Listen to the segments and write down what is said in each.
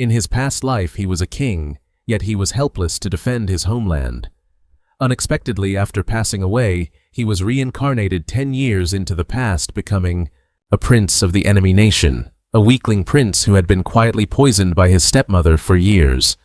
In his past life he was a king, yet he was helpless to defend his homeland. Unexpectedly, after passing away, he was reincarnated 10 years into the past, becoming a prince of the enemy nation, a weakling prince who had been quietly poisoned by his stepmother for years.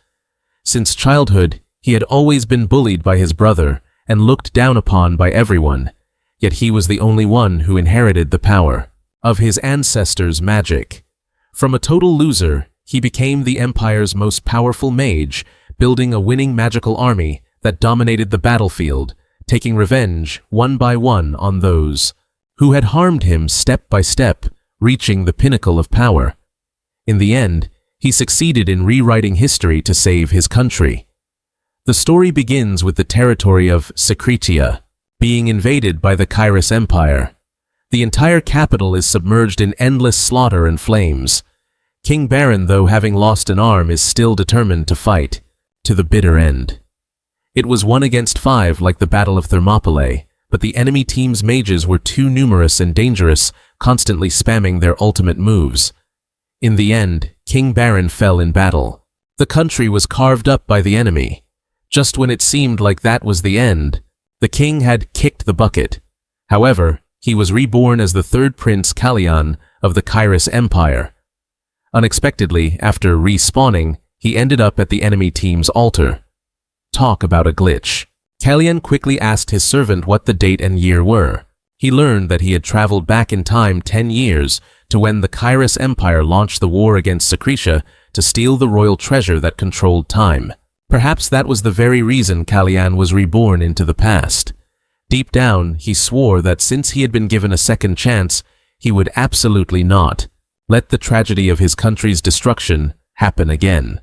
Since childhood, he had always been bullied by his brother and looked down upon by everyone, yet he was the only one who inherited the power of his ancestors' magic. From a total loser, he became the Empire's most powerful mage, building a winning magical army that dominated the battlefield, taking revenge one by one on those who had harmed him step by step, reaching the pinnacle of power. In the end, he succeeded in rewriting history to save his country. The story begins with the territory of Secretia being invaded by the Kairos Empire. The entire capital is submerged in endless slaughter and flames. King Baron, though having lost an arm, is still determined to fight to the bitter end. It was 1 against 5 like the Battle of Thermopylae, but the enemy team's mages were too numerous and dangerous, constantly spamming their ultimate moves. In the end, King Baron fell in battle. The country was carved up by the enemy. Just when it seemed like that was the end, the king had kicked the bucket. However, he was reborn as the third Prince Kalyan of the Kairos Empire. Unexpectedly, after respawning, he ended up at the enemy team's altar. Talk about a glitch. Kalyan quickly asked his servant what the date and year were. He learned that he had traveled back in time 10 years to when the Kairos Empire launched the war against Secretia to steal the royal treasure that controlled time. Perhaps that was the very reason Kalyan was reborn into the past. Deep down, he swore that since he had been given a second chance, he would absolutely not let the tragedy of his country's destruction happen again.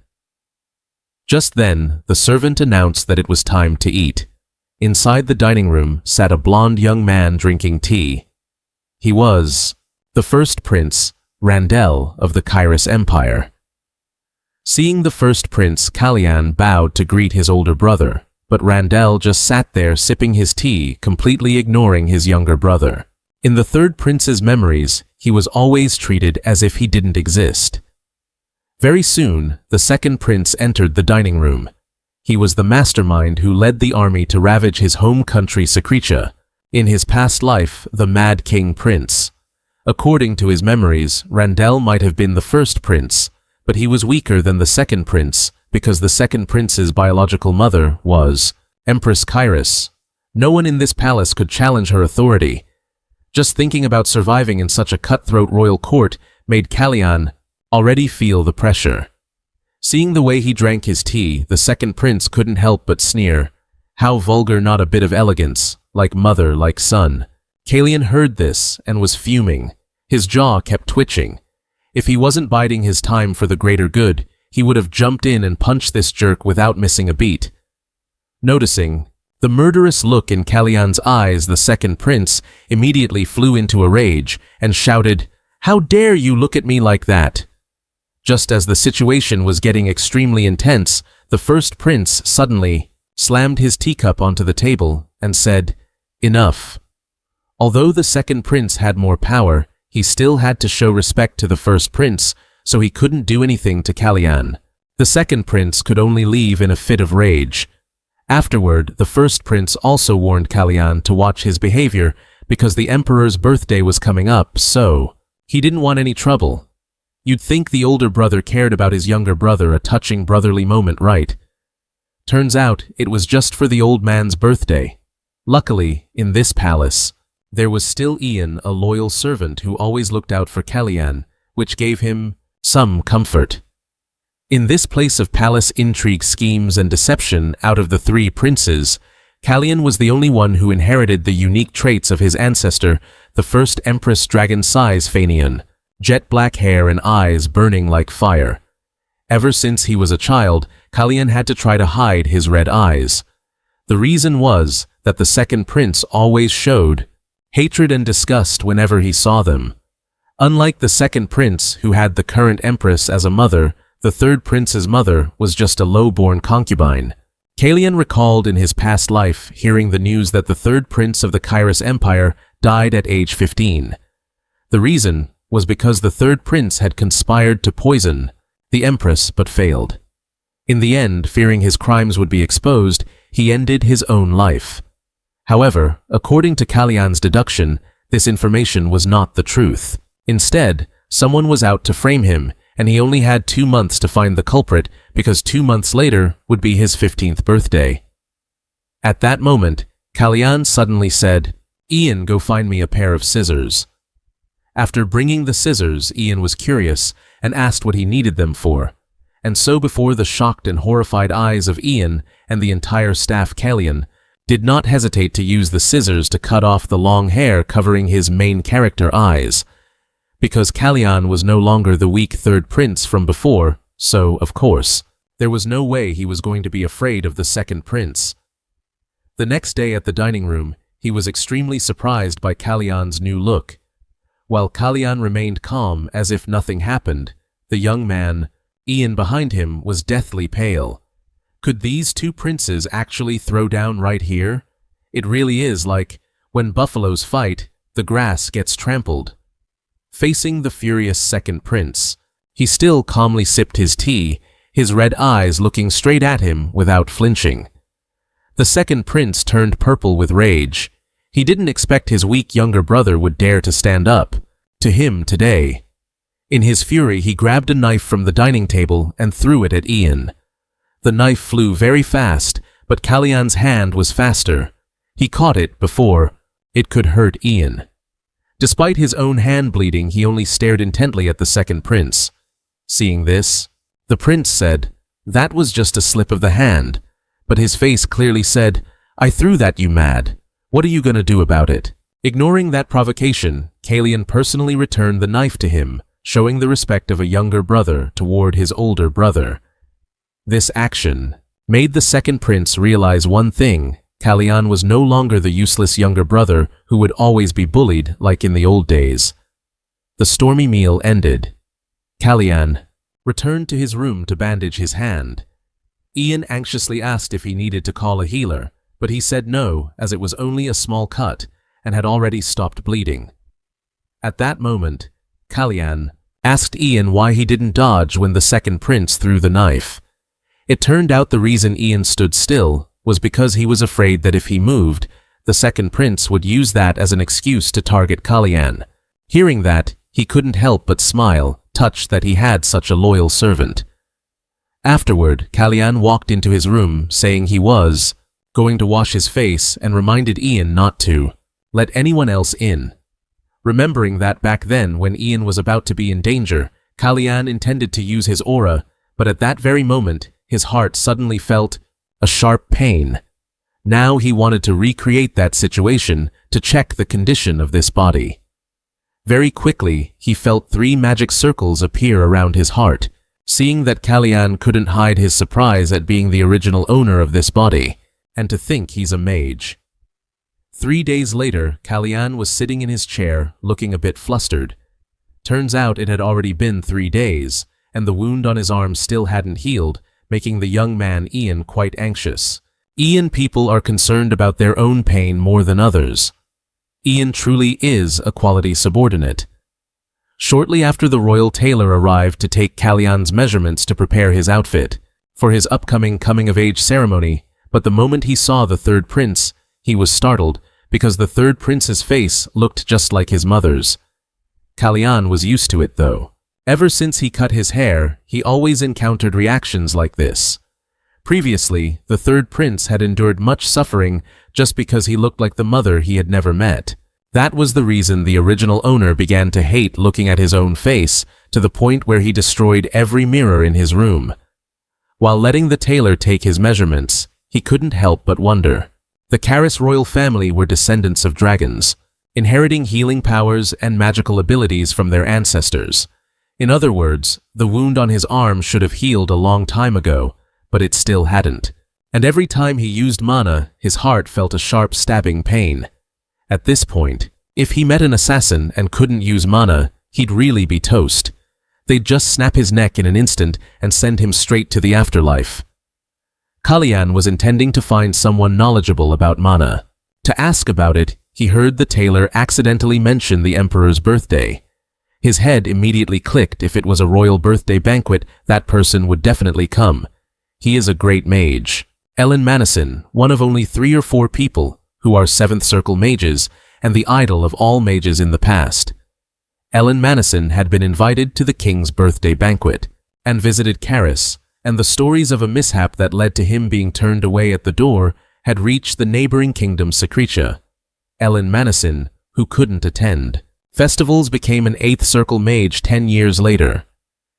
Just then, the servant announced that it was time to eat. Inside the dining room sat a blond young man drinking tea. He was the first prince, Randell, of the Kairos Empire. Seeing the first prince, Kalyan bowed to greet his older brother, but Randell just sat there sipping his tea, completely ignoring his younger brother. In the third prince's memories, he was always treated as if he didn't exist. Very soon, the second prince entered the dining room. He was the mastermind who led the army to ravage his home country Secretia, in his past life, the Mad King Prince. According to his memories, Randell might have been the first prince, but he was weaker than the second prince because the second prince's biological mother was Empress Kairos. No one in this palace could challenge her authority. Just thinking about surviving in such a cutthroat royal court made Kalyan already feel the pressure. Seeing the way he drank his tea, the second prince couldn't help but sneer. How vulgar, not a bit of elegance, like mother, like son. Kalyan heard this and was fuming. His jaw kept twitching. If he wasn't biding his time for the greater good, he would have jumped in and punched this jerk without missing a beat. Noticing the murderous look in Kalyan's eyes, the second prince immediately flew into a rage and shouted, "How dare you look at me like that?" Just as the situation was getting extremely intense, the first prince suddenly slammed his teacup onto the table and said, "Enough." Although the second prince had more power, he still had to show respect to the first prince, so he couldn't do anything to Kalyan. The second prince could only leave in a fit of rage. Afterward, the first prince also warned Kalyan to watch his behavior because the emperor's birthday was coming up, so he didn't want any trouble. You'd think the older brother cared about his younger brother, a touching brotherly moment, right? Turns out it was just for the old man's birthday. Luckily, in this palace, there was still Ian, a loyal servant who always looked out for Kalyan, which gave him some comfort. In this place of palace intrigue, schemes, and deception, out of the 3 princes, Kalyan was the only one who inherited the unique traits of his ancestor, the first Empress Dragon-size Fanion, jet black hair and eyes burning like fire. Ever since he was a child, Kalyan had to try to hide his red eyes. The reason was that the second prince always showed hatred and disgust whenever he saw them. Unlike the second prince, who had the current empress as a mother, the third prince's mother was just a low-born concubine. Kalyan recalled in his past life hearing the news that the third prince of the Kairos Empire died at age 15. The reason was because the third prince had conspired to poison the empress, but failed. In the end, fearing his crimes would be exposed, he ended his own life. However, according to Kalyan's deduction, this information was not the truth. Instead, someone was out to frame him, and he only had 2 months to find the culprit because 2 months later would be his 15th birthday. At that moment, Kalyan suddenly said, "Ian, go find me a pair of scissors." After bringing the scissors, Ian was curious and asked what he needed them for. And so before the shocked and horrified eyes of Ian and the entire staff, Kalyan did not hesitate to use the scissors to cut off the long hair covering his main character eyes. Because Kalyan was no longer the weak third prince from before, so, of course, there was no way he was going to be afraid of the second prince. The next day at the dining room, he was extremely surprised by Kalyan's new look. While Kalyan remained calm as if nothing happened, the young man, Ian behind him, was deathly pale. Could these two princes actually throw down right here? It really is like, when buffaloes fight, the grass gets trampled. Facing the furious second prince, he still calmly sipped his tea, his red eyes looking straight at him without flinching. The second prince turned purple with rage. He didn't expect his weak younger brother would dare to stand up to him today. In his fury, he grabbed a knife from the dining table and threw it at Ian. The knife flew very fast, but Kalyan's hand was faster. He caught it before it could hurt Ian. Despite his own hand bleeding, he only stared intently at the second prince. Seeing this, the prince said, "That was just a slip of the hand." But his face clearly said, "I threw that, you mad. What are you going to do about it?" Ignoring that provocation, Kalyan personally returned the knife to him, showing the respect of a younger brother toward his older brother. This action made the second prince realize one thing: Kalyan was no longer the useless younger brother who would always be bullied like in the old days. The stormy meal ended. Kalyan returned to his room to bandage his hand. Ian anxiously asked if he needed to call a healer, but he said no, as it was only a small cut and had already stopped bleeding. At that moment, Kalyan asked Ian why he didn't dodge when the second prince threw the knife. It turned out the reason Ian stood still was because he was afraid that if he moved, the second prince would use that as an excuse to target Kalyan. Hearing that, he couldn't help but smile, touched that he had such a loyal servant. Afterward, Kalyan walked into his room, saying he was going to wash his face and reminded Ian not to let anyone else in. Remembering that back then, when Ian was about to be in danger, Kalyan intended to use his aura, but at that very moment, his heart suddenly felt a sharp pain. Now he wanted to recreate that situation to check the condition of this body. Very quickly, he felt 3 magic circles appear around his heart, seeing that Kalyan couldn't hide his surprise at being the original owner of this body, and to think he's a mage. 3 days later, Kalyan was sitting in his chair, looking a bit flustered. Turns out it had already been 3 days, and the wound on his arm still hadn't healed, making the young man Ian quite anxious. Ian people are concerned about their own pain more than others. Ian truly is a quality subordinate. Shortly after, the royal tailor arrived to take Kalyan's measurements to prepare his outfit for his upcoming coming-of-age ceremony, but the moment he saw the third prince, he was startled because the third prince's face looked just like his mother's. Kalyan was used to it though. Ever since he cut his hair, he always encountered reactions like this. Previously, the third prince had endured much suffering just because he looked like the mother he had never met. That was the reason the original owner began to hate looking at his own face, to the point where he destroyed every mirror in his room. While letting the tailor take his measurements, he couldn't help but wonder. The Karis royal family were descendants of dragons, inheriting healing powers and magical abilities from their ancestors. In other words, the wound on his arm should have healed a long time ago, but it still hadn't. And every time he used mana, his heart felt a sharp stabbing pain. At this point, if he met an assassin and couldn't use mana, he'd really be toast. They'd just snap his neck in an instant and send him straight to the afterlife. Kalyan was intending to find someone knowledgeable about mana. To ask about it, he heard the tailor accidentally mention the emperor's birthday. His head immediately clicked. If it was a royal birthday banquet, that person would definitely come. He is a great mage. Ellen Mannison, one of only 3 or 4 people who are 7th Circle mages and the idol of all mages in the past. Ellen Mannison had been invited to the king's birthday banquet and visited Karis, and the stories of a mishap that led to him being turned away at the door had reached the neighboring kingdom Secretia. Ellen Mannison, who couldn't attend. Festivals became an 8th Circle mage 10 years later.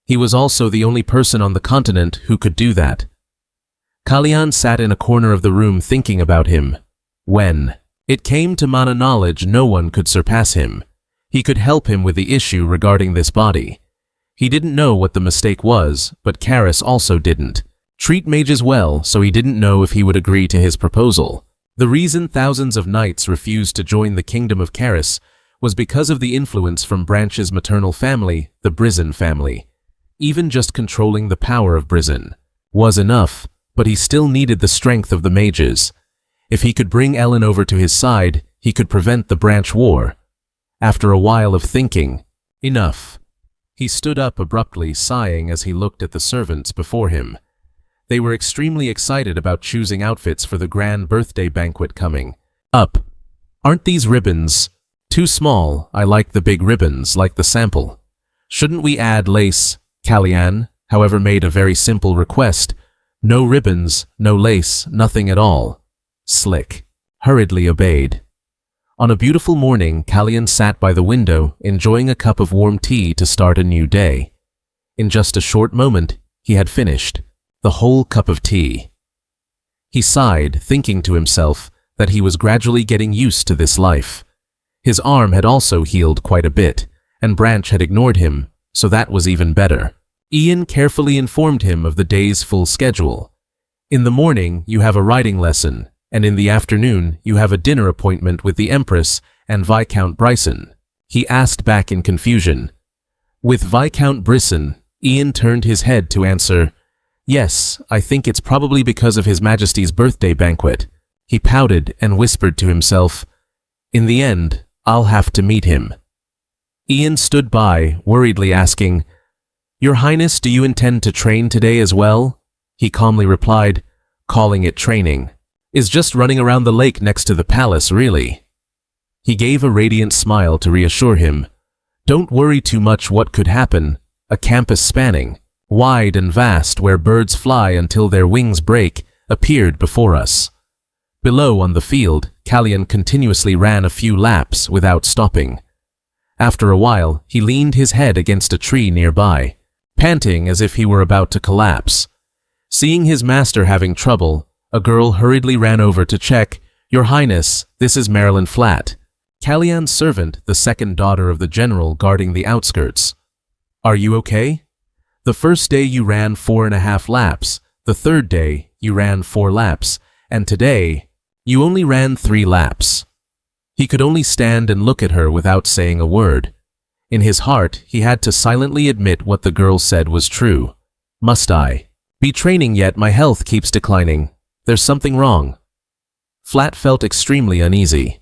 He was also the only person on the continent who could do that. Kalyan sat in a corner of the room thinking about him. When it came to mana knowledge, no one could surpass him. He could help him with the issue regarding this body. He didn't know what the mistake was, but Karis also didn't treat mages well, so he didn't know if he would agree to his proposal. The reason thousands of knights refused to join the kingdom of Karis was because of the influence from Branch's maternal family, the Brizzen family. Even just controlling the power of Brizzen was enough, but he still needed the strength of the mages. If he could bring Ellen over to his side, he could prevent the Branch war. After a while of thinking, enough. He stood up abruptly, sighing as he looked at the servants before him. They were extremely excited about choosing outfits for the grand birthday banquet coming up. Aren't these ribbons too small? I like the big ribbons, like the sample. Shouldn't we add lace? Kalyan, however, made a very simple request. No ribbons, no lace, nothing at all. Slick hurriedly obeyed. On a beautiful morning, Kalyan sat by the window, enjoying a cup of warm tea to start a new day. In just a short moment, he had finished the whole cup of tea. He sighed, thinking to himself that he was gradually getting used to this life. His arm had also healed quite a bit, and Branch had ignored him, so that was even better. Ian carefully informed him of the day's full schedule. In the morning, you have a riding lesson, and in the afternoon, you have a dinner appointment with the Empress and Viscount Bryson. He asked back in confusion. With Viscount Bryson, Ian turned his head to answer, "Yes, I think it's probably because of His Majesty's birthday banquet." He pouted and whispered to himself, "In the end, I'll have to meet him." Ian stood by, worriedly asking, "Your Highness, do you intend to train today as well?" He calmly replied, calling it training. "Is just running around the lake next to the palace, really?" He gave a radiant smile to reassure him. "Don't worry too much. What could happen? A campus spanning, wide and vast, where birds fly until their wings break, appeared before us." Below on the field, Kalyan continuously ran a few laps without stopping. After a while, he leaned his head against a tree nearby, panting as if he were about to collapse. Seeing his master having trouble, a girl hurriedly ran over to check. "Your Highness, this is Marilyn Flat, Kalyan's servant, the second daughter of the general guarding the outskirts. Are you okay? The first day you ran 4.5 laps, the third day you ran 4 laps, and today you only ran 3 laps." He could only stand and look at her without saying a word. In his heart, he had to silently admit what the girl said was true. "Must I be training yet? My health keeps declining. There's something wrong." Flat felt extremely uneasy.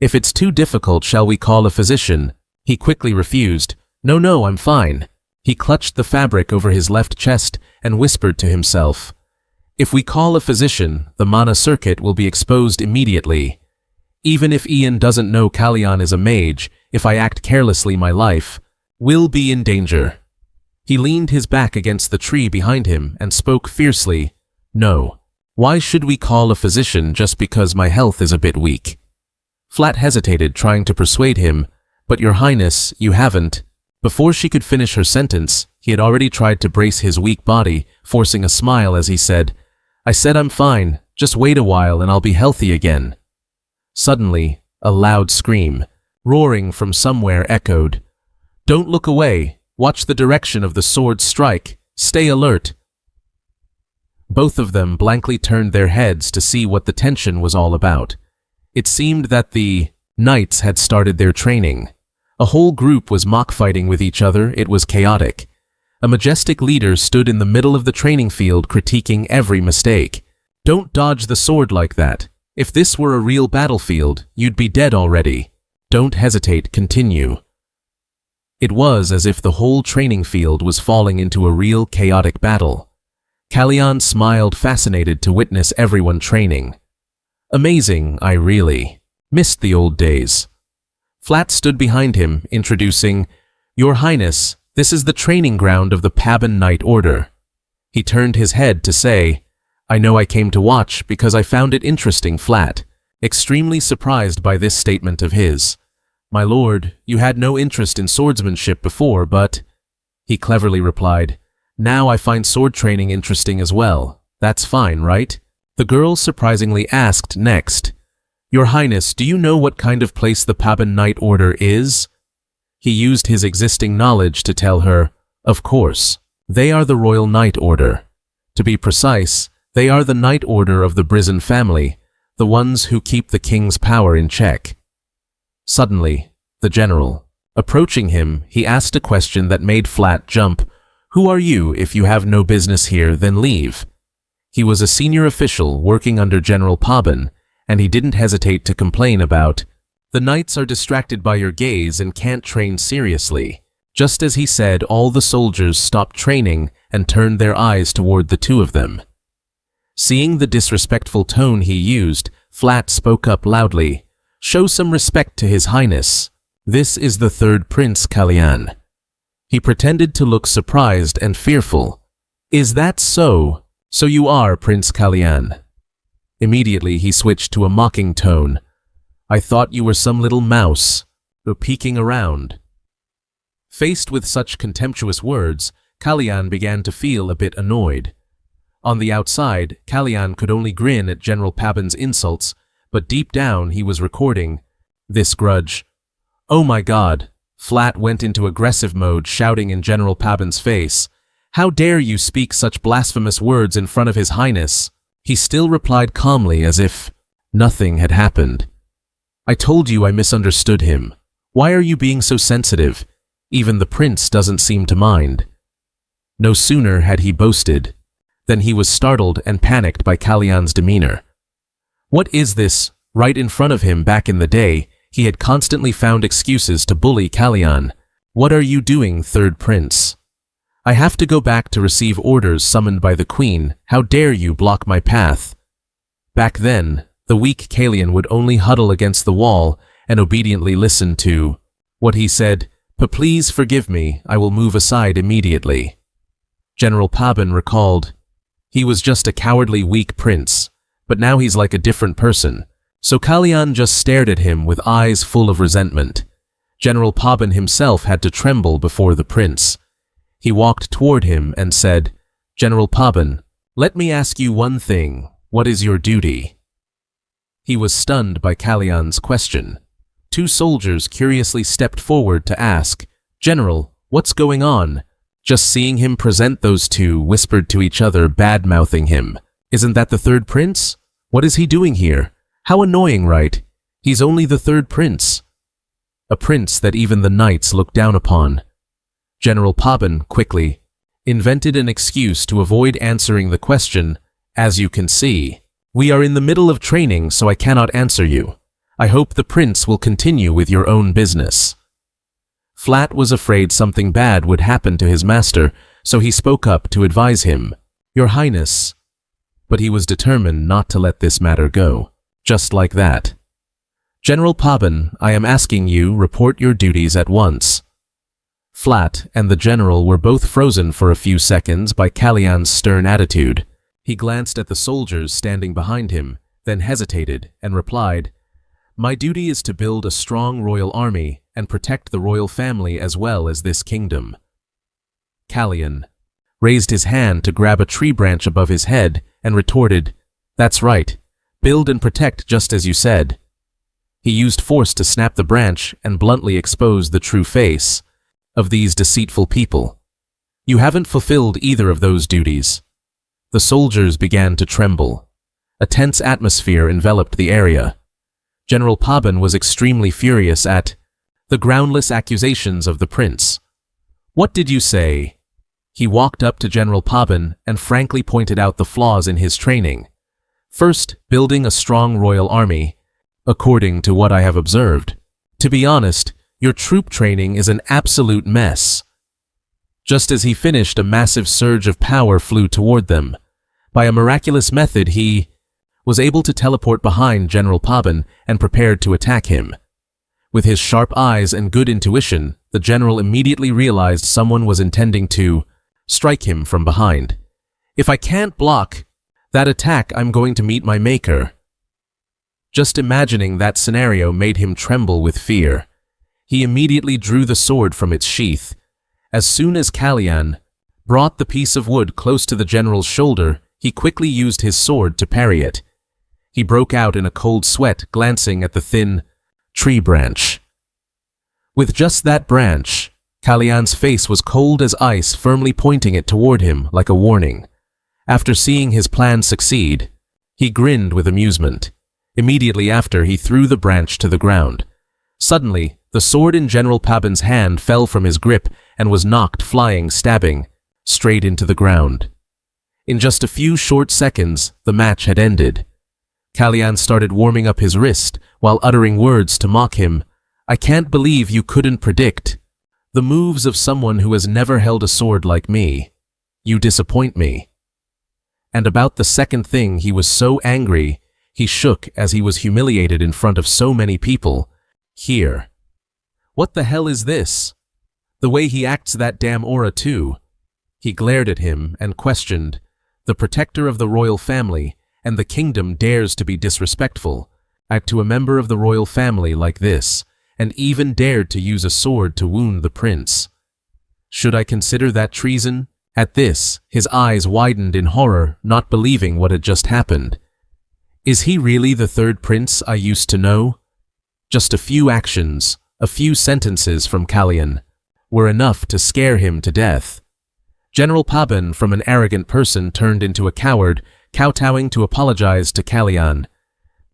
"If it's too difficult, shall we call a physician?" He quickly refused. No, I'm fine." He clutched the fabric over his left chest and whispered to himself, "If we call a physician, the mana circuit will be exposed immediately. Even if Ian doesn't know Kalyan is a mage, if I act carelessly, my life will be in danger." He leaned his back against the tree behind him and spoke fiercely, "No. Why should we call a physician just because my health is a bit weak?" Flat hesitated, trying to persuade him, "But Your Highness, you haven't." Before she could finish her sentence, he had already tried to brace his weak body, forcing a smile as he said, "I said I'm fine, just wait a while and I'll be healthy again." Suddenly, a loud scream, roaring from somewhere, echoed. "Don't look away, watch the direction of the sword's strike, stay alert." Both of them blankly turned their heads to see what the tension was all about. It seemed that the knights had started their training. A whole group was mock-fighting with each other. It was chaotic. A majestic leader stood in the middle of the training field, critiquing every mistake. "Don't dodge the sword like that. If this were a real battlefield, you'd be dead already. Don't hesitate, continue." It was as if the whole training field was falling into a real chaotic battle. Kalyan smiled, fascinated to witness everyone training. Amazing, I really missed the old days. Flat stood behind him, introducing, Your Highness, this is the training ground of the Paban Knight Order. He turned his head to say, I know I came to watch because I found it interesting. Flat, extremely surprised by this statement of his. My lord, you had no interest in swordsmanship before, but, he cleverly replied, now I find sword training interesting as well. That's fine, right? The girl surprisingly asked next, Your Highness, do you know what kind of place the Paban Knight Order is? He used his existing knowledge to tell her, of course, they are the Royal Knight Order. To be precise, they are the Knight Order of the Brizen family, the ones who keep the king's power in check. Suddenly, the general, approaching him, he asked a question that made Flat jump. Who are you? If you have no business here, then leave. He was a senior official working under General Paban, and he didn't hesitate to complain about, the knights are distracted by your gaze and can't train seriously. Just as he said, all the soldiers stopped training and turned their eyes toward the two of them. Seeing the disrespectful tone he used, Flat spoke up loudly, Show some respect to His Highness. This is the third Prince Kalyan. He pretended to look surprised and fearful. Is that so? So you are Prince Kalyan. Immediately he switched to a mocking tone. I thought you were some little mouse, peeking around. Faced with such contemptuous words, Kalyan began to feel a bit annoyed. On the outside, Kalyan could only grin at General Paban's insults, but deep down he was recording this grudge. Oh my God! Flat went into aggressive mode, shouting in General Paban's face, How dare you speak such blasphemous words in front of His Highness? He still replied calmly as if nothing had happened. I told you I misunderstood him. Why are you being so sensitive? Even the prince doesn't seem to mind. No sooner had he boasted than he was startled and panicked by Kalyan's demeanor. What is this? Right in front of him back in the day, he had constantly found excuses to bully Kalyan. What are you doing, third prince? I have to go back to receive orders summoned by the queen. How dare you block my path? Back then, the weak Kalyan would only huddle against the wall and obediently listen to what he said. Please forgive me, I will move aside immediately. General Paban recalled, he was just a cowardly weak prince, but now he's like a different person. So Kalyan just stared at him with eyes full of resentment. General Paban himself had to tremble before the prince. He walked toward him and said, General Paban, let me ask you one thing. What is your duty? He was stunned by Kalyan's question. Two soldiers curiously stepped forward to ask, General, what's going on? Just seeing him present those two whispered to each other, bad-mouthing him. Isn't that the third prince? What is he doing here? How annoying, right? He's only the third prince. A prince that even the knights looked down upon. General Paban quickly invented an excuse to avoid answering the question. As you can see, we are in the middle of training, so I cannot answer you. I hope the prince will continue with your own business. Flat was afraid something bad would happen to his master, so he spoke up to advise him. Your Highness. But he was determined not to let this matter go. Just like that. General Paban, I am asking you, report your duties at once. Flat and the general were both frozen for a few seconds by Kalyan's stern attitude. He glanced at the soldiers standing behind him, then hesitated and replied, My duty is to build a strong royal army and protect the royal family as well as this kingdom. Kalyan raised his hand to grab a tree branch above his head and retorted, That's right. Build and protect just as you said. He used force to snap the branch and bluntly expose the true face of these deceitful people. You haven't fulfilled either of those duties. The soldiers began to tremble. A tense atmosphere enveloped the area. General Paban was extremely furious at the groundless accusations of the prince. What did you say? He walked up to General Paban and frankly pointed out the flaws in his training. First, building a strong royal army, according to what I have observed. To be honest, Your troop training is an absolute mess." Just as he finished, a massive surge of power flew toward them. By a miraculous method, he was able to teleport behind General Paban and prepared to attack him. With his sharp eyes and good intuition, the general immediately realized someone was intending to strike him from behind. "If I can't block that attack, I'm going to meet my maker." Just imagining that scenario made him tremble with fear. He immediately drew the sword from its sheath. As soon as Kalyan brought the piece of wood close to the general's shoulder, he quickly used his sword to parry it. He broke out in a cold sweat, glancing at the thin tree branch. With just that branch, Kalyan's face was cold as ice, firmly pointing it toward him like a warning. After seeing his plan succeed, he grinned with amusement. Immediately after, he threw the branch to the ground. Suddenly, the sword in General Paban's hand fell from his grip and was knocked flying, stabbing straight into the ground. In just a few short seconds, the match had ended. Kalyan started warming up his wrist while uttering words to mock him. "I can't believe you couldn't predict the moves of someone who has never held a sword like me. You disappoint me." And about the second thing, he was so angry, he shook as he was humiliated in front of so many people. Here. What the hell is this? The way he acts, that damn aura too. He glared at him and questioned, "The protector of the royal family and the kingdom dares to be disrespectful, act to a member of the royal family like this, and even dared to use a sword to wound the prince. Should I consider that treason?" At this, his eyes widened in horror, not believing what had just happened. Is he really the third prince I used to know? Just a few actions, a few sentences from Kalyan, were enough to scare him to death. General Paban, from an arrogant person, turned into a coward, kowtowing to apologize to Kalyan.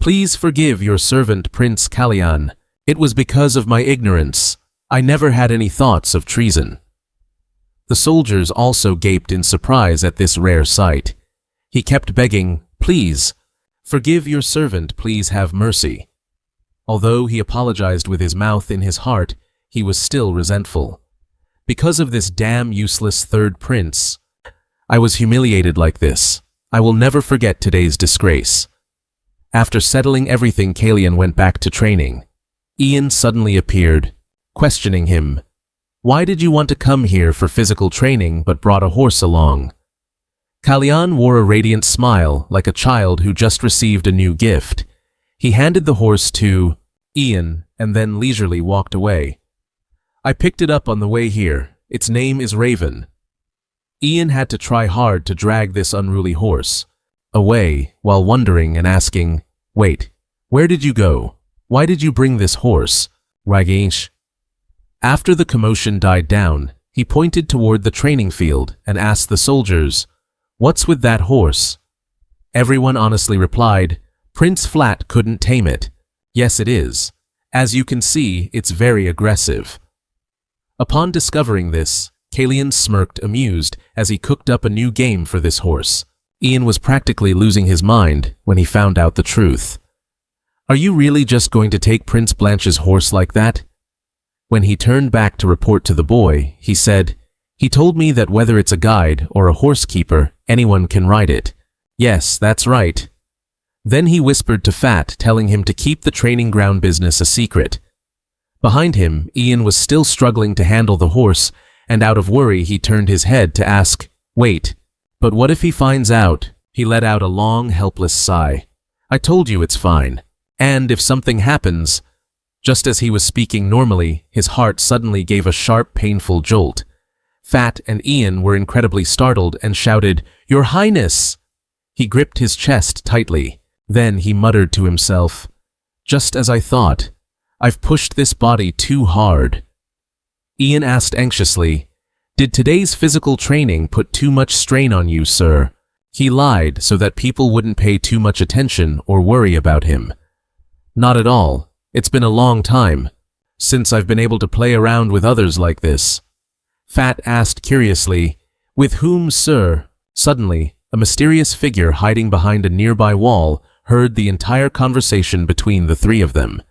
"Please forgive your servant, Prince Kalyan. It was because of my ignorance. I never had any thoughts of treason." The soldiers also gaped in surprise at this rare sight. He kept begging, "Please, forgive your servant, please have mercy." Although he apologized with his mouth, in his heart, he was still resentful. Because of this damn useless third prince, I was humiliated like this. I will never forget today's disgrace. After settling everything, Kalyan went back to training. Ian suddenly appeared, questioning him. "Why did you want to come here for physical training but brought a horse along?" Kalyan wore a radiant smile, like a child who just received a new gift. He handed the horse to Ian and then leisurely walked away. "I picked it up on the way here. Its name is Raven." Ian had to try hard to drag this unruly horse away while wondering and asking, "Wait, where did you go? Why did you bring this horse, Avenge?" After the commotion died down, he pointed toward the training field and asked the soldiers, "What's with that horse?" Everyone honestly replied, "Prince Flat couldn't tame it." "Yes, it is. As you can see, it's very aggressive." Upon discovering this, Kalyan smirked, amused, as he cooked up a new game for this horse. Ian was practically losing his mind when he found out the truth. "Are you really just going to take Prince Blanche's horse like that?" When he turned back to report to the boy, he said, "He told me that whether it's a guide or a horse keeper, anyone can ride it." "Yes, that's right." Then he whispered to Fat, telling him to keep the training ground business a secret. Behind him, Ian was still struggling to handle the horse, and out of worry he turned his head to ask, "Wait, but what if he finds out?" He let out a long, helpless sigh. "I told you it's fine. And if something happens..." Just as he was speaking normally, his heart suddenly gave a sharp, painful jolt. Fat and Ian were incredibly startled and shouted, "Your Highness!" He gripped his chest tightly. Then he muttered to himself, "Just as I thought. I've pushed this body too hard." Ian asked anxiously, "Did today's physical training put too much strain on you, sir?" He lied so that people wouldn't pay too much attention or worry about him. "Not at all. It's been a long time since I've been able to play around with others like this." Fat asked curiously, "With whom, sir?" Suddenly, a mysterious figure hiding behind a nearby wall heard the entire conversation between the three of them.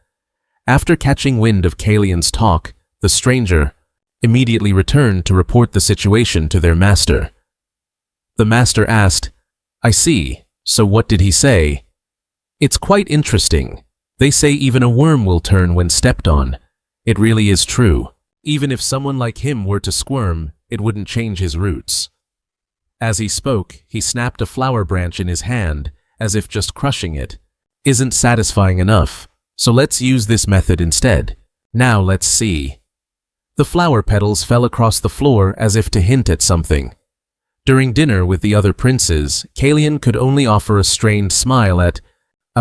After catching wind of Kalian's talk, the stranger immediately returned to report the situation to their master. The master asked, "I see, so what did he say?" "It's quite interesting. They say even a worm will turn when stepped on. It really is true. Even if someone like him were to squirm, it wouldn't change his roots." As he spoke, he snapped a flower branch in his hand, as if just crushing it isn't satisfying enough, so let's use this method instead. Now let's see. The flower petals fell across the floor as if to hint at something. During dinner with the other princes, Kalian could only offer a strained smile at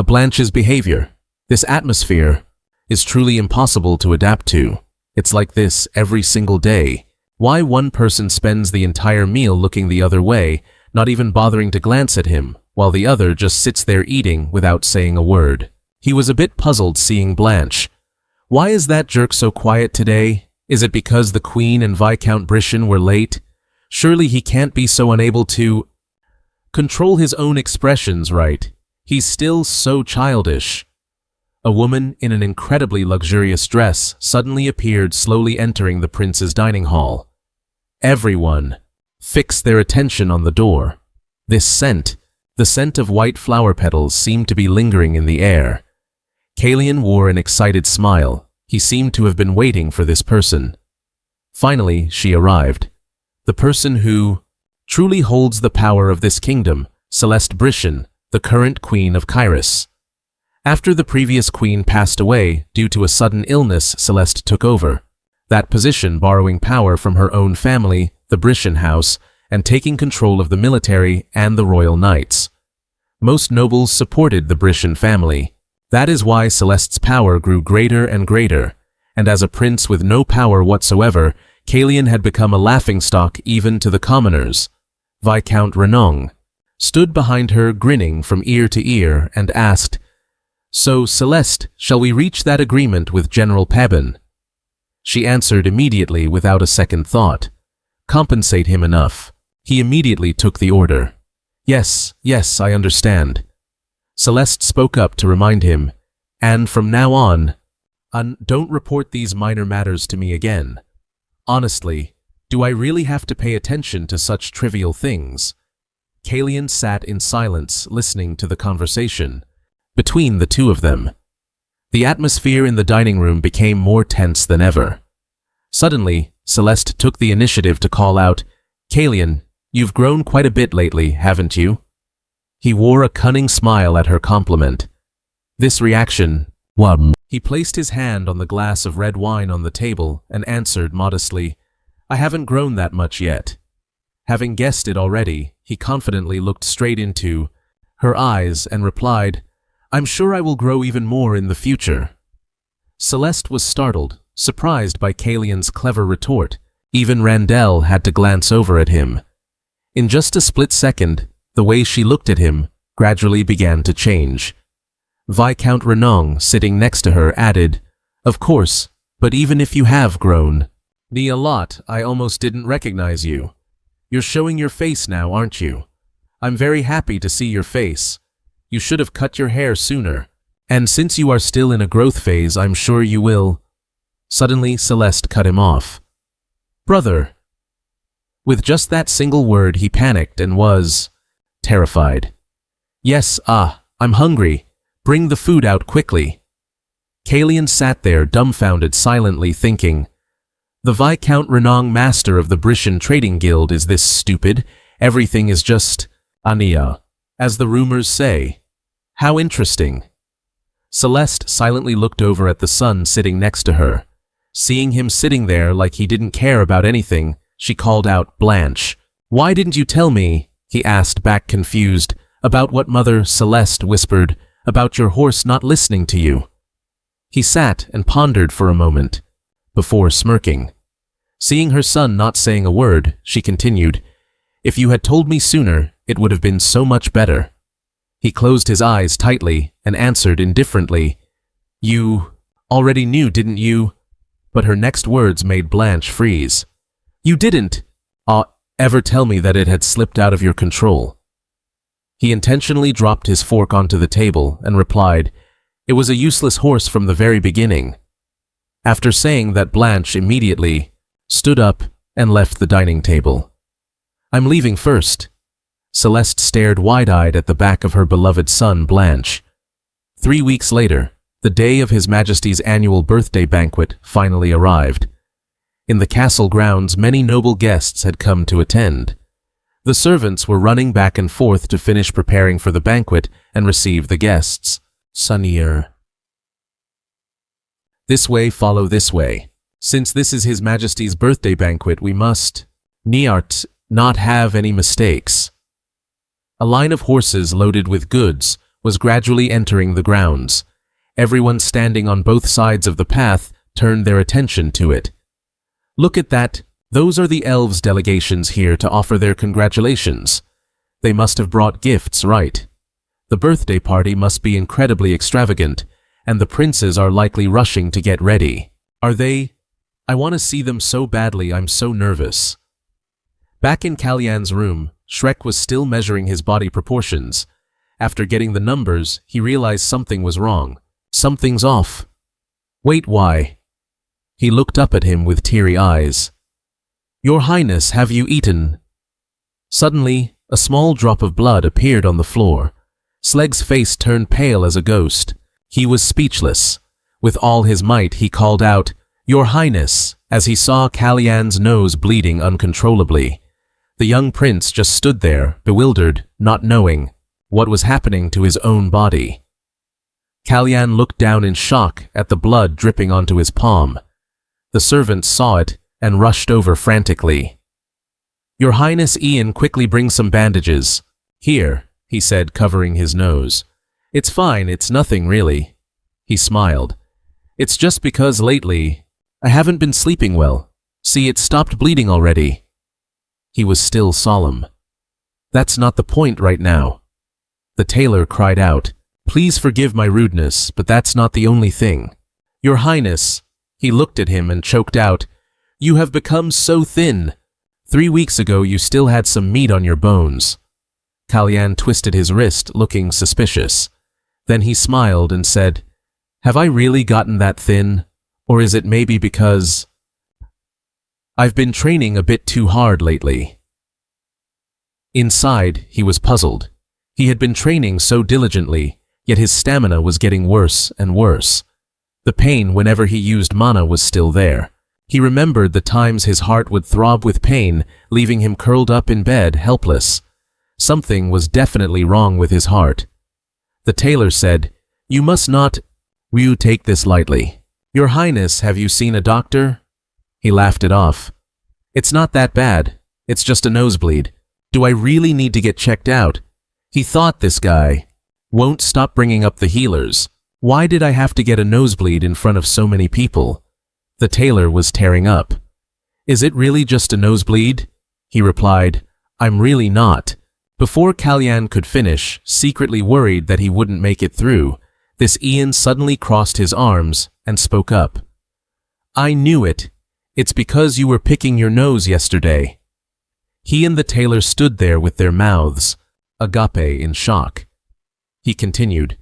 Blanche's behavior. This atmosphere is truly impossible to adapt to. It's like this every single day. Why one person spends the entire meal looking the other way, not even bothering to glance at him, while the other just sits there eating without saying a word. He was a bit puzzled seeing Blanche. Why is that jerk so quiet today? Is it because the Queen and Viscount Brishan were late? Surely he can't be so unable to control his own expressions, right? He's still so childish. A woman in an incredibly luxurious dress suddenly appeared, slowly entering the prince's dining hall. Everyone fixed their attention on the door. This scent, the scent of white flower petals, seemed to be lingering in the air. Kalian wore an excited smile. He seemed to have been waiting for this person. Finally, she arrived. The person who truly holds the power of this kingdom, Celeste Brishan, the current queen of Kairos. After the previous queen passed away due to a sudden illness, Celeste took over that position, borrowing power from her own family, the Brishan house, and taking control of the military and the royal knights. Most nobles supported the Brishan family. That is why Celeste's power grew greater and greater, and as a prince with no power whatsoever, Kalian had become a laughingstock even to the commoners. Viscount Renong stood behind her, grinning from ear to ear, and asked, "So, Celeste, shall we reach that agreement with General Pebin?" She answered immediately without a second thought. Compensate him enough. He immediately took the order. Yes, I understand. Celeste spoke up to remind him, and from now on, don't report these minor matters to me again. Honestly, do I really have to pay attention to such trivial things? Kalian sat in silence, listening to the conversation between the two of them. The atmosphere in the dining room became more tense than ever. Suddenly, Celeste took the initiative to call out, "Kalian, you've grown quite a bit lately, haven't you?" He wore a cunning smile at her compliment. This reaction, he placed his hand on the glass of red wine on the table and answered modestly, "I haven't grown that much yet." Having guessed it already, he confidently looked straight into her eyes and replied, "I'm sure I will grow even more in the future." Celeste was startled, surprised by Kalian's clever retort. Even Randell had to glance over at him. In just a split second, the way she looked at him gradually began to change. Viscount Renong, sitting next to her, added, "Of course, but even if you have grown a lot, I almost didn't recognize you. You're showing your face now, aren't you? I'm very happy to see your face. You should have cut your hair sooner. And since you are still in a growth phase, I'm sure you will." Suddenly, Celeste cut him off. "Brother." With just that single word, he panicked and was terrified. "Yes, I'm hungry. Bring the food out quickly." Kalian sat there dumbfounded, silently thinking, the Viscount Renong, master of the Brishan Trading Guild, is this stupid? Everything is just Ania, as the rumors say. How interesting. Celeste silently looked over at the son sitting next to her. Seeing him sitting there like he didn't care about anything, she called out, "Blanche, why didn't you tell me?" he asked back, confused. "About what, mother?" Celeste whispered. "About your horse not listening to you." He sat and pondered for a moment, before smirking. Seeing her son not saying a word, she continued, "If you had told me sooner, it would have been so much better." He closed his eyes tightly and answered indifferently, "You already knew, didn't you?" But her next words made Blanche freeze. "You didn't ever tell me that it had slipped out of your control." He intentionally dropped his fork onto the table and replied, It was a useless horse from the very beginning. After saying that, Blanche immediately stood up and left the dining table. I'm leaving first. Celeste stared wide-eyed at the back of her beloved son, Blanche. 3 weeks later, the day of His Majesty's annual birthday banquet finally arrived. In the castle grounds, many noble guests had come to attend. The servants were running back and forth to finish preparing for the banquet and receive the guests. Sunnier. This way, follow this way. Since this is His Majesty's birthday banquet, we must, not have any mistakes. A line of horses loaded with goods was gradually entering the grounds. Everyone standing on both sides of the path turned their attention to it. Look at that. Those are the elves' delegations here to offer their congratulations. They must have brought gifts, right? The birthday party must be incredibly extravagant, and the princes are likely rushing to get ready. Are they? I want to see them so badly, I'm so nervous. Back in Kalyan's room, Shrek was still measuring his body proportions. After getting the numbers, he realized something was wrong. Something's off. Wait, why? He looked up at him with teary eyes. Your Highness, have you eaten? Suddenly, a small drop of blood appeared on the floor. Sleg's face turned pale as a ghost. He was speechless. With all his might, he called out, Your Highness, as he saw Kalyan's nose bleeding uncontrollably. The young prince just stood there, bewildered, not knowing what was happening to his own body. Kalyan looked down in shock at the blood dripping onto his palm. The servants saw it and rushed over frantically. Your Highness, Ian, quickly bring some bandages. Here, he said, covering his nose. It's fine, it's nothing really. He smiled. It's just because lately, I haven't been sleeping well. See, it stopped bleeding already. He was still solemn. That's not the point right now. The tailor cried out, Please forgive my rudeness, but that's not the only thing. Your Highness, he looked at him and choked out, You have become so thin. 3 weeks ago you still had some meat on your bones. Kalyan twisted his wrist, looking suspicious. Then he smiled and said, Have I really gotten that thin? Or is it maybe because I've been training a bit too hard lately? Inside, he was puzzled. He had been training so diligently, yet his stamina was getting worse and worse. The pain whenever he used mana was still there. He remembered the times his heart would throb with pain, leaving him curled up in bed, helpless. Something was definitely wrong with his heart. The tailor said, You must not, you take this lightly. Your Highness, have you seen a doctor? He laughed it off. It's not that bad. It's just a nosebleed. Do I really need to get checked out? He thought, this guy won't stop bringing up the healers. Why did I have to get a nosebleed in front of so many people? The tailor was tearing up. Is it really just a nosebleed? He replied, I'm really not. Before Kalyan could finish, secretly worried that he wouldn't make it through, this Ian suddenly crossed his arms and spoke up. I knew it. It's because you were picking your nose yesterday. He and the tailor stood there with their mouths agape in shock. He continued,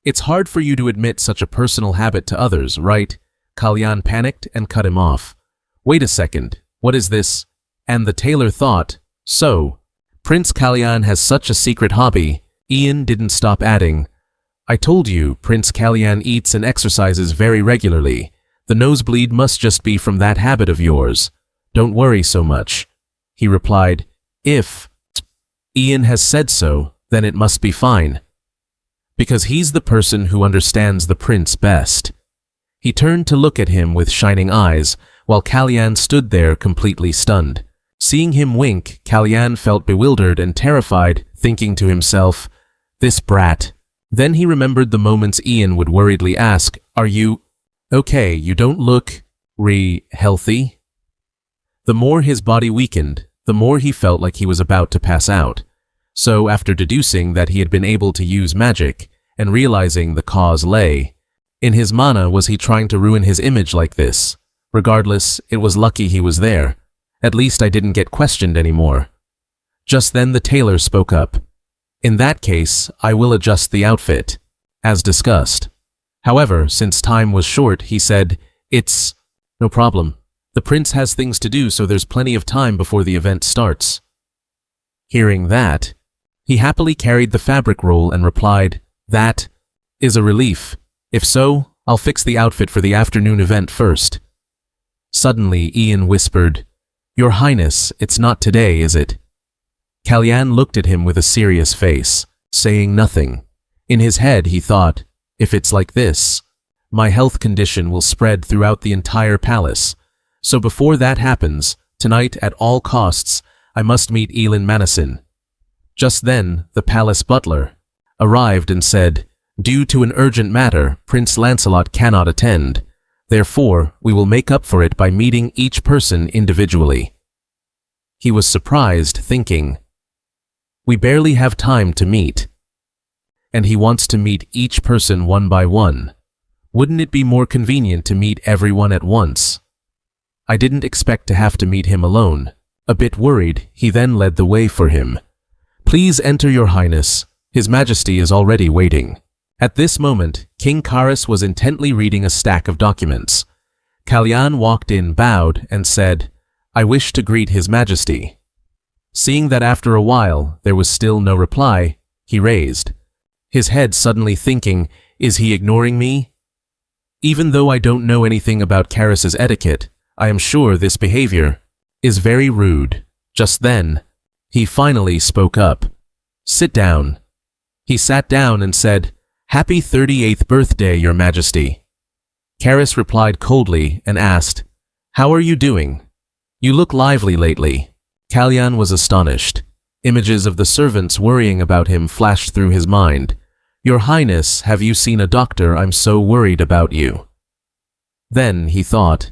It's hard for you to admit such a personal habit to others, right? Kalyan panicked and cut him off. Wait a second, what is this? And the tailor thought, so, Prince Kalyan has such a secret hobby. Ian didn't stop adding, I told you, Prince Kalyan eats and exercises very regularly. The nosebleed must just be from that habit of yours. Don't worry so much. He replied, If Ian has said so, then it must be fine. Because he's the person who understands the prince best. He turned to look at him with shining eyes, while Kalyan stood there completely stunned. Seeing him wink, Kalyan felt bewildered and terrified, thinking to himself, This brat. Then he remembered the moments Ian would worriedly ask, Are you okay? You don't look healthy? The more his body weakened, the more he felt like he was about to pass out. So after deducing that he had been able to use magic, and realizing the cause lay in his mana, was he trying to ruin his image like this? Regardless, it was lucky he was there. At least I didn't get questioned anymore. Just then the tailor spoke up. In that case, I will adjust the outfit, as discussed. However, since time was short, he said, "It's no problem. The prince has things to do, so there's plenty of time before the event starts." Hearing that, he happily carried the fabric roll and replied, "That is a relief. If so, I'll fix the outfit for the afternoon event first." Suddenly, Ian whispered, "Your Highness, it's not today, is it?" Kalyan looked at him with a serious face, saying nothing. In his head, he thought, if it's like this, my health condition will spread throughout the entire palace. So before that happens, tonight at all costs, I must meet Elin Manasin. Just then, the palace butler arrived and said, "Due to an urgent matter, Prince Lancelot cannot attend. Therefore, we will make up for it by meeting each person individually." He was surprised, thinking, "We barely have time to meet. And he wants to meet each person one by one. Wouldn't it be more convenient to meet everyone at once?" I didn't expect to have to meet him alone. A bit worried, he then led the way for him. "Please enter, Your Highness. His Majesty is already waiting." At this moment, King Karis was intently reading a stack of documents. Kalyan walked in, bowed, and said, "I wish to greet His Majesty." Seeing that after a while there was still no reply, he raised his head, suddenly thinking, "Is he ignoring me?" Even though I don't know anything about Karis's etiquette, I am sure this behavior is very rude. Just then, he finally spoke up. "Sit down." He sat down and said, "Happy 38th birthday, Your Majesty." Karis replied coldly and asked, "How are you doing? You look lively lately." Kalyan was astonished. Images of the servants worrying about him flashed through his mind. "Your Highness, have you seen a doctor? I'm so worried about you." Then he thought,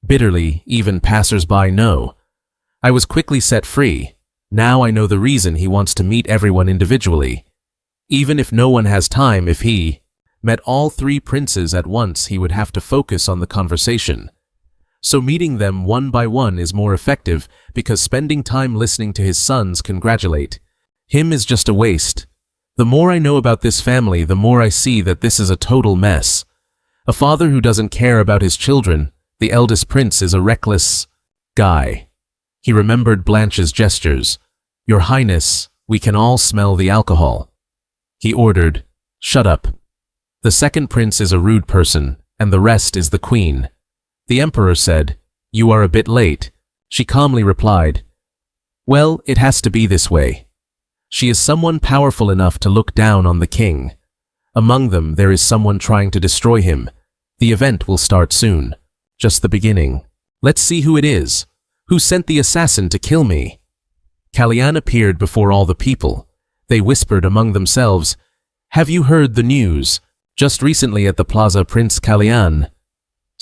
bitterly, even passers-by know. I was quickly set free. Now I know the reason he wants to meet everyone individually. Even if no one has time, if he met all three princes at once, he would have to focus on the conversation. So meeting them one by one is more effective because spending time listening to his sons congratulate him is just a waste. The more I know about this family, the more I see that this is a total mess. A father who doesn't care about his children. The eldest prince is a reckless guy. He remembered Blanche's gestures. "Your Highness, we can all smell the alcohol." He ordered, "Shut up." The second prince is a rude person, and the rest is the queen. The emperor said, "You are a bit late." She calmly replied, "Well, it has to be this way." She is someone powerful enough to look down on the king. Among them, there is someone trying to destroy him. The event will start soon. Just the beginning. Let's see who it is. Who sent the assassin to kill me? Kalyan appeared before all the people. They whispered among themselves, "Have you heard the news? Just recently at the plaza, Prince Kalyan."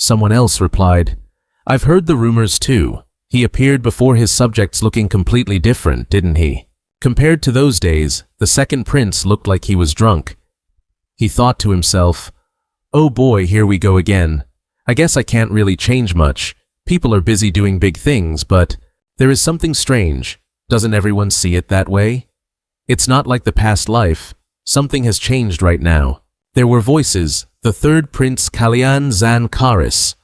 Someone else replied, "I've heard the rumors too. He appeared before his subjects looking completely different, didn't he?" Compared to those days, the second prince looked like he was drunk. He thought to himself, "Oh boy, here we go again. I guess I can't really change much. People are busy doing big things, but there is something strange. Doesn't everyone see it that way? It's not like the past life. Something has changed right now." There were voices. The third prince, Kalyan Zan Karis.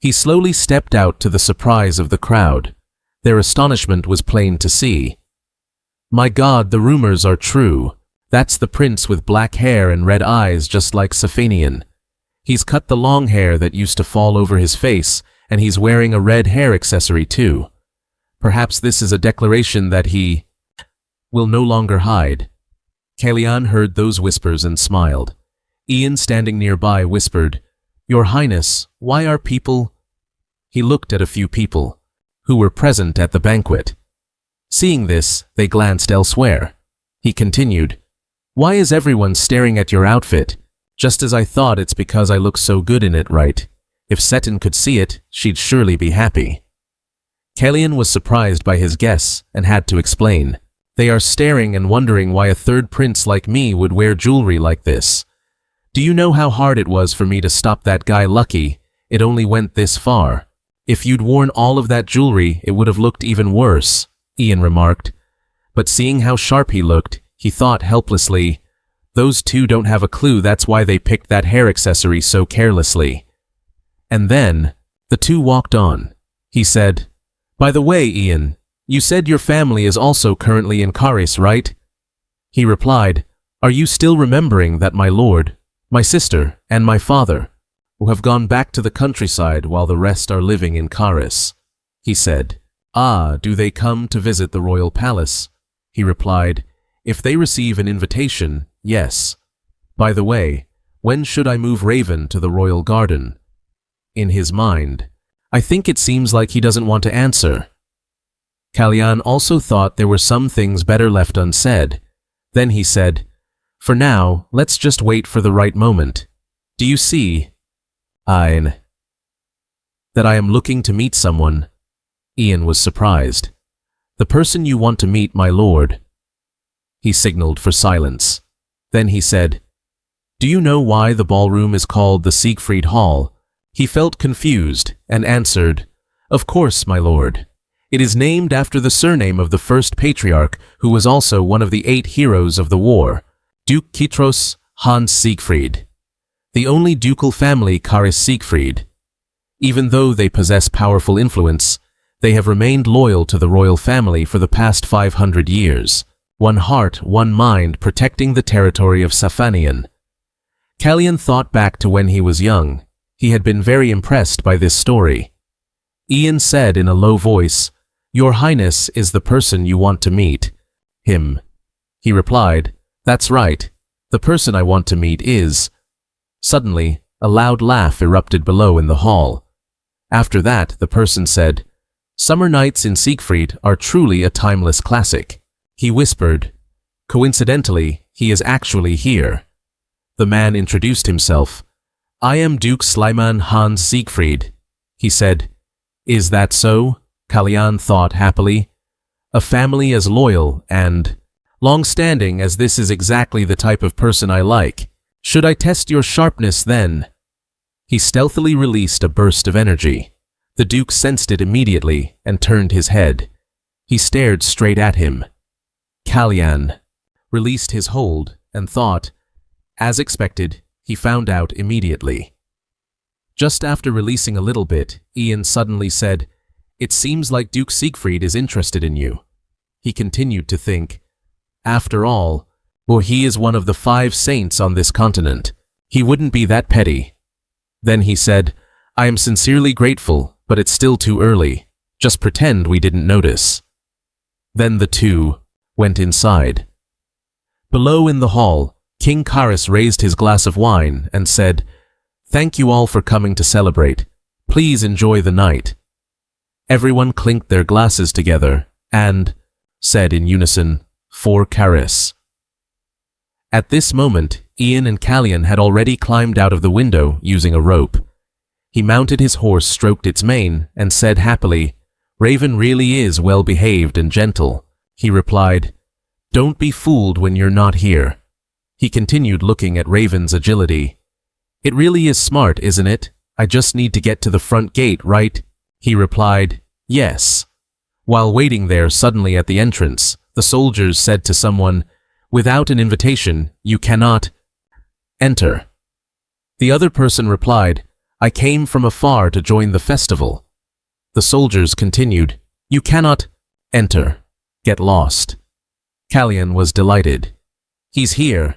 He slowly stepped out to the surprise of the crowd. Their astonishment was plain to see. "My God, the rumors are true. That's the prince with black hair and red eyes, just like Safanian. He's cut the long hair that used to fall over his face, and he's wearing a red hair accessory too. Perhaps this is a declaration that he will no longer hide." Kalyan heard those whispers and smiled. Ian, standing nearby, whispered, "Your Highness, why are people—" He looked at a few people who were present at the banquet. Seeing this, they glanced elsewhere. He continued, "Why is everyone staring at your outfit? Just as I thought, it's because I look so good in it, right? If Seton could see it, she'd surely be happy." Kalyan was surprised by his guess and had to explain. "They are staring and wondering why a third prince like me would wear jewelry like this. Do you know how hard it was for me to stop that guy Lucky? It only went this far. If you'd worn all of that jewelry, it would have looked even worse," Ian remarked. But seeing how sharp he looked, he thought helplessly, Those two don't have a clue, that's why they picked that hair accessory so carelessly. And then, the two walked on. He said, "By the way, Ian, you said your family is also currently in Caris, right?" He replied, "Are you still remembering that my lord, my sister, and my father, who have gone back to the countryside while the rest are living in Caris?" He said, "Ah, do they come to visit the royal palace?" He replied, "If they receive an invitation, yes. By the way, when should I move Raven to the royal garden?" In his mind, I think it seems like he doesn't want to answer. Kalyan also thought there were some things better left unsaid. Then he said, "For now, let's just wait for the right moment. Do you see, Ian, that I am looking to meet someone?" Ian was surprised. "The person you want to meet, my lord." He signaled for silence. Then he said, "Do you know why the ballroom is called the Siegfried Hall?" He felt confused and answered, "Of course, my lord. It is named after the surname of the first patriarch, who was also one of the 8 heroes of the war, Duke Kitros Hans Siegfried. The only ducal family Caris Siegfried. Even though they possess powerful influence, they have remained loyal to the royal family for the past 500 years. One heart, one mind, protecting the territory of Safanian." Kalyan thought back to when he was young. He had been very impressed by this story. Ian said in a low voice, "Your Highness is the person you want to meet." Him. He replied, "That's right. The person I want to meet is..." Suddenly, a loud laugh erupted below in the hall. After that, the person said, "Summer nights in Siegfried are truly a timeless classic." He whispered, "Coincidentally, he is actually here." The man introduced himself. "I am Duke Sleiman Hans Siegfried." He said, "Is that so?" Kalyan thought happily. "A family as loyal and long-standing as this is exactly the type of person I like. Should I test your sharpness then?" He stealthily released a burst of energy. The Duke sensed it immediately and turned his head. He stared straight at him. Kalyan released his hold and thought, as expected, he found out immediately. Just after releasing a little bit, Ian suddenly said, "It seems like Duke Siegfried is interested in you." He continued to think, after all, he is one of the 5 saints on this continent. He wouldn't be that petty. Then he said, "I am sincerely grateful, but it's still too early. Just pretend we didn't notice." Then the two went inside. Below in the hall, King Caris raised his glass of wine and said, "Thank you all for coming to celebrate. Please enjoy the night." Everyone clinked their glasses together and said in unison, "For Caris." At this moment, Ian and Kalyan had already climbed out of the window using a rope. He mounted his horse, stroked its mane, and said happily, "Raven really is well-behaved and gentle." He replied, "Don't be fooled when you're not here." He continued looking at Raven's agility. "It really is smart, isn't it? I just need to get to the front gate, right?" He replied, "Yes." While waiting there, suddenly at the entrance, the soldiers said to someone, "Without an invitation, you cannot enter." The other person replied, "I came from afar to join the festival." The soldiers continued, "You cannot enter. Get lost." Kalyan was delighted. "He's here."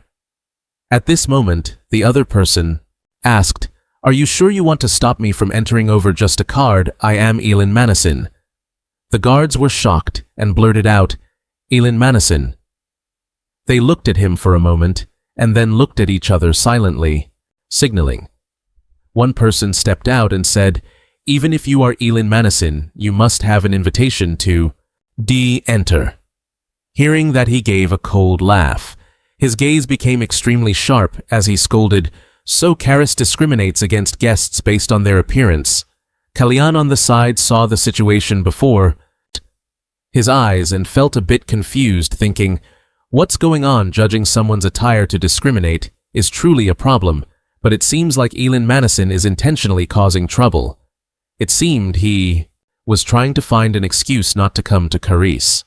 At this moment, the other person asked, "Are you sure you want to stop me from entering over just a card? I am Elin Manasin." The guards were shocked and blurted out, "Elin Manasin." They looked at him for a moment and then looked at each other silently, signaling. One person stepped out and said, "Even if you are Elin Manasin, you must have an invitation to enter." Hearing that, he gave a cold laugh. His gaze became extremely sharp as he scolded, "So Caris discriminates against guests based on their appearance." Kalyan on the side saw the situation before his eyes and felt a bit confused, thinking, what's going on? Judging someone's attire to discriminate is truly a problem, but it seems like Elin Manasin is intentionally causing trouble. It seemed he was trying to find an excuse not to come to Caris.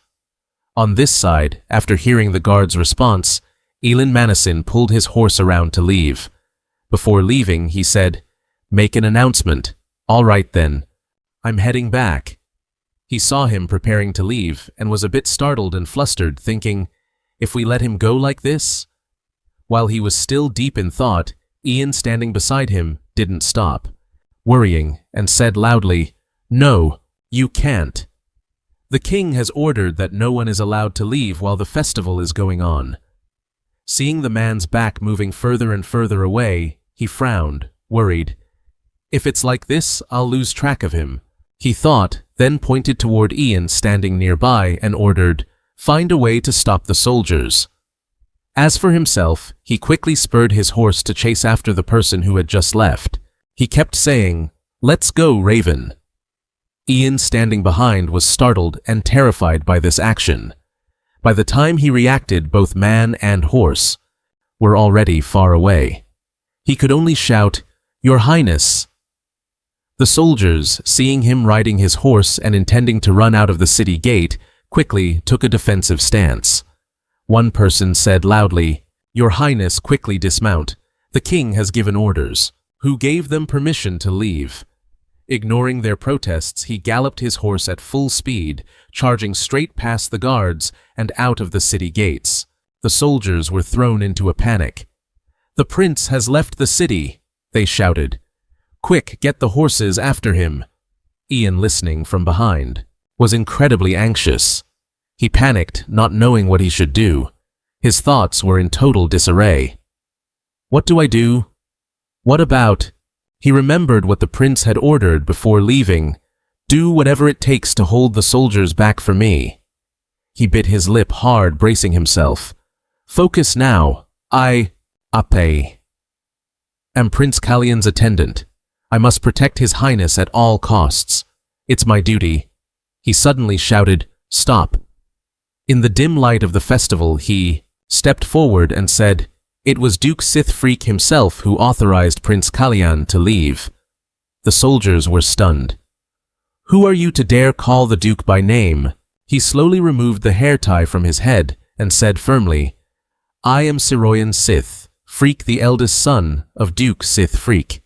On this side, after hearing the guard's response, Elin Manasin pulled his horse around to leave. Before leaving, he said, "Make an announcement." "All right then. I'm heading back." He saw him preparing to leave and was a bit startled and flustered, thinking, if we let him go like this? While he was still deep in thought, Ian standing beside him didn't stop, worrying, and said loudly, "No, you can't. The king has ordered that no one is allowed to leave while the festival is going on." Seeing the man's back moving further and further away, he frowned, worried. If it's like this, I'll lose track of him, he thought, then pointed toward Ian standing nearby and ordered, "Find a way to stop the soldiers." As for himself, he quickly spurred his horse to chase after the person who had just left. He kept saying, "Let's go, Raven." Ian standing behind was startled and terrified by this action. By the time he reacted, both man and horse were already far away. He could only shout, "Your Highness." The soldiers, seeing him riding his horse and intending to run out of the city gate, quickly took a defensive stance. One person said loudly, "Your Highness, quickly dismount. The king has given orders." Who gave them permission to leave? Ignoring their protests, he galloped his horse at full speed, charging straight past the guards and out of the city gates. The soldiers were thrown into a panic. "The prince has left the city," they shouted. "Quick, get the horses after him." Ian, listening from behind, was incredibly anxious. He panicked, not knowing what he should do. His thoughts were in total disarray. What do I do? What about? He remembered what the prince had ordered before leaving. "Do whatever it takes to hold the soldiers back for me." He bit his lip hard, bracing himself. "Focus now. I am Prince Kalyan's attendant. I must protect His Highness at all costs. It's my duty." He suddenly shouted, "Stop." In the dim light of the festival, he stepped forward and said, it was Duke Sith Freak himself who authorized Prince Kalyan to leave. The soldiers were stunned. "Who are you to dare call the Duke by name?" He slowly removed the hair tie from his head and said firmly, "I am Siroyan Sith, Freak, the eldest son of Duke Sith Freak."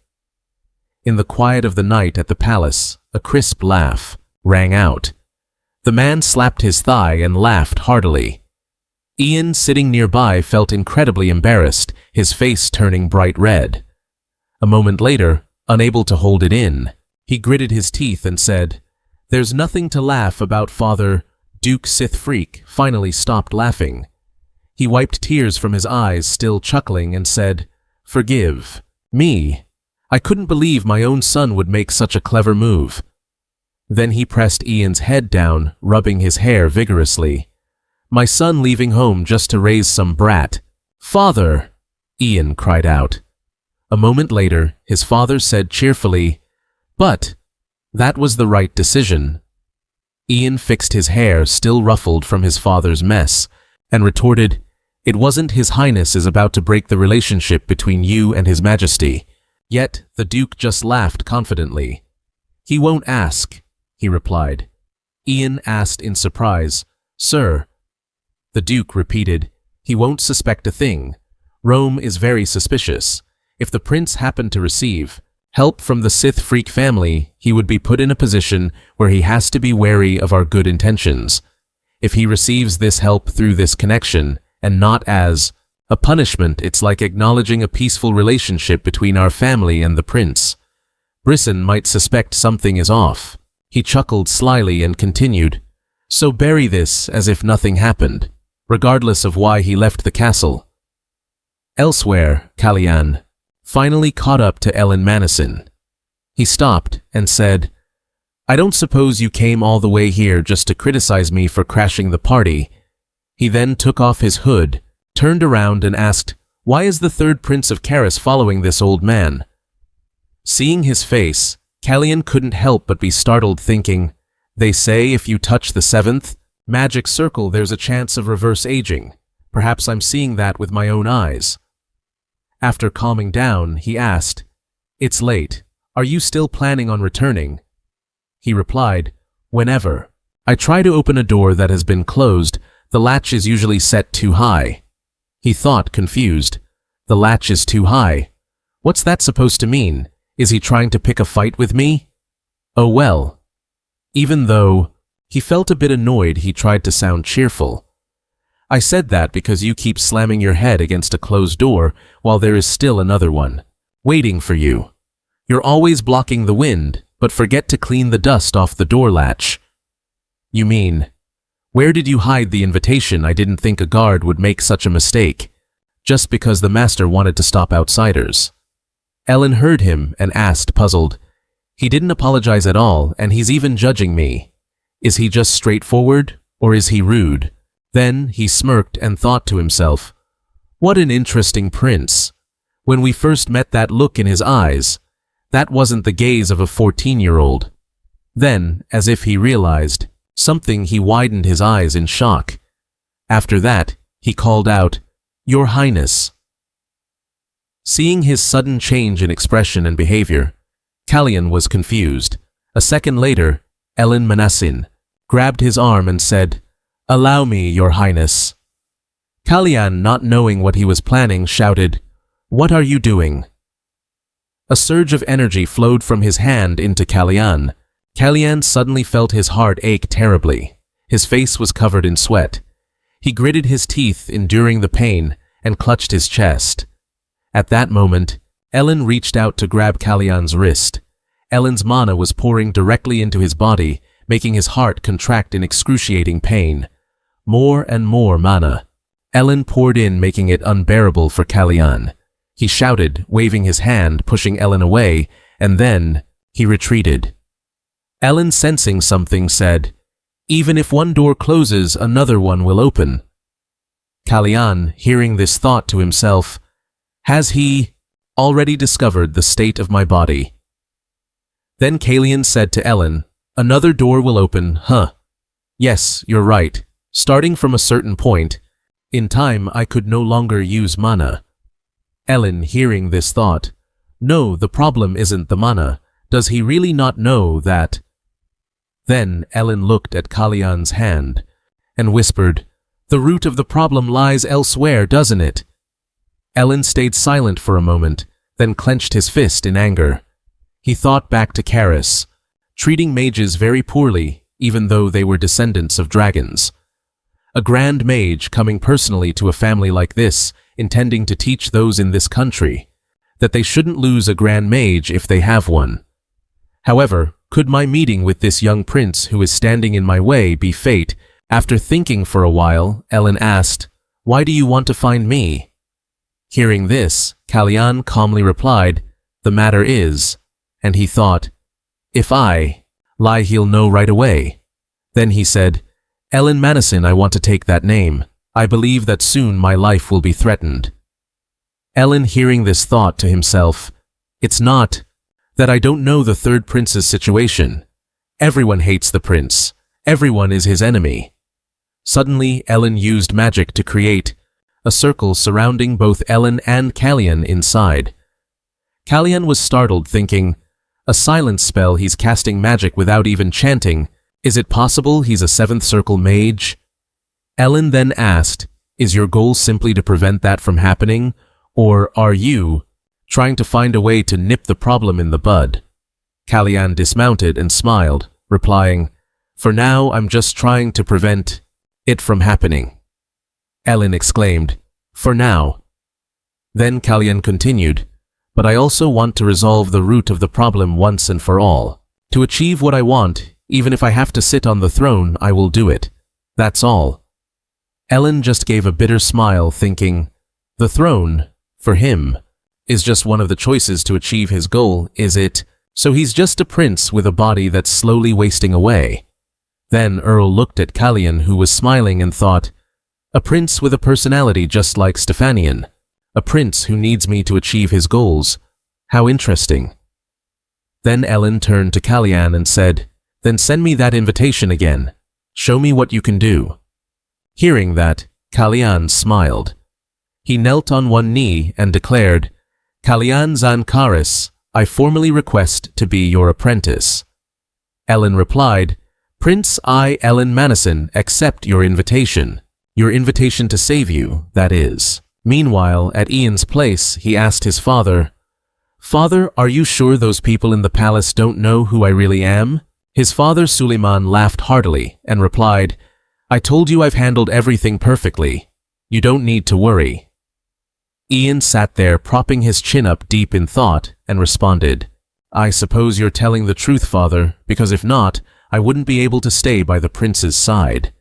In the quiet of the night at the palace, a crisp laugh rang out. The man slapped his thigh and laughed heartily. Ian, sitting nearby, felt incredibly embarrassed, his face turning bright red. A moment later, unable to hold it in, he gritted his teeth and said, "There's nothing to laugh about, Father." Duke Sith Freak finally stopped laughing. He wiped tears from his eyes, still chuckling, and said, "Forgive me. I couldn't believe my own son would make such a clever move." Then he pressed Ian's head down, rubbing his hair vigorously. "My son leaving home just to raise some brat." "Father!" Ian cried out. A moment later, his father said cheerfully, "But that was the right decision." Ian fixed his hair, still ruffled from his father's mess, and retorted, "It wasn't His Highness is about to break the relationship between you and His Majesty." Yet the Duke just laughed confidently. "He won't ask," he replied. Ian asked in surprise, "Sir?" The Duke repeated, "He won't suspect a thing. Rome is very suspicious. If the prince happened to receive help from the Sith Freak family, he would be put in a position where he has to be wary of our good intentions. If he receives this help through this connection, and not as a punishment, it's like acknowledging a peaceful relationship between our family and the prince. Brisson might suspect something is off." He chuckled slyly and continued, "So bury this as if nothing happened, regardless of why he left the castle." Elsewhere, Kalyan finally caught up to Elin Manasin. He stopped and said, "I don't suppose you came all the way here just to criticize me for crashing the party." He then took off his hood, turned around and asked, "Why is the third Prince of Karis following this old man?" Seeing his face, Kalyan couldn't help but be startled, thinking, "They say if you touch the seventh magic circle, there's a chance of reverse aging. Perhaps I'm seeing that with my own eyes." After calming down, he asked, "It's late. Are you still planning on returning?" He replied, "Whenever. I try to open a door that has been closed. The latch is usually set too high." He thought, confused. The latch is too high. What's that supposed to mean? Is he trying to pick a fight with me? Oh well. Even though he felt a bit annoyed, he tried to sound cheerful. I said that because you keep slamming your head against a closed door while there is still another one, waiting for you. You're always blocking the wind, but forget to clean the dust off the door latch. You mean, where did you hide the invitation? I didn't think a guard would make such a mistake, just because the master wanted to stop outsiders. Ellen heard him and asked, puzzled. He didn't apologize at all, and he's even judging me. Is he just straightforward, or is he rude? Then he smirked and thought to himself, what an interesting prince. When we first met, that look in his eyes, that wasn't the gaze of a 14-year-old. Then, as if he realized something, he widened his eyes in shock. After that, he called out, Your Highness. Seeing his sudden change in expression and behavior, Kalyan was confused. A second later, Ellen Manasin grabbed his arm and said, Allow me, Your Highness. Kalyan, not knowing what he was planning, shouted, What are you doing? A surge of energy flowed from his hand into Kalyan. Kalyan suddenly felt his heart ache terribly. His face was covered in sweat. He gritted his teeth, enduring the pain, and clutched his chest. At that moment, Ellen reached out to grab Kalyan's wrist. Ellen's mana was pouring directly into his body, making his heart contract in excruciating pain. More and more mana. Ellen poured in, making it unbearable for Kalyan. He shouted, waving his hand, pushing Ellen away, and then he retreated. Ellen, sensing something, said, Even if one door closes, another one will open. Kalyan, hearing this, thought to himself, Has he already discovered the state of my body? Then Kalyan said to Ellen, Another door will open, huh? Yes, you're right. Starting from a certain point, in time I could no longer use mana. Ellen, hearing this, thought, No, the problem isn't the mana. Does he really not know that? Then Ellen looked at Kalyan's hand and whispered, The root of the problem lies elsewhere, doesn't it? Ellen stayed silent for a moment, then clenched his fist in anger. He thought back to Karis, treating mages very poorly, even though they were descendants of dragons. A grand mage coming personally to a family like this, intending to teach those in this country that they shouldn't lose a grand mage if they have one. However, could my meeting with this young prince who is standing in my way be fate? After thinking for a while, Ellen asked, Why do you want to find me? Hearing this, Kalyan calmly replied, The matter is, and he thought, If I lie, he'll know right away. Then he said, Ellen Manasin, I want to take that name. I believe that soon my life will be threatened. Ellen, hearing this, thought to himself, It's not that I don't know the third prince's situation. Everyone hates the prince. Everyone is his enemy. Suddenly, Ellen used magic to create a circle surrounding both Ellen and Kalyan inside. Kalyan was startled, thinking, A silence spell, he's casting magic without even chanting. Is it possible he's a seventh circle mage? Ellen then asked, Is your goal simply to prevent that from happening, or are you trying to find a way to nip the problem in the bud? Kalyan dismounted and smiled, replying, For now, I'm just trying to prevent it from happening. Ellen exclaimed, For now. Then Kalyan continued, But I also want to resolve the root of the problem once and for all. To achieve what I want, even if I have to sit on the throne, I will do it. That's all. Ellen just gave a bitter smile, thinking, The throne, for him, is just one of the choices to achieve his goal, is it? So he's just a prince with a body that's slowly wasting away. Then Earl looked at Kalyan, who was smiling, and thought, A prince with a personality just like Stephanian. A prince who needs me to achieve his goals. How interesting. Then Ellen turned to Kalyan and said, Then send me that invitation again. Show me what you can do. Hearing that, Kalyan smiled. He knelt on one knee and declared, Kalyan Zankaris, I formally request to be your apprentice. Ellen replied, Prince, I, Ellen Manasin, accept your invitation. Your invitation to save you, that is. Meanwhile, at Ian's place, he asked his father, "Father, are you sure those people in the palace don't know who I really am?" His father Suleiman laughed heartily and replied, "I told you I've handled everything perfectly. You don't need to worry." Ian sat there propping his chin up deep in thought and responded, "I suppose you're telling the truth, father, because if not, I wouldn't be able to stay by the prince's side."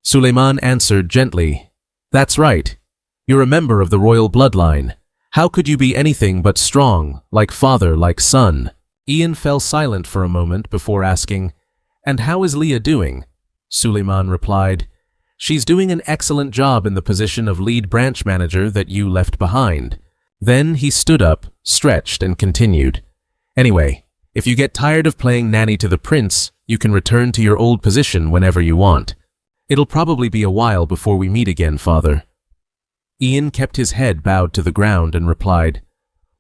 Suleiman answered gently, "That's right. You're a member of the royal bloodline. How could you be anything but strong, like father, like son?" Ian fell silent for a moment before asking, "And how is Leah doing?" Suleiman replied, "She's doing an excellent job in the position of lead branch manager that you left behind." Then he stood up, stretched, and continued, "Anyway, if you get tired of playing nanny to the prince, you can return to your old position whenever you want. It'll probably be a while before we meet again, father." Ian kept his head bowed to the ground and replied,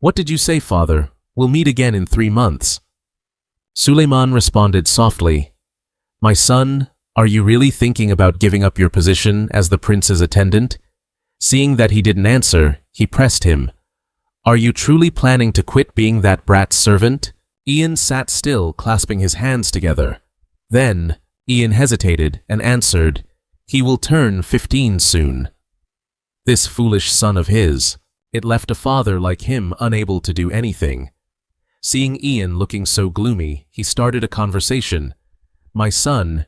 "What did you say, father? We'll meet again in 3 months." Suleiman responded softly, "My son, are you really thinking about giving up your position as the prince's attendant?" Seeing that he didn't answer, he pressed him, "Are you truly planning to quit being that brat's servant?" Ian sat still, clasping his hands together. Then, Ian hesitated and answered, "He will turn 15 soon." This foolish son of his. It left a father like him unable to do anything. Seeing Ian looking so gloomy, he started a conversation. "My son,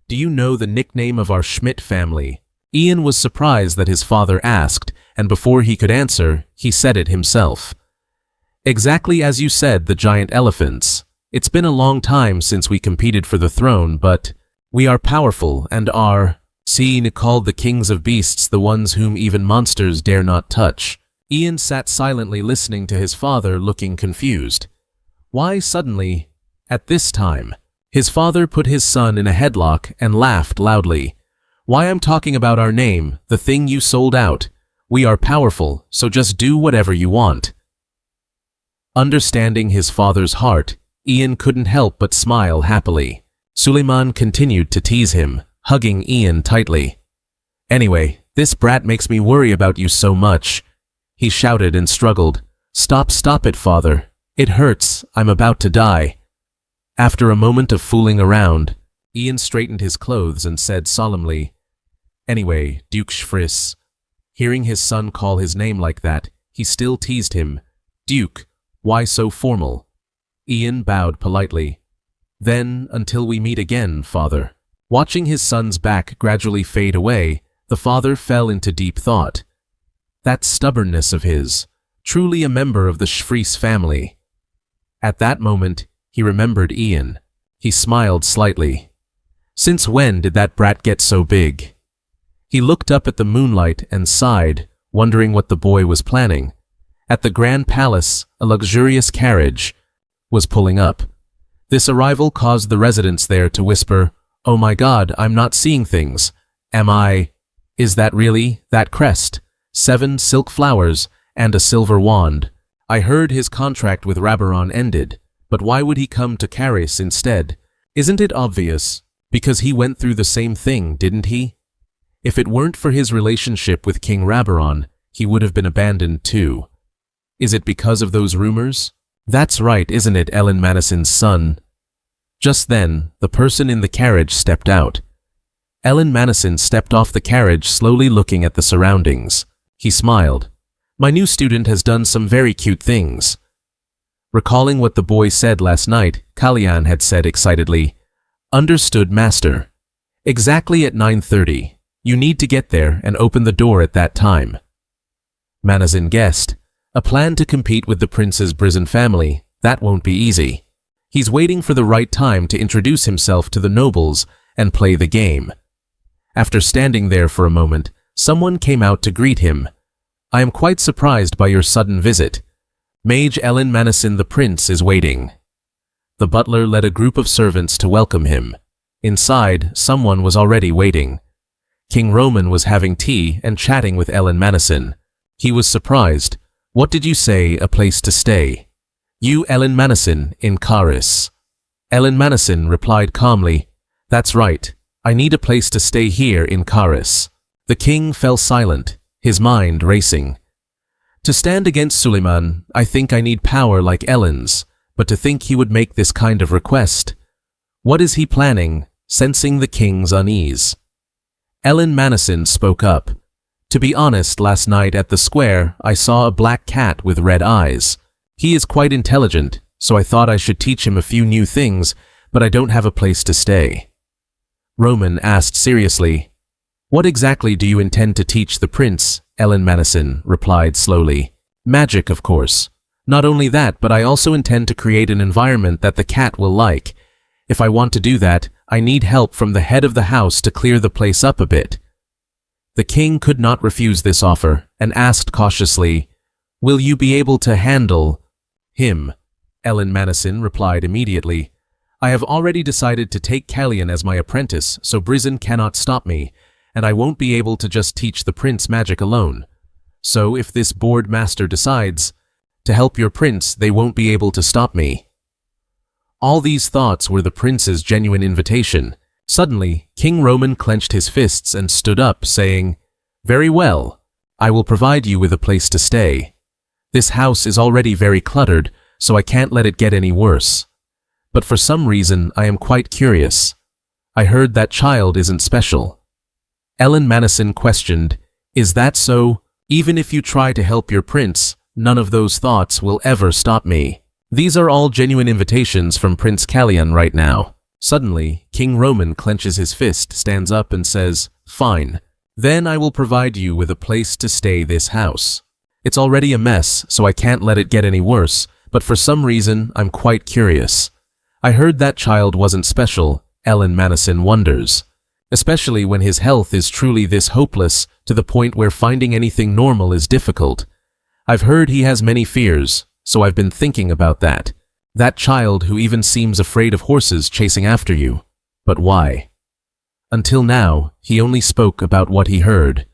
do you know the nickname of our Schmidt family?" Ian was surprised that his father asked, and before he could answer, he said it himself. "Exactly as you said, the giant elephants. It's been a long time since we competed for the throne, but we are powerful and are seen called the kings of beasts, the ones whom even monsters dare not touch." Ian sat silently listening to his father, looking confused. Why suddenly, at this time? His father put his son in a headlock and laughed loudly. "Why, I'm talking about our name, the thing you sold out. We are powerful, so just do whatever you want." Understanding his father's heart, Ian couldn't help but smile happily. Suleiman continued to tease him, hugging Ian tightly. "Anyway, this brat makes me worry about you so much," he shouted and struggled. Stop it, father. It hurts. I'm about to die." After a moment of fooling around, Ian straightened his clothes and said solemnly, "Anyway, Duke Schfriss." Hearing his son call his name like that, he still teased him. "Duke, why so formal?" Ian bowed politely. "Then, until we meet again, father." Watching his son's back gradually fade away, the father fell into deep thought. That stubbornness of his, truly a member of the Schfriss family. At that moment, he remembered Ian. He smiled slightly. Since when did that brat get so big? He looked up at the moonlight and sighed, wondering what the boy was planning. At the Grand Palace, a luxurious carriage was pulling up. This arrival caused the residents there to whisper, "Oh my God, I'm not seeing things. Is that really that crest? 7 silk flowers and a silver wand. I heard his contract with Rabaron ended, but why would he come to Caris instead? Isn't it obvious? Because he went through the same thing, didn't he? If it weren't for his relationship with King Rabaron, he would have been abandoned too. Is it because of those rumors? That's right, isn't it, Ellen Madison's son?" Just then, the person in the carriage stepped out. Ellen Madison stepped off the carriage, slowly looking at the surroundings. He smiled. "My new student has done some very cute things." Recalling what the boy said last night, Kalyan had said excitedly, "Understood, master. Exactly at 9:30. You need to get there and open the door at that time." Manazin guessed, a plan to compete with the prince's Brizen family, that won't be easy. He's waiting for the right time to introduce himself to the nobles and play the game. After standing there for a moment, someone came out to greet him. "I am quite surprised by your sudden visit. Mage Ellen Manassin the prince is waiting." The butler led a group of servants to welcome him. Inside, someone was already waiting. King Roman was having tea and chatting with Ellen Manassin. He was surprised. "What did you say, a place to stay?" "You, Ellen Manassin, in Caris." Ellen Manassin replied calmly, "That's right. I need a place to stay here in Caris." The king fell silent. his mind racing. To stand against Suleiman, I think I need power like Ellen's, but to think he would make this kind of request. What is he planning? Sensing the king's unease, Ellen Manason spoke up. To be honest, last night at the square, I saw a black cat with red eyes. He is quite intelligent, so I thought I should teach him a few new things, but I don't have a place to stay. Roman asked seriously. What exactly do you intend to teach the prince? Ellen Manason replied slowly. Magic, of course. Not only that, but I also intend to create an environment that the cat will like. If I want to do that, I need help from the head of the house to clear the place up a bit. The king could not refuse this offer and asked cautiously, Will you be able to handle him? Ellen Manason replied immediately. I have already decided to take Kalyan as my apprentice, so Brizen cannot stop me, and I won't be able to just teach the prince magic alone. So if this board master decides to help your prince, they won't be able to stop me. All these thoughts were the prince's genuine invitation. Suddenly, King Roman clenched his fists and stood up, saying, Very well, I will provide you with a place to stay. This house is already very cluttered, so I can't let it get any worse. But for some reason, I am quite curious. I heard that child isn't special. Ellen Manason questioned, Is that so? Even if you try to help your prince, none of those thoughts will ever stop me. These are all genuine invitations from Prince Kalyan right now. Suddenly, King Roman clenches his fist, stands up and says, Fine. Then I will provide you with a place to stay this house. It's already a mess, so I can't let it get any worse, but for some reason, I'm quite curious. I heard that child wasn't special, Ellen Manason wonders. Especially when his health is truly this hopeless, to the point where finding anything normal is difficult. I've heard he has many fears, so I've been thinking about that. That child who even seems afraid of horses chasing after you. But why? Until now, he only spoke about what he heard.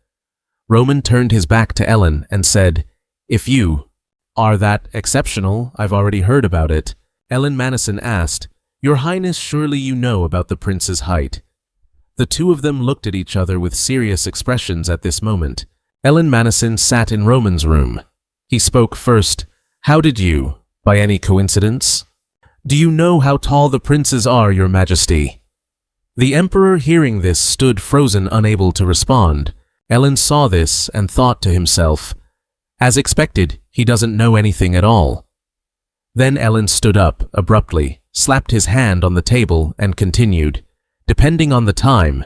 Roman turned his back to Ellen and said, If you are that exceptional, I've already heard about it. Ellen Manason asked, Your Highness, surely you know about the prince's height. The two of them looked at each other with serious expressions at this moment. Ellen Manason sat in Roman's room. He spoke first. How did you, by any coincidence? Do you know how tall the princes are, your majesty? The emperor, hearing this, stood frozen, unable to respond. Ellen saw this and thought to himself, As expected, he doesn't know anything at all. Then Ellen stood up abruptly, slapped his hand on the table, and continued, Depending on the time,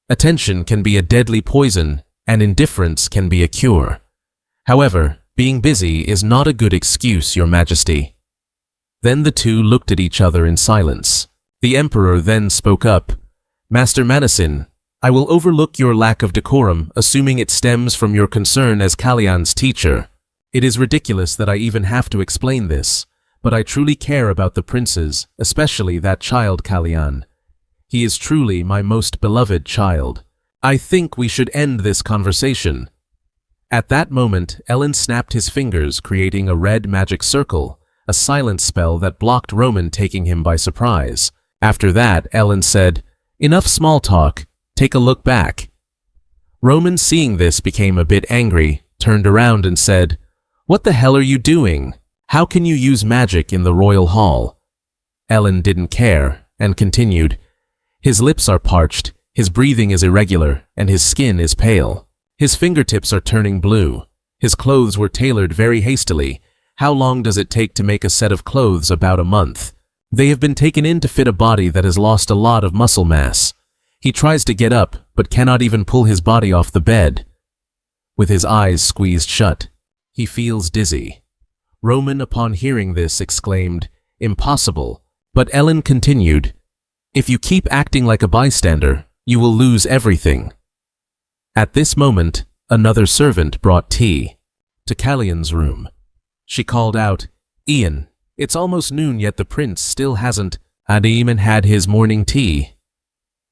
attention can be a deadly poison, and indifference can be a cure. However, being busy is not a good excuse, your majesty. Then the two looked at each other in silence. The emperor then spoke up, Master Manason, I will overlook your lack of decorum, assuming it stems from your concern as Kalyan's teacher. It is ridiculous that I even have to explain this, but I truly care about the princes, especially that child Kalyan. He is truly my most beloved child. I think we should end this conversation. At that moment, Ellen snapped his fingers, creating a red magic circle, a silence spell that blocked Roman, taking him by surprise. After that, Ellen said, Enough small talk, take a look back. Roman, seeing this, became a bit angry, turned around and said, What the hell are you doing? How can you use magic in the royal hall? Ellen didn't care, and continued, His lips are parched, his breathing is irregular, and his skin is pale. His fingertips are turning blue. His clothes were tailored very hastily. How long does it take to make a set of clothes? About a month. They have been taken in to fit a body that has lost a lot of muscle mass. He tries to get up, but cannot even pull his body off the bed. With his eyes squeezed shut, he feels dizzy. Roman, upon hearing this, exclaimed, Impossible. But Ellen continued, If you keep acting like a bystander, you will lose everything. At this moment, another servant brought tea to Kalyan's room. She called out, Ian, it's almost noon, yet the prince still hasn't even had his morning tea.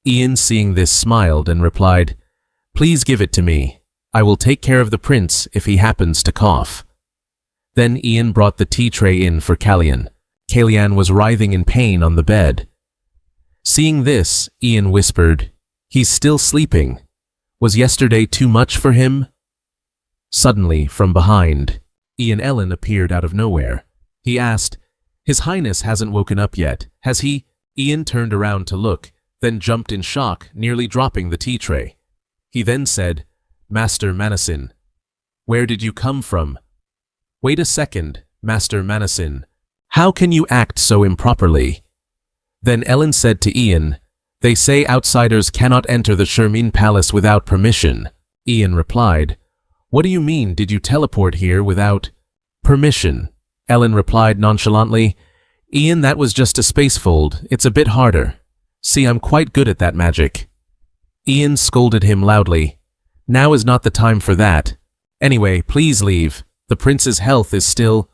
Ian, seeing this, smiled and replied, Please give it to me. I will take care of the prince if he happens to cough. Then Ian brought the tea tray in for Kalyan. Kalyan was writhing in pain on the bed. Seeing this, Ian whispered, He's still sleeping. Was yesterday too much for him? Suddenly, from behind, Ian Ellen appeared out of nowhere. He asked, "His Highness hasn't woken up yet, has he?" Ian turned around to look, then jumped in shock, nearly dropping the tea tray. He then said, "Master Manasin, where did you come from?" "Wait a second, Master Manasin. How can you act so improperly?" Then Ellen said to Ian, "They say outsiders cannot enter the Shermin Palace without permission." Ian replied, "What do you mean, did you teleport here without permission?" Ellen replied nonchalantly, "Ian, that was just a space fold. It's a bit harder. See, I'm quite good at that magic." Ian scolded him loudly. "Now is not the time for that. Anyway, please leave. The prince's health is still—"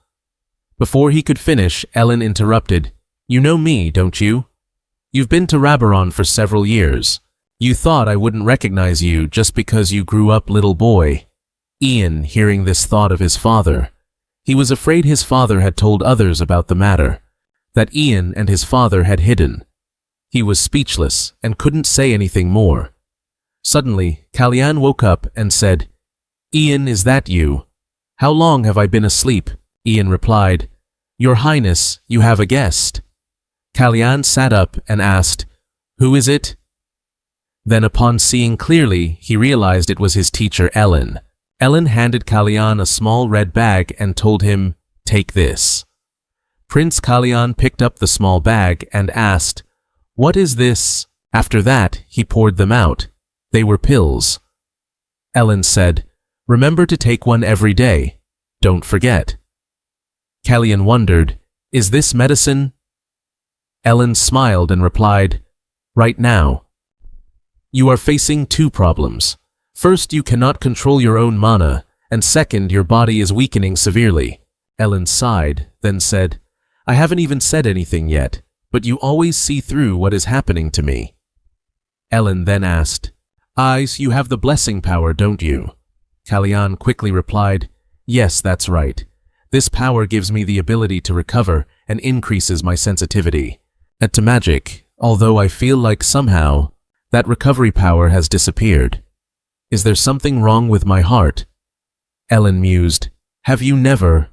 Before he could finish, Ellen interrupted. "You know me, don't you? You've been to Rabaron for several years. You thought I wouldn't recognize you just because you grew up little boy." Ian, hearing this, thought of his father. He was afraid his father had told others about the matter, that Ian and his father had hidden. He was speechless and couldn't say anything more. Suddenly, Kalyan woke up and said, "Ian, is that you? How long have I been asleep?" Ian replied, "Your Highness, you have a guest." Kalyan sat up and asked, "Who is it?" Then upon seeing clearly, he realized it was his teacher Ellen. Ellen handed Kalyan a small red bag and told him, "Take this." Prince Kalyan picked up the small bag and asked, "What is this?" After that, he poured them out. They were pills. Ellen said, "Remember to take one every day. Don't forget." Kalyan wondered, "Is this medicine?" Ellen smiled and replied, "Right now. You are facing two problems. First, you cannot control your own mana, and second, your body is weakening severely." Ellen sighed, then said, "I haven't even said anything yet, but you always see through what is happening to me." Ellen then asked, "Eyes, you have the blessing power, don't you?" Kalyan quickly replied, "Yes, that's right. This power gives me the ability to recover and increases my sensitivity to magic, although I feel like somehow that recovery power has disappeared. Is there something wrong with my heart?" Ellen mused, "Have you never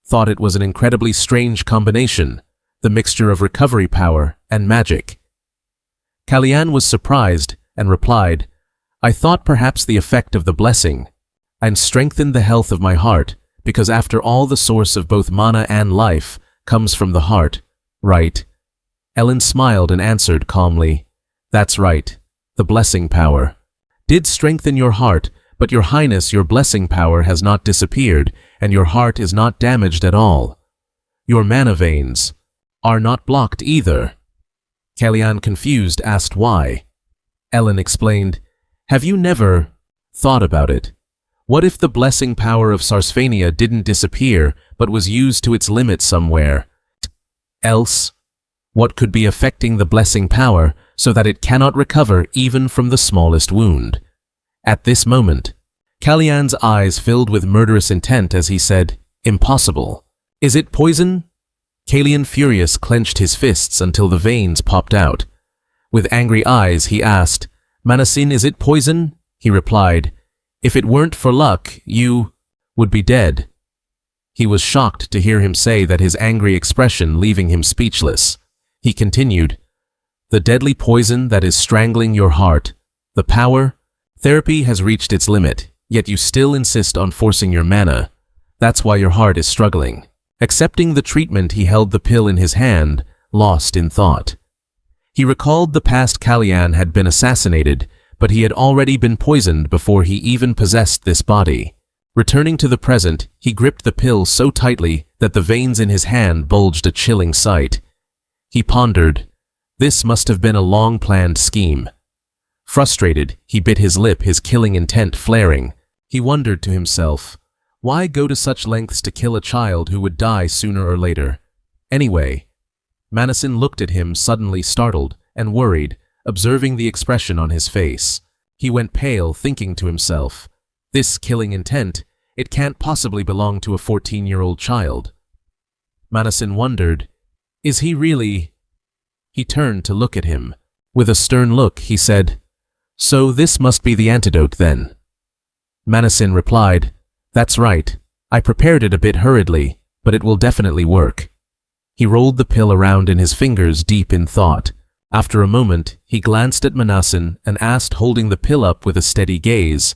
thought it was an incredibly strange combination, the mixture of recovery power and magic?" Kalyan was surprised and replied, "I thought perhaps the effect of the blessing and strengthened the health of my heart, because after all the source of both mana and life comes from the heart, right?" Ellen smiled and answered calmly, "That's right. The blessing power did strengthen your heart, but your Highness, your blessing power has not disappeared, and your heart is not damaged at all. Your mana veins are not blocked either." Kalyan, confused, asked why. Ellen explained, "Have you never thought about it? What if the blessing power of Sarsphania didn't disappear, but was used to its limit somewhere else? What could be affecting the blessing power so that it cannot recover even from the smallest wound?" At this moment, Kalyan's eyes filled with murderous intent as he said, "Impossible. Is it poison?" Kalyan, furious, clenched his fists until the veins popped out. With angry eyes, he asked, "Manasin, is it poison?" He replied, "If it weren't for luck, you would be dead." He was shocked to hear him say that, his angry expression leaving him speechless. He continued, "The deadly poison that is strangling your heart, the power, therapy has reached its limit, yet you still insist on forcing your mana. That's why your heart is struggling." Accepting the treatment, he held the pill in his hand, lost in thought. He recalled the past. Kalyan had been assassinated, but he had already been poisoned before he even possessed this body. Returning to the present, he gripped the pill so tightly that the veins in his hand bulged, a chilling sight. He pondered, this must have been a long-planned scheme. Frustrated, he bit his lip, his killing intent flaring. He wondered to himself, why go to such lengths to kill a child who would die sooner or later? Anyway, Manasin looked at him, suddenly startled and worried, observing the expression on his face. He went pale, thinking to himself, this killing intent, it can't possibly belong to a 14-year-old child. Manasin wondered, is he really? He turned to look at him. With a stern look, he said, so this must be the antidote then. Manasin replied, That's right. I prepared it a bit hurriedly, but it will definitely work. He rolled the pill around in his fingers deep in thought. After a moment, he glanced at Manasin and asked, holding the pill up with a steady gaze,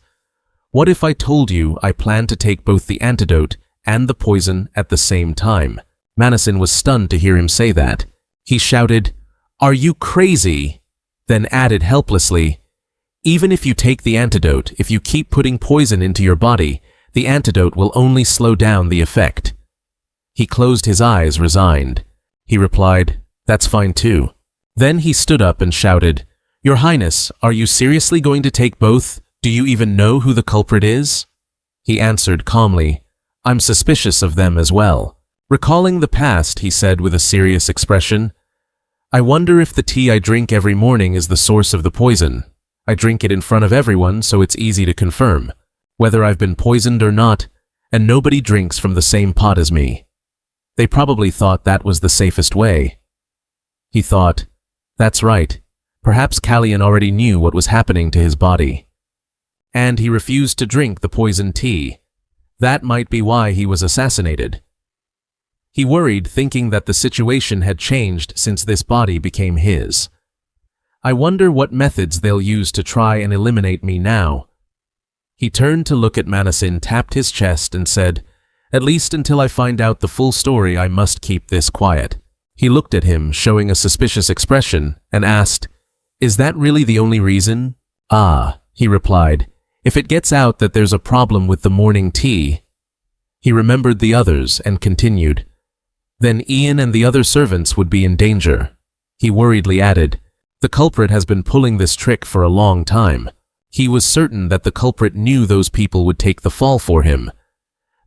"What if I told you I plan to take both the antidote and the poison at the same time?" Manasin was stunned to hear him say that. He shouted, "Are you crazy?" Then added helplessly, "Even if you take the antidote, if you keep putting poison into your body, the antidote will only slow down the effect." He closed his eyes, resigned. He replied, "That's fine too." Then he stood up and shouted, "Your Highness, are you seriously going to take both? Do you even know who the culprit is?" He answered calmly, "I'm suspicious of them as well." Recalling the past, he said with a serious expression, "I wonder if the tea I drink every morning is the source of the poison. I drink it in front of everyone, so it's easy to confirm whether I've been poisoned or not, and nobody drinks from the same pot as me. They probably thought that was the safest way." He thought, "That's right. Perhaps Kalyan already knew what was happening to his body. And he refused to drink the poisoned tea. That might be why he was assassinated." He worried, thinking that the situation had changed since this body became his. "I wonder what methods they'll use to try and eliminate me now." He turned to look at Manasin, tapped his chest, and said, "At least until I find out the full story, I must keep this quiet." He looked at him, showing a suspicious expression, and asked, "Is that really the only reason?" "Ah," he replied, "if it gets out that there's a problem with the morning tea." He remembered the others and continued, "Then Ian and the other servants would be in danger." He worriedly added, "The culprit has been pulling this trick for a long time." He was certain that the culprit knew those people would take the fall for him.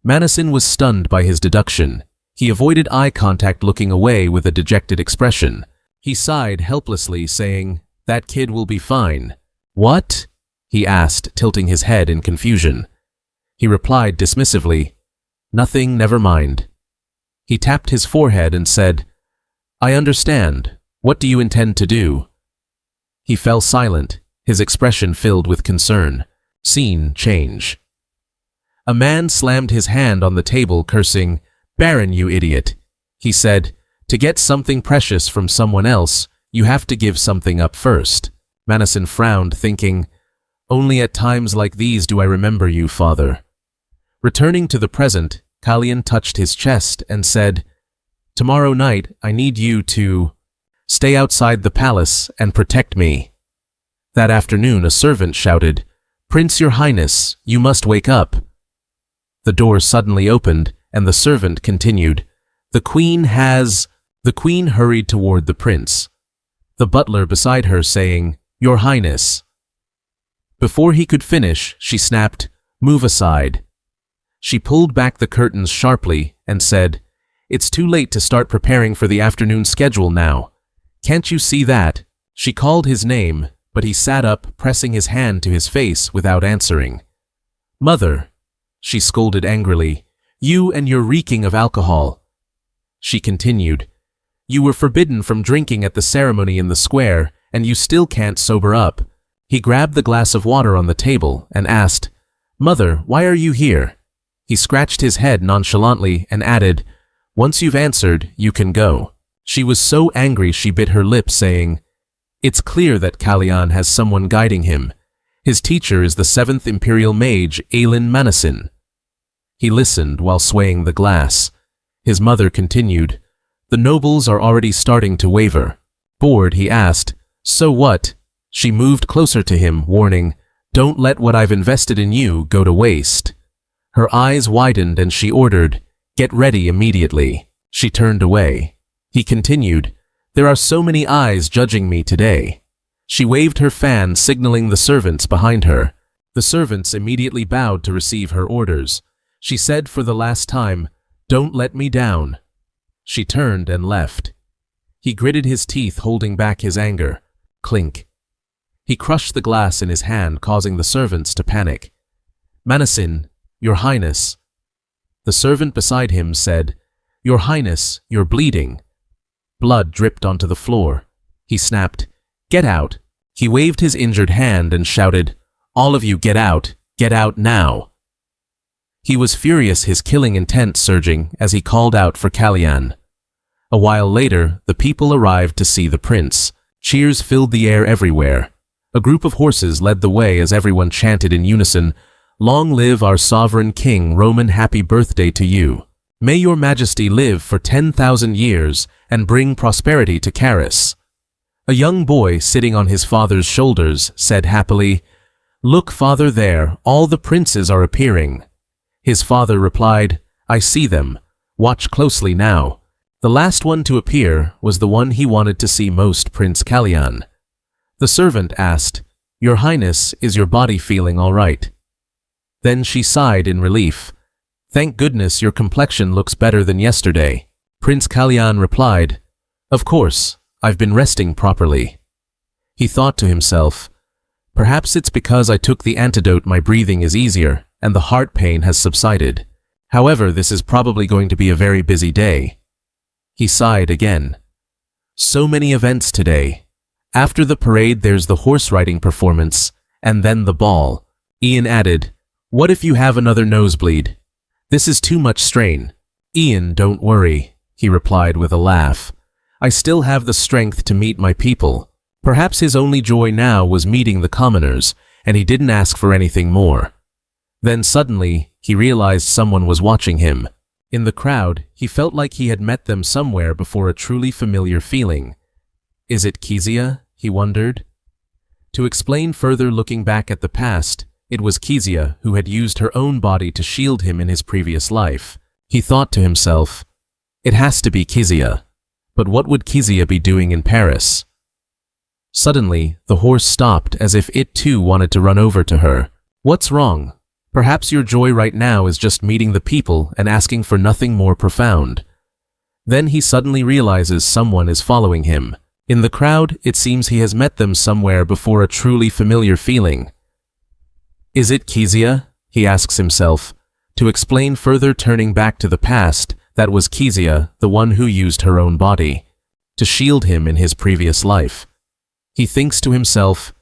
Manasin was stunned by his deduction. He avoided eye contact, looking away with a dejected expression. He sighed helplessly, saying, "That kid will be fine." "What?" he asked, tilting his head in confusion. He replied dismissively, "Nothing, never mind." He tapped his forehead and said, "I understand. What do you intend to do?" He fell silent, his expression filled with concern. Scene change. A man slammed his hand on the table, cursing, "Baron, you idiot." He said, "To get something precious from someone else, you have to give something up first." Manasin frowned, thinking, "Only at times like these do I remember you, father." Returning to the present, Kalyan touched his chest and said, "Tomorrow night, I need you to stay outside the palace and protect me." That afternoon, a servant shouted, "Prince, your Highness, you must wake up." The door suddenly opened, and the servant continued, The Queen hurried toward the prince, the butler beside her saying, "Your Highness." Before he could finish, she snapped, "Move aside." She pulled back the curtains sharply and said, "It's too late to start preparing for the afternoon schedule now. Can't you see that?" She called his name, but he sat up, pressing his hand to his face without answering. "Mother," she scolded angrily, "you and your reeking of alcohol." She continued, "You were forbidden from drinking at the ceremony in the square, and you still can't sober up." He grabbed the glass of water on the table and asked, "Mother, why are you here?" He scratched his head nonchalantly and added, "Once you've answered, you can go." She was so angry she bit her lip, saying, "It's clear that Kalyan has someone guiding him. His teacher is the 7th Imperial Mage, Aelin Manasin." He listened while swaying the glass. His mother continued, "The nobles are already starting to waver." Bored, he asked, "So what?" She moved closer to him, warning, "Don't let what I've invested in you go to waste." Her eyes widened and she ordered, "Get ready immediately." She turned away. He continued, "There are so many eyes judging me today." She waved her fan, signaling the servants behind her. The servants immediately bowed to receive her orders. She said for the last time, "Don't let me down." She turned and left. He gritted his teeth, holding back his anger. Clink. He crushed the glass in his hand, causing the servants to panic. "Manasin, your Highness." The servant beside him said, "Your Highness, you're bleeding." Blood dripped onto the floor. He snapped, "Get out." He waved his injured hand and shouted, "All of you get out now." He was furious, his killing intent surging as he called out for Kalyan. A while later, the people arrived to see the prince. Cheers filled the air everywhere. A group of horses led the way as everyone chanted in unison, "Long live our sovereign king Roman, happy birthday to you. May your majesty live for 10,000 years and bring prosperity to Caris." A young boy sitting on his father's shoulders said happily, "Look, father, there, all the princes are appearing." His father replied, "I see them. Watch closely now." The last one to appear was the one he wanted to see most, Prince Kalyan. The servant asked, "Your Highness, is your body feeling all right?" Then she sighed in relief. "Thank goodness your complexion looks better than yesterday." Prince Kalyan replied, "Of course, I've been resting properly." He thought to himself, "Perhaps it's because I took the antidote, my breathing is easier, and the heart pain has subsided. However, this is probably going to be a very busy day." He sighed again. So many events today. After the parade there's the horse riding performance, and then the ball. Ian added, "What if you have another nosebleed? This is too much strain." "Ian, don't worry," he replied with a laugh. "I still have the strength to meet my people." Perhaps his only joy now was meeting the commoners, and he didn't ask for anything more. Then suddenly, he realized someone was watching him. In the crowd, he felt like he had met them somewhere before, a truly familiar feeling. Is it Kezia? He wondered. To explain further, looking back at the past, it was Kezia who had used her own body to shield him in his previous life. He thought to himself, it has to be Kezia. But what would Kezia be doing in Paris? Suddenly, the horse stopped as if it too wanted to run over to her. "What's wrong? Perhaps your joy right now is just meeting the people and asking for nothing more profound." Then he suddenly realizes someone is following him. In the crowd, it seems he has met them somewhere before, a truly familiar feeling. Is it Kezia? He asks himself. To explain further, turning back to the past, that was Kezia, the one who used her own body to shield him in his previous life. He thinks to himself,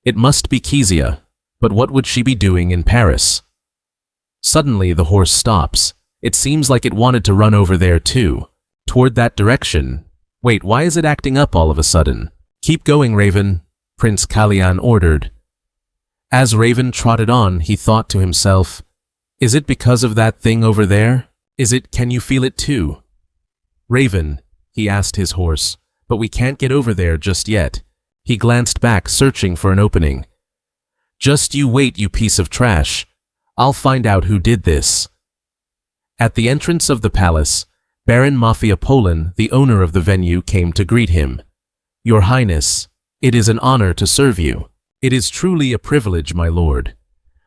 it must be Kezia, but what would she be doing in Paris? Suddenly the horse stops. It seems like it wanted to run over there too, toward that direction. Wait, why is it acting up all of a sudden? Keep going, Raven, Prince Kalyan ordered. As Raven trotted on, he thought to himself, is it because of that thing over there? Can you feel it too? Raven, he asked his horse, but we can't get over there just yet. He glanced back, searching for an opening. Just you wait, you piece of trash. I'll find out who did this. At the entrance of the palace, Baron Mafia Poland, the owner of the venue, came to greet him. Your Highness, it is an honor to serve you. It is truly a privilege, my lord.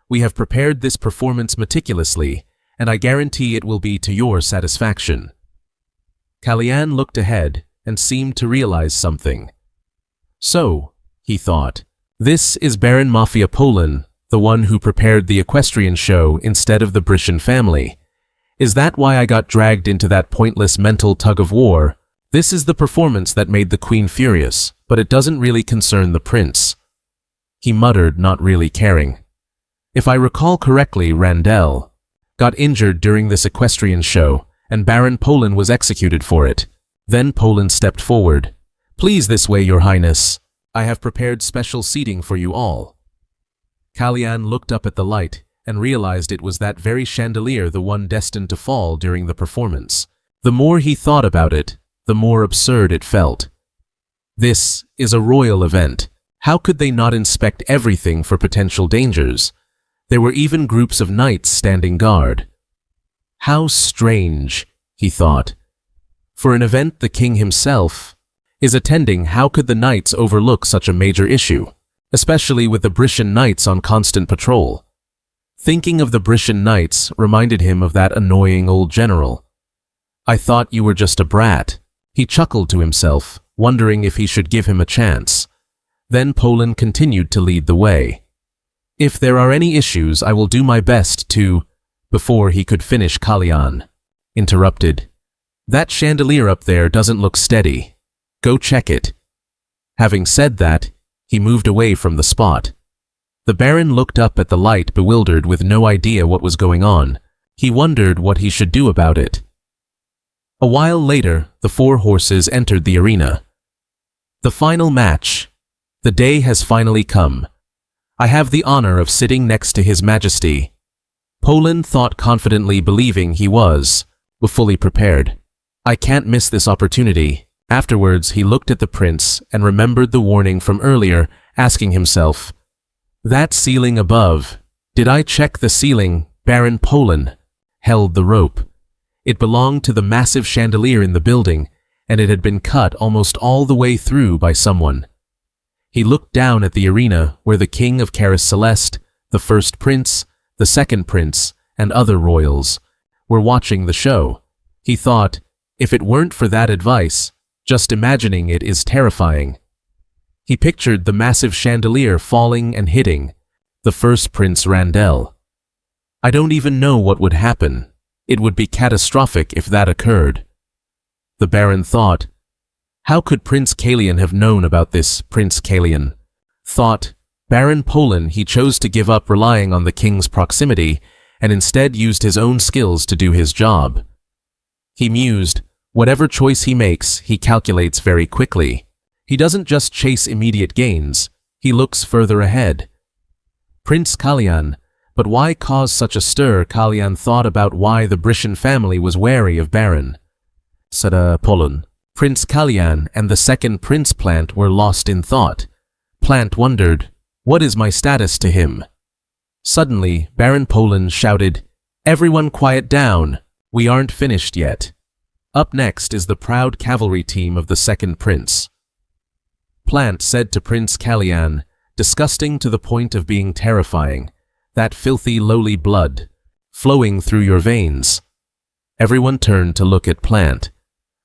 We have prepared this performance meticulously, and I guarantee it will be to your satisfaction. Kalyan looked ahead and seemed to realize something. So, he thought, this is Baron Mafia Poland, the one who prepared the equestrian show instead of the Brishan family. Is that why I got dragged into that pointless mental tug-of-war? This is the performance that made the queen furious, but it doesn't really concern the prince. He muttered, not really caring. If I recall correctly, Randell got injured during this equestrian show, and Baron Poland was executed for it. Then Poland stepped forward. Please, this way, your highness. I have prepared special seating for you all. Kalyan looked up at the light and realized it was that very chandelier, the one destined to fall during the performance. The more he thought about it, the more absurd it felt. This is a royal event. How could they not inspect everything for potential dangers? There were even groups of knights standing guard. How strange, he thought. For an event the king himself is attending, how could the knights overlook such a major issue, especially with the Brishan knights on constant patrol? Thinking of the Brishan knights reminded him of that annoying old general. I thought you were just a brat. He chuckled to himself, wondering if he should give him a chance. Then Poland continued to lead the way. If there are any issues, I will do my best to... Before he could finish, Kalyan interrupted. That chandelier up there doesn't look steady. Go check it. Having said that, he moved away from the spot. The Baron looked up at the light, bewildered, with no idea what was going on. He wondered what he should do about it. A while later, the 4 horses entered the arena. The final match. The day has finally come. I have the honor of sitting next to His Majesty. Poland thought confidently, believing he was fully prepared. I can't miss this opportunity. Afterwards, he looked at the prince and remembered the warning from earlier, asking himself, that ceiling above. Did I check the ceiling? Baron Poland held the rope. It belonged to the massive chandelier in the building, and it had been cut almost all the way through by someone. He looked down at the arena where the king of Caris Celeste, the first prince, the second prince, and other royals were watching the show. He thought, if it weren't for that advice, just imagining it is terrifying. He pictured the massive chandelier falling and hitting the first Prince Randell. I don't even know what would happen. It would be catastrophic if that occurred. The Baron thought, how could Prince Kalian have known about this? Prince Kalian thought, Baron Poland. He chose to give up relying on the king's proximity and instead used his own skills to do his job. He mused, whatever choice he makes, he calculates very quickly. He doesn't just chase immediate gains, he looks further ahead. Prince Kalian, but why cause such a stir? Kalian thought about why the Brishan family was wary of Baron Poland. Prince Kalian and the second Prince Plant were lost in thought. Plant wondered, what is my status to him? Suddenly, Baron Poland shouted, everyone quiet down, we aren't finished yet. Up next is the proud cavalry team of the second prince. Plant said to Prince Kalian, disgusting to the point of being terrifying, that filthy lowly blood, flowing through your veins. Everyone turned to look at Plant.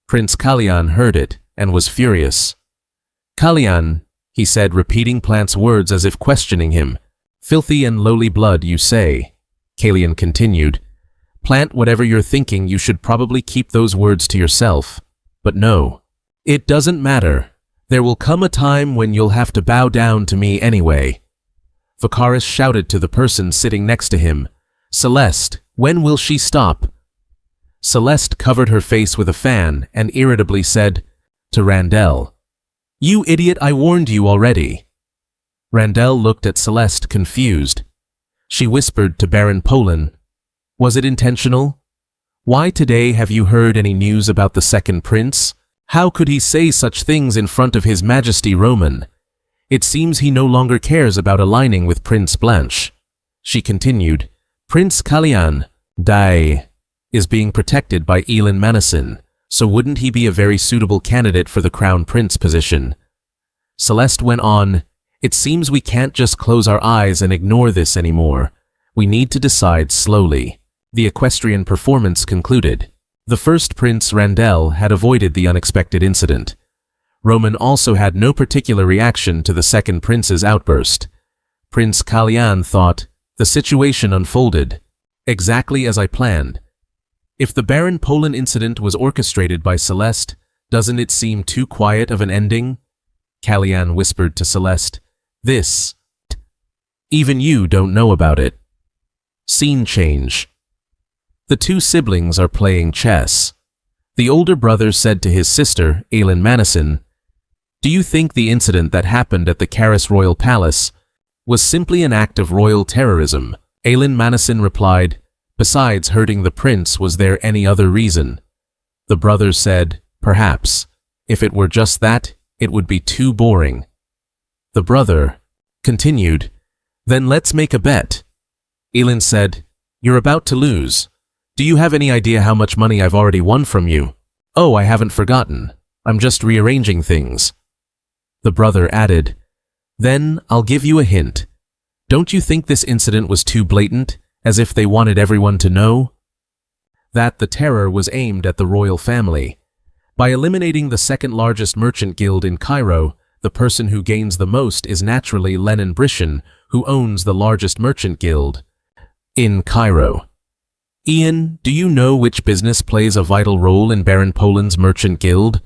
Prince Kalian heard it and was furious. Kalian, he said, repeating Plant's words as if questioning him. Filthy and lowly blood, you say? Kalian continued. Plant, whatever you're thinking, you should probably keep those words to yourself. But no. It doesn't matter. There will come a time when you'll have to bow down to me anyway. Vicaris shouted to the person sitting next to him. Celeste, when will she stop? Celeste covered her face with a fan and irritably said to Randell, you idiot, I warned you already. Randell looked at Celeste confused. She whispered to Baron Poland, was it intentional? Why today have you heard any news about the second prince? How could he say such things in front of His Majesty Roman? It seems he no longer cares about aligning with Prince Blanche. She continued, Prince Kalian, is being protected by Elin Manison, so wouldn't he be a very suitable candidate for the crown prince position? Celeste went on, it seems we can't just close our eyes and ignore this anymore. We need to decide slowly. The equestrian performance concluded. The first Prince Randell had avoided the unexpected incident. Roman also had no particular reaction to the second prince's outburst. Prince Kalian thought, the situation unfolded exactly as I planned. If the Baron Poland incident was orchestrated by Celeste, doesn't it seem too quiet of an ending? Kalian whispered to Celeste, even you don't know about it. Scene change. The 2 siblings are playing chess. The older brother said to his sister, Elin Manison, do you think the incident that happened at the Caris Royal Palace was simply an act of royal terrorism? Elin Manison replied, besides hurting the prince, was there any other reason? The brother said, perhaps. If it were just that, it would be too boring. The brother continued, then let's make a bet. Elin said, you're about to lose. Do you have any idea how much money I've already won from you? Oh, I haven't forgotten. I'm just rearranging things. The brother added, then I'll give you a hint. Don't you think this incident was too blatant, as if they wanted everyone to know? That the terror was aimed at the royal family. By eliminating the second largest merchant guild in Cairo, the person who gains the most is naturally Lenin Brishan, who owns the largest merchant guild in Cairo. Ian, do you know which business plays a vital role in Baron Poland's merchant guild?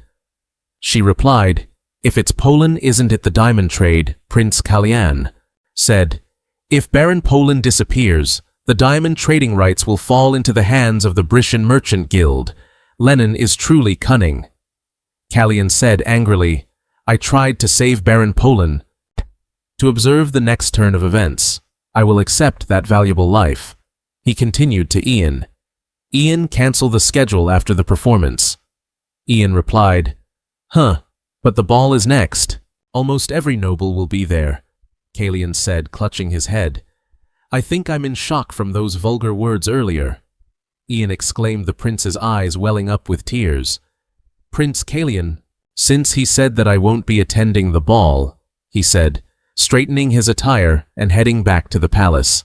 She replied, if it's Poland, isn't it the diamond trade? Prince Kalian said, if Baron Poland disappears, The diamond trading rights will fall into the hands of the British Merchant Guild. Lenin is truly cunning. Kalyan said angrily, I tried to save Baron Polan. To observe the next turn of events, I will accept that valuable life. He continued to Ian. Ian, cancel the schedule after the performance. Ian replied, but the ball is next. Almost every noble will be there, Kalyan said, clutching his head. I think I'm in shock from those vulgar words earlier. Ian exclaimed, the prince's eyes welling up with tears. Prince Kalyan, since he said that I won't be attending the ball, he said, straightening his attire and heading back to the palace.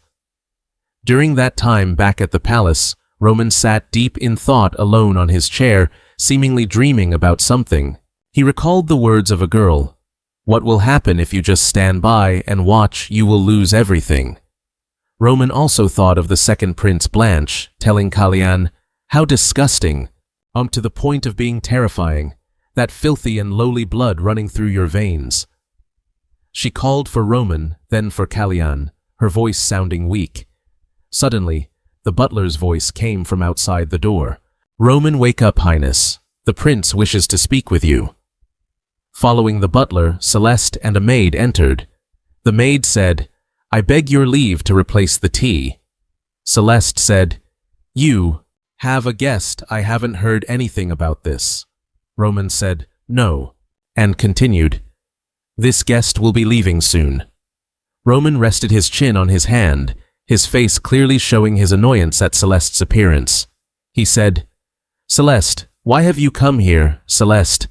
During that time back at the palace, Roman sat deep in thought alone on his chair, seemingly dreaming about something. He recalled the words of a girl. What will happen if you just stand by and watch? You will lose everything. Roman also thought of the second prince, Blanche, telling Kalyan, how disgusting, to the point of being terrifying, that filthy and lowly blood running through your veins. She called for Roman, then for Kalyan, her voice sounding weak. Suddenly, the butler's voice came from outside the door. Roman, wake up, Highness. The prince wishes to speak with you. Following the butler, Celeste and a maid entered. The maid said, I beg your leave to replace the tea. Celeste said, You have a guest. I haven't heard anything about this. Roman said, No, and continued, This guest will be leaving soon. Roman rested his chin on his hand, his face clearly showing his annoyance at Celeste's appearance. He said, Celeste, why have you come here? Celeste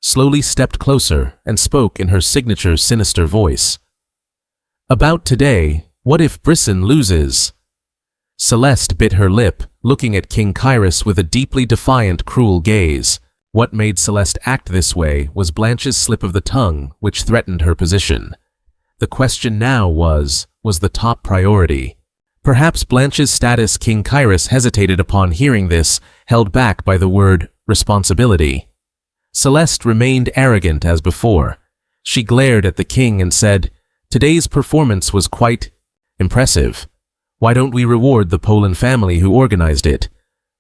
slowly stepped closer and spoke in her signature sinister voice. About today, what if Brisson loses? Celeste bit her lip, looking at King Kyrus with a deeply defiant, cruel gaze. What made Celeste act this way was Blanche's slip of the tongue, which threatened her position. The question now was the top priority. Perhaps Blanche's status. King Kyrus hesitated upon hearing this, held back by the word responsibility. Celeste remained arrogant as before. She glared at the king and said, Today's performance was quite impressive. Why don't we reward the Polan family who organized it?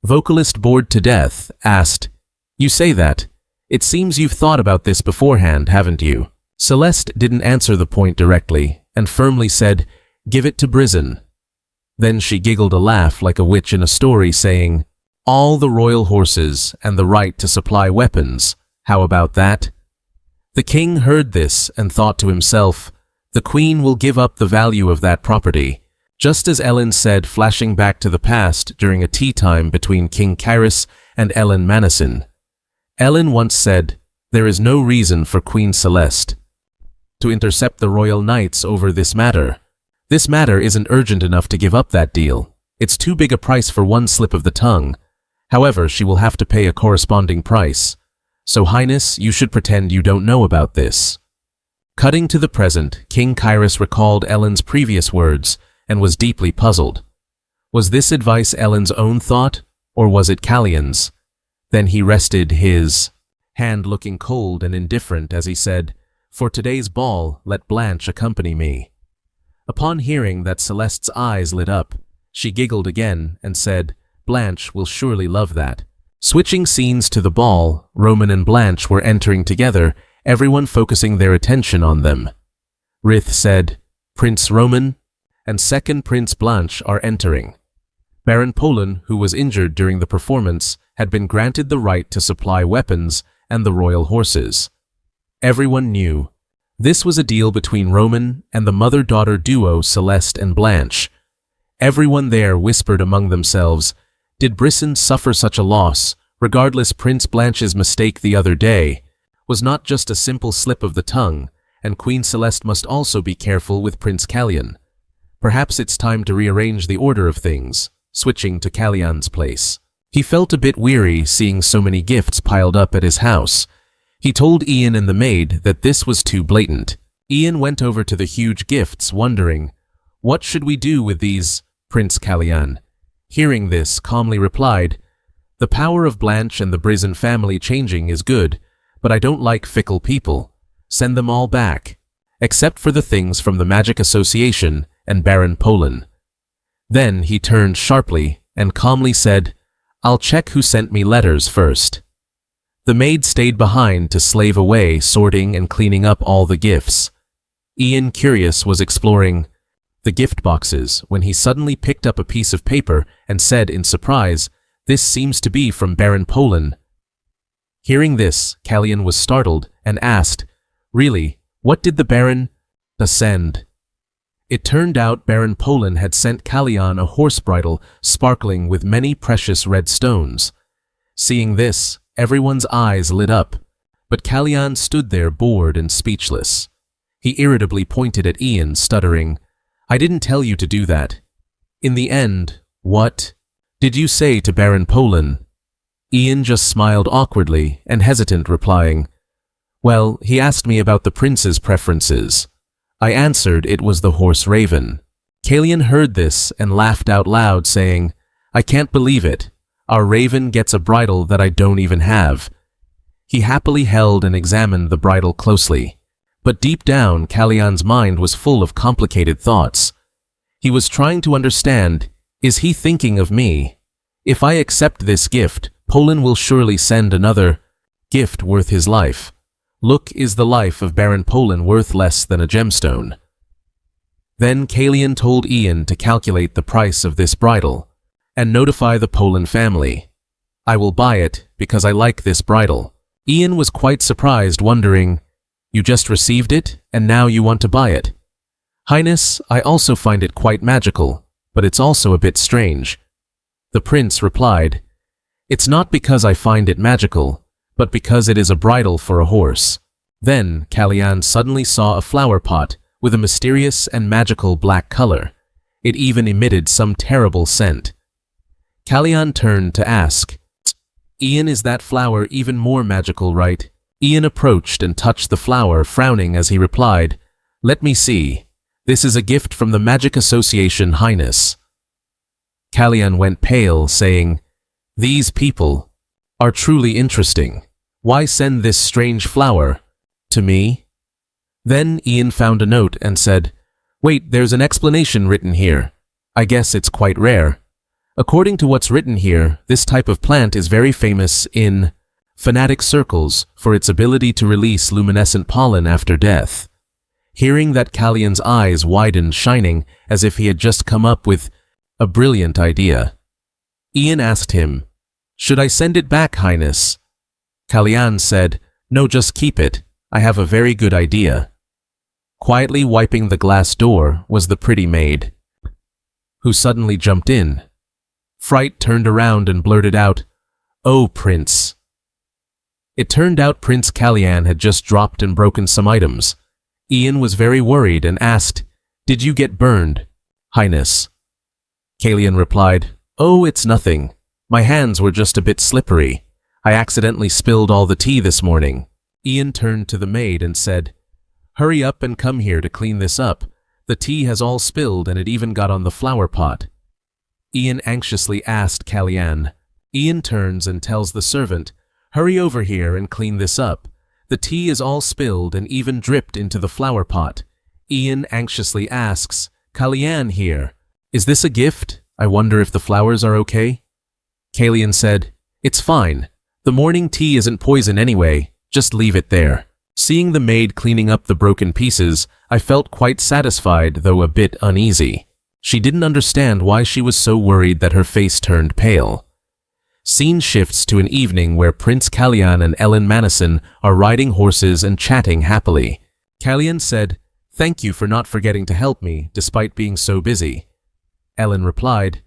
Vocalist, bored to death, asked, You say that? It seems you've thought about this beforehand, haven't you? Celeste didn't answer the point directly and firmly said, Give it to Brisson. Then she giggled a laugh like a witch in a story, saying, All the royal horses and the right to supply weapons. How about that? The king heard this and thought to himself, The queen will give up the value of that property, just as Ellen said, flashing back to the past during a tea time between King Kyrus and Ellen Manison. Ellen once said, There is no reason for Queen Celeste to intercept the royal knights over this matter. This matter isn't urgent enough to give up that deal. It's too big a price for one slip of the tongue. However, she will have to pay a corresponding price. So, Highness, you should pretend you don't know about this. Cutting to the present, King Kyrus recalled Ellen's previous words and was deeply puzzled. Was this advice Ellen's own thought, or was it Kalyan's? Then he rested his hand, looking cold and indifferent as he said, For today's ball, let Blanche accompany me. Upon hearing that, Celeste's eyes lit up. She giggled again and said, Blanche will surely love that. Switching scenes to the ball, Roman and Blanche were entering together, everyone focusing their attention on them. Rith said, Prince Roman and second Prince Blanche are entering. Baron Polan, who was injured during the performance, had been granted the right to supply weapons and the royal horses. Everyone knew. This was a deal between Roman and the mother-daughter duo Celeste and Blanche. Everyone there whispered among themselves, Did Brisson suffer such a loss? Regardless, Prince Blanche's mistake the other day was not just a simple slip of the tongue, and Queen Celeste must also be careful with Prince Kalyan. Perhaps it's time to rearrange the order of things, switching to Kalyan's place. He felt a bit weary seeing so many gifts piled up at his house. He told Ian and the maid that this was too blatant. Ian went over to the huge gifts, wondering, What should we do with these? Prince Kalyan, hearing this, calmly replied, The power of Blanche and the Brisson family changing is good, but I don't like fickle people. Send them all back, except for the things from the Magic Association and Baron Polan. Then he turned sharply and calmly said, "I'll check who sent me letters first." The maid stayed behind to slave away, sorting and cleaning up all the gifts. Ian, curious, was exploring the gift boxes when he suddenly picked up a piece of paper and said in surprise, "This seems to be from Baron Polan." Hearing this, Kalyan was startled and asked, "Really, what did the Baron send?" It turned out Baron Polan had sent Kalyan a horse bridle sparkling with many precious red stones. Seeing this, everyone's eyes lit up, but Kalyan stood there bored and speechless. He irritably pointed at Ian, stuttering, "I didn't tell you to do that." In the end, "What did you say to Baron Polan?" Ian just smiled awkwardly and hesitant, replying, "Well, he asked me about the prince's preferences." I answered it was the horse Raven. Kalyan heard this and laughed out loud, saying, "I can't believe it. Our Raven gets a bridle that I don't even have." He happily held and examined the bridle closely. But deep down, Kalyan's mind was full of complicated thoughts. He was trying to understand, is he thinking of me? If I accept this gift, Polan will surely send another gift worth his life. Look, is the life of Baron Polan worth less than a gemstone? Then Kalyan told Ian to calculate the price of this bridle and notify the Polan family. "I will buy it because I like this bridle." Ian was quite surprised, wondering, "You just received it and now you want to buy it?" "Highness, I also find it quite magical, but it's also a bit strange." The prince replied, "It's not because I find it magical, but because it is a bridle for a horse." Then Kalyan suddenly saw a flower pot with a mysterious and magical black color. It even emitted some terrible scent. Kalyan turned to ask, "Ian, is that flower even more magical, right?" Ian approached and touched the flower, frowning as he replied, "Let me see. This is a gift from the Magic Association, Highness." Kalyan went pale, saying, "These people are truly interesting. Why send this strange flower to me?" Then Ian found a note and said, "Wait, there's an explanation written here. I guess it's quite rare. According to what's written here, this type of plant is very famous in fanatic circles for its ability to release luminescent pollen after death." Hearing that, Kalyan's eyes widened, shining as if he had just come up with a brilliant idea. Ian asked him, "Should I send it back, Highness?" Kalyan said, "No, just keep it. I have a very good idea." Quietly wiping the glass door was the pretty maid, who suddenly jumped in. Fright turned around and blurted out, "Oh, Prince." It turned out Prince Kalyan had just dropped and broken some items. Ian was very worried and asked, "Did you get burned, Highness?" Kalyan replied, "Oh, it's nothing. My hands were just a bit slippery. I accidentally spilled all the tea this morning." Ian turned to the maid and said, "Hurry up and come here to clean this up. The tea has all spilled and it even got on the flower pot." Ian anxiously asked Kalyan. Ian turns and tells the servant, "Hurry over here and clean this up. The tea is all spilled and even dripped into the flower pot." Ian anxiously asks, "Kalyan here. Is this a gift? I wonder if the flowers are okay?" Kalyan said, "It's fine. The morning tea isn't poison anyway. Just leave it there." Seeing the maid cleaning up the broken pieces, I felt quite satisfied, though a bit uneasy. She didn't understand why she was so worried that her face turned pale. Scene shifts to an evening where Prince Kalyan and Ellen Manison are riding horses and chatting happily. Kalyan said, "Thank you for not forgetting to help me, despite being so busy." Ellen replied,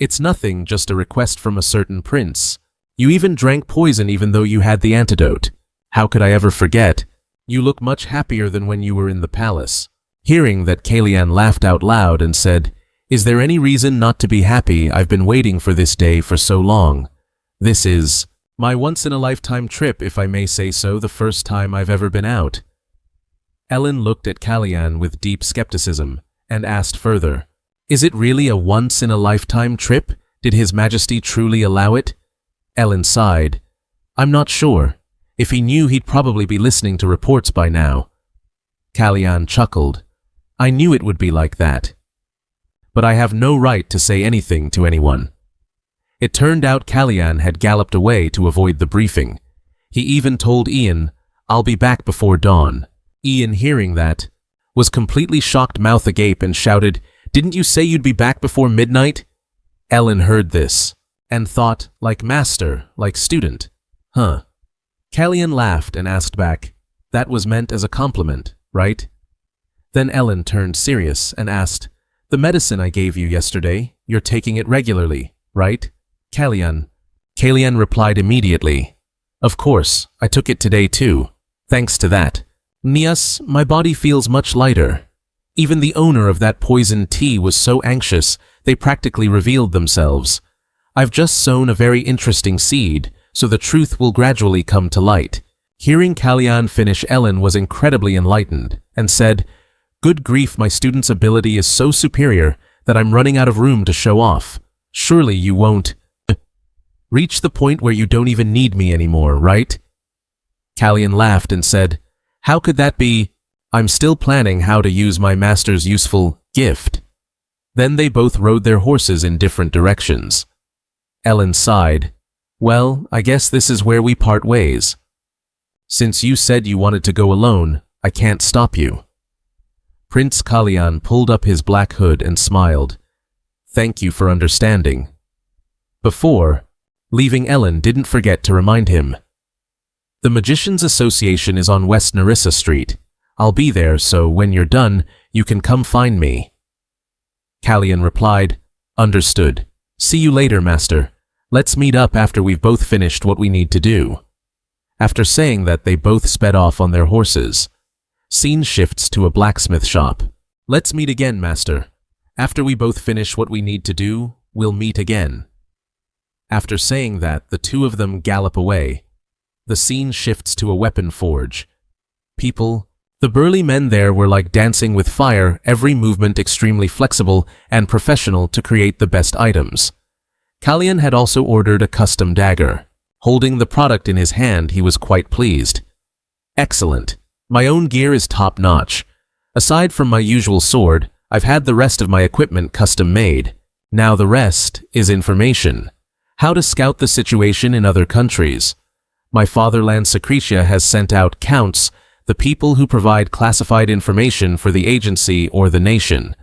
"It's nothing, just a request from a certain prince. You even drank poison even though you had the antidote. How could I ever forget? You look much happier than when you were in the palace." Hearing that, Kalyan laughed out loud and said, "Is there any reason not to be happy? I've been waiting for this day for so long. This is my once-in-a-lifetime trip, if I may say so, the first time I've ever been out." Ellen looked at Kalyan with deep skepticism and asked further, "Is it really a once-in-a-lifetime trip? Did His Majesty truly allow it?" Ellen sighed. "I'm not sure. If he knew, he'd probably be listening to reports by now." Kalyan chuckled. "I knew it would be like that." but I have no right to say anything to anyone." It turned out Kalyan had galloped away to avoid the briefing. He even told Ian, "I'll be back before dawn." Ian, hearing that, was completely shocked, mouth agape, and shouted, "Didn't you say you'd be back before midnight?" Ellen heard this and thought, like master, like student. Huh. Kalyan laughed and asked back, "That was meant as a compliment, right?" Then Ellen turned serious and asked, "The medicine I gave you yesterday, you're taking it regularly, right?" Kalyan replied immediately, "Of course, I took it today too. Thanks to that. Nias, my body feels much lighter. Even the owner of that poisoned tea was so anxious, they practically revealed themselves. I've just sown a very interesting seed, so the truth will gradually come to light." Hearing Kalyan finish, Ellen was incredibly enlightened and said, "Good grief, my student's ability is so superior that I'm running out of room to show off. Surely you won't reach the point where you don't even need me anymore, right?" Kalyan laughed and said, "How could that be? I'm still planning how to use my master's useful gift." Then they both rode their horses in different directions. Ellen sighed, "Well, I guess this is where we part ways. Since you said you wanted to go alone, I can't stop you." Prince Kalyan pulled up his black hood and smiled. "Thank you for understanding." Before leaving, Ellen didn't forget to remind him, "The Magicians Association is on West Narissa Street. I'll be there, so when you're done, you can come find me." Kalyan replied, "Understood. See you later, Master. Let's meet up after we've both finished what we need to do." After saying that, they both sped off on their horses. Scene shifts to a blacksmith shop. "Let's meet again, Master. After we both finish what we need to do, we'll meet again." After saying that, the two of them gallop away. The scene shifts to a weapon forge. The burly men there were like dancing with fire, every movement extremely flexible and professional to create the best items. Kalyan had also ordered a custom dagger. Holding the product in his hand, he was quite pleased. "Excellent. My own gear is top-notch. Aside from my usual sword, I've had the rest of my equipment custom-made. Now the rest is information. How to scout the situation in other countries. My fatherland Secretia has sent out counts, the people who provide classified information for the agency or the nation.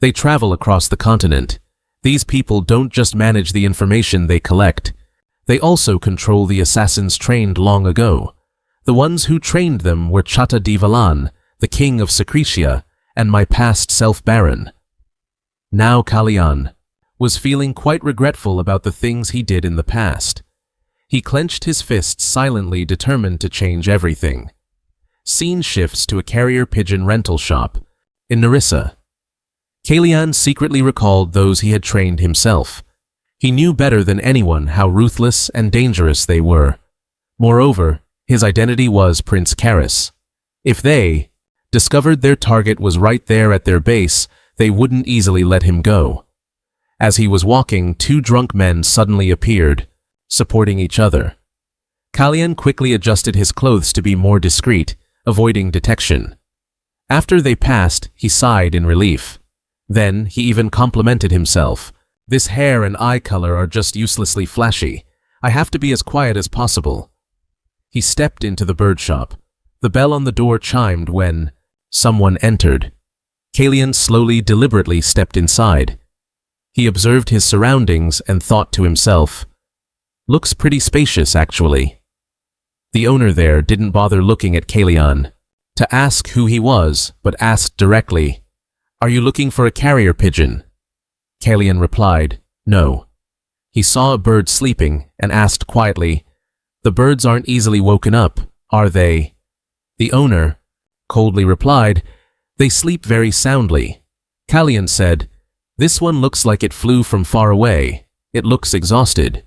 They travel across the continent. These people don't just manage the information they collect. They also control the assassins trained long ago. The ones who trained them were Chata Divalan, the king of Secretia, and my past self-baron." Now Kalyan was feeling quite regretful about the things he did in the past. He clenched his fists silently, determined to change everything. Scene shifts to a carrier pigeon rental shop in Narissa. Kalyan secretly recalled those he had trained himself. He knew better than anyone how ruthless and dangerous they were. Moreover, his identity was Prince Karis. If they discovered their target was right there at their base, they wouldn't easily let him go. As he was walking, two drunk men suddenly appeared, supporting each other. Kalyan quickly adjusted his clothes to be more discreet, avoiding detection. After they passed, he sighed in relief. Then he even complimented himself. "This hair and eye color are just uselessly flashy. I have to be as quiet as possible." He stepped into the bird shop. The bell on the door chimed when someone entered. Kalyan slowly, deliberately stepped inside. He observed his surroundings and thought to himself, "Looks pretty spacious, actually." The owner there didn't bother looking at Kalyan to ask who he was, but asked directly, "Are you looking for a carrier pigeon?" Kalyan replied, "No." He saw a bird sleeping and asked quietly, "The birds aren't easily woken up, are they?" The owner coldly replied, "They sleep very soundly." Kalyan said, "This one looks like it flew from far away. It looks exhausted."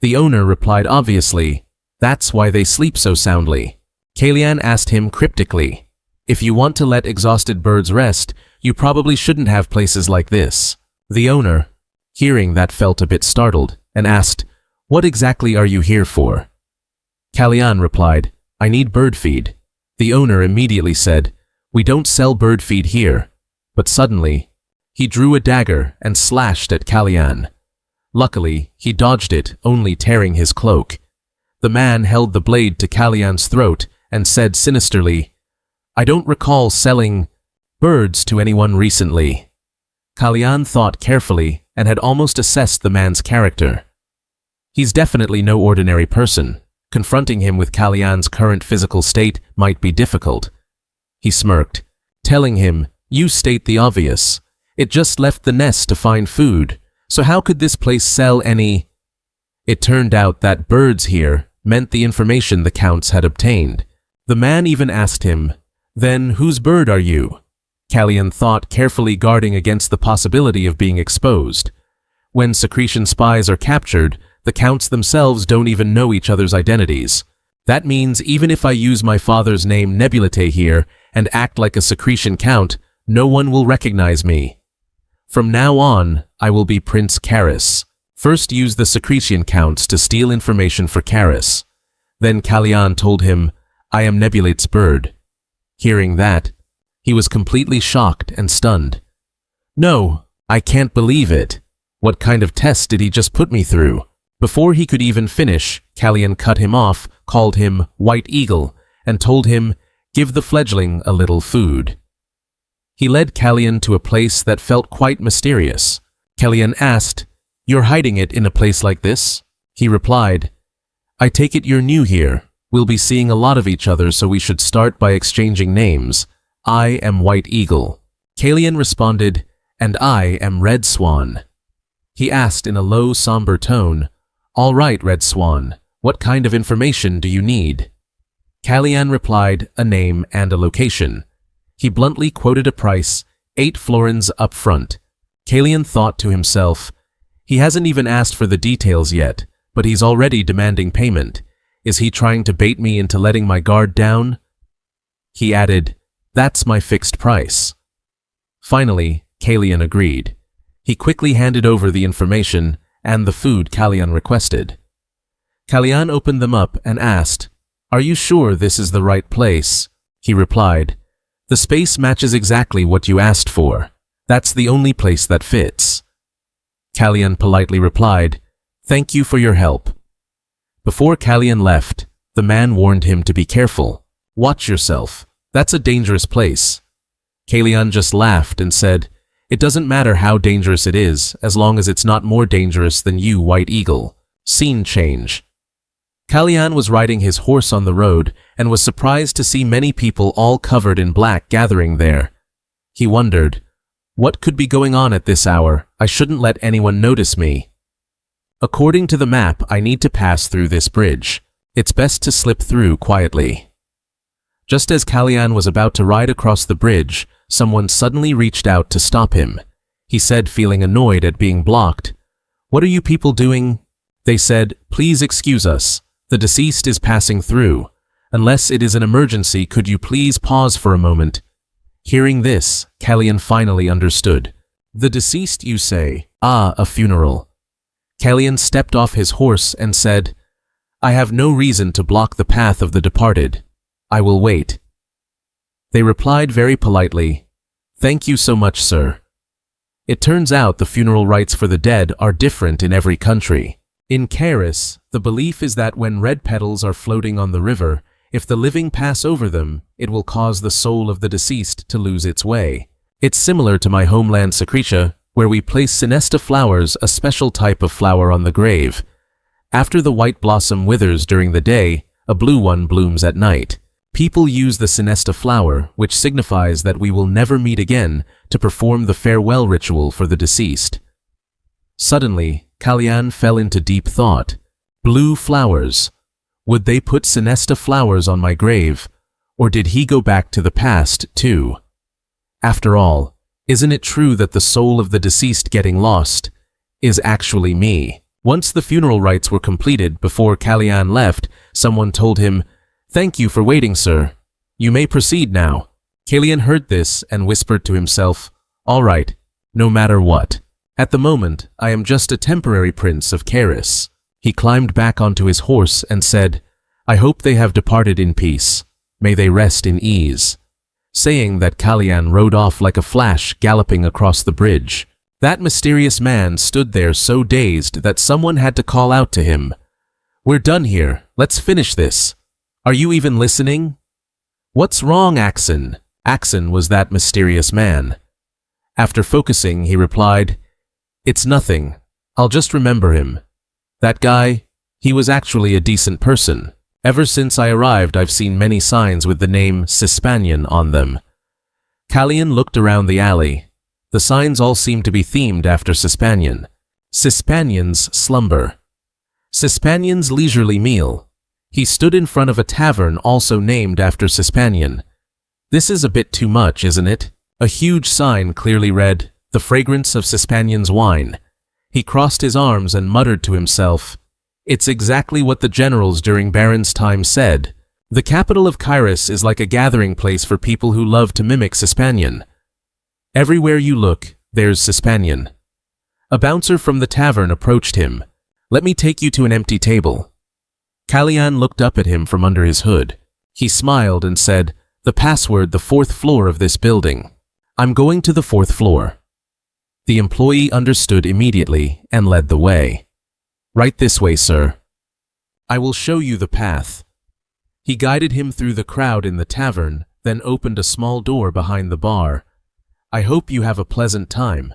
The owner replied, "Obviously, that's why they sleep so soundly." Kalyan asked him cryptically, "If you want to let exhausted birds rest, you probably shouldn't have places like this." The owner, hearing that, felt a bit startled and asked, "What exactly are you here for?" Kalyan replied, "I need bird feed." The owner immediately said, "We don't sell bird feed here." But suddenly, He drew a dagger and slashed at Kalyan. Luckily, he dodged it, only tearing his cloak. The man held the blade to Kalyan's throat and said sinisterly, "I don't recall selling birds to anyone recently." Kalyan thought carefully and had almost assessed the man's character. He's definitely no ordinary person. Confronting him with Kalyan's current physical state might be difficult. He smirked, telling him, "You state the obvious. It just left the nest to find food, so how could this place sell any?" It turned out that birds here meant the information the counts had obtained. The man even asked him, "Then whose bird are you?" Kalyan thought, carefully guarding against the possibility of being exposed. When secretion spies are captured, the counts themselves don't even know each other's identities. That means even if I use my father's name Nebulite here and act like a secretion count, no one will recognize me. From now on, I will be Prince Karis. First use the secretion counts to steal information for Karis. Then Kalyan told him, "I am Nebulite's bird." Hearing that, he was completely shocked and stunned. "No, I can't believe it. What kind of test did he just put me through?" Before he could even finish, Kalyan cut him off, called him White Eagle, and told him, "Give the fledgling a little food." He led Kalyan to a place that felt quite mysterious. Kalyan asked, "You're hiding it in a place like this?" He replied, "I take it you're new here. We'll be seeing a lot of each other, so we should start by exchanging names. I am White Eagle." Kalyan responded, "And I am Red Swan." He asked in a low, somber tone, "All right, Red Swan, what kind of information do you need?" Kalyan replied, "A name and a location." He bluntly quoted a price, 8 florins up front. Kalyan thought to himself, he hasn't even asked for the details yet, but he's already demanding payment. Is he trying to bait me into letting my guard down? He added, "That's my fixed price." Finally, Kalyan agreed. He quickly handed over the information and the food Kalyan requested. Kalyan opened them up and asked, "Are you sure this is the right place?" He replied, "The space matches exactly what you asked for. That's the only place that fits." Kalyan politely replied, "Thank you for your help." Before Kalyan left, the man warned him to be careful. "Watch yourself. That's a dangerous place." Kalyan just laughed and said, "It doesn't matter how dangerous it is, as long as it's not more dangerous than you, White Eagle." Scene change. Kalyan was riding his horse on the road and was surprised to see many people all covered in black gathering there. He wondered, what could be going on at this hour? I shouldn't let anyone notice me. According to the map, I need to pass through this bridge. It's best to slip through quietly. Just as Kalyan was about to ride across the bridge, someone suddenly reached out to stop him. He said, feeling annoyed at being blocked, "What are you people doing?" They said, "Please excuse us. The deceased is passing through. Unless it is an emergency, could you please pause for a moment?" Hearing this, Kalyan finally understood. "The deceased, you say? Ah, a funeral." Kalyan stepped off his horse and said, "I have no reason to block the path of the departed. I will wait." They replied very politely, "Thank you so much, sir." It turns out the funeral rites for the dead are different in every country. In Karis, the belief is that when red petals are floating on the river, if the living pass over them, it will cause the soul of the deceased to lose its way. It's similar to my homeland Secretia, where we place Sinesta flowers, a special type of flower, on the grave. After the white blossom withers during the day, a blue one blooms at night. People use the Sinesta flower, which signifies that we will never meet again, to perform the farewell ritual for the deceased. Suddenly, Kalyan fell into deep thought. Blue flowers. Would they put Sinesta flowers on my grave? Or did he go back to the past, too? After all, isn't it true that the soul of the deceased getting lost is actually me? Once the funeral rites were completed, before Kalyan left, someone told him, "Thank you for waiting, sir. You may proceed now." Kalyan heard this and whispered to himself, "All right, no matter what. At the moment, I am just a temporary prince of Karis." He climbed back onto his horse and said, "I hope they have departed in peace. May they rest in ease." Saying that, Kalyan rode off like a flash, galloping across the bridge. That mysterious man stood there so dazed that someone had to call out to him. "We're done here. Let's finish this. Are you even listening?" "What's wrong, Axon?" Axon was that mysterious man. After focusing, he replied, "It's nothing. I'll just remember him. That guy, he was actually a decent person. Ever since I arrived, I've seen many signs with the name Sispanian on them." Kalyan looked around the alley. The signs all seemed to be themed after Sispanian. Sispanian's slumber. Sispanian's leisurely meal. He stood in front of a tavern also named after Sispanian. This is a bit too much, isn't it? A huge sign clearly read, "The fragrance of Sispanian's wine." He crossed his arms and muttered to himself, "It's exactly what the generals during Baron's time said. The capital of Kairos is like a gathering place for people who love to mimic Sispanian. Everywhere you look, there's Sispanian." A bouncer from the tavern approached him. "Let me take you to an empty table." Kalyan looked up at him from under his hood. He smiled and said, "The password, the 4th floor of this building." "I'm going to the 4th floor." The employee understood immediately and led the way. "Right this way, sir. I will show you the path." He guided him through the crowd in the tavern, then opened a small door behind the bar. "I hope you have a pleasant time."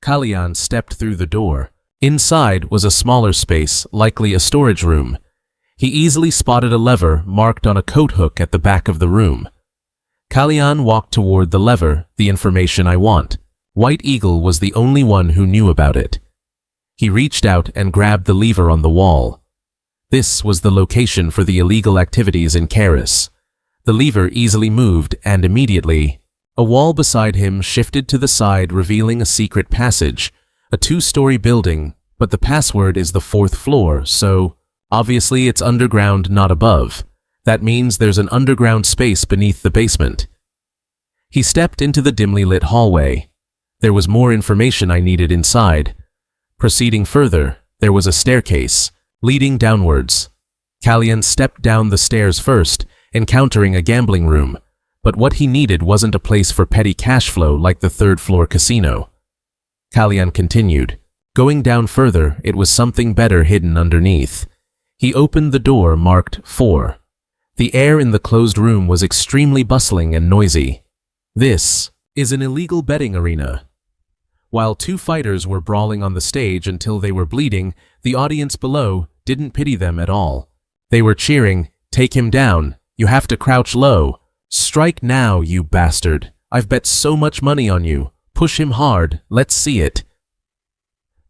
Kalyan stepped through the door. Inside was a smaller space, likely a storage room. He easily spotted a lever marked on a coat hook at the back of the room. Kalyan walked toward the lever, "The information I want." White Eagle was the only one who knew about it. He reached out and grabbed the lever on the wall. This was the location for the illegal activities in Kairos. The lever easily moved, and immediately, a wall beside him shifted to the side, revealing a secret passage, a 2-story building, but the password is the 4th floor, so obviously it's underground, not above. That means there's an underground space beneath the basement. He stepped into the dimly lit hallway. There was more information I needed inside. Proceeding further, there was a staircase, leading downwards. Kalyan stepped down the stairs first, encountering a gambling room, but what he needed wasn't a place for petty cash flow like the 3rd-floor casino. Kalyan continued. Going down further, it was something better hidden underneath. He opened the door marked 4. The air in the closed room was extremely bustling and noisy. This is an illegal betting arena. While 2 fighters were brawling on the stage until they were bleeding, the audience below didn't pity them at all. They were cheering, "Take him down. You have to crouch low. Strike now, you bastard. I've bet so much money on you. Push him hard. Let's see it."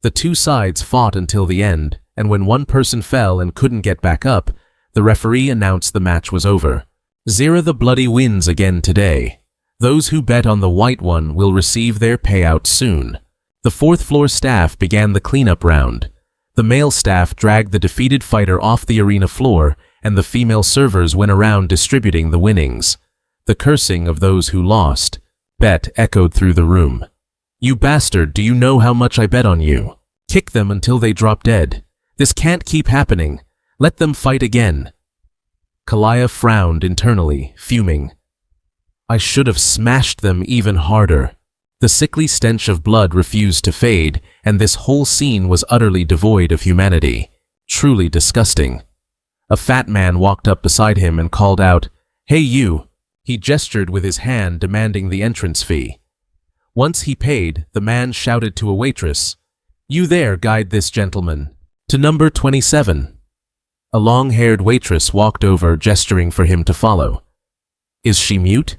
The 2 sides fought until the end, and when one person fell and couldn't get back up, the referee announced the match was over. Zira the Bloody wins again today. Those who bet on the white one will receive their payout soon. The 4th-floor staff began the cleanup round. The male staff dragged the defeated fighter off the arena floor, and the female servers went around distributing the winnings. The cursing of those who lost bet echoed through the room. "You bastard, do you know how much I bet on you? Kick them until they drop dead. This can't keep happening. Let them fight again." Kalaya frowned internally, fuming. "I should have smashed them even harder." The sickly stench of blood refused to fade, and this whole scene was utterly devoid of humanity. Truly disgusting. A fat man walked up beside him and called out, "Hey you!" He gestured with his hand, demanding the entrance fee. Once he paid, the man shouted to a waitress, "You there, guide this gentleman to number 27. A long-haired waitress walked over, gesturing for him to follow. Is she mute?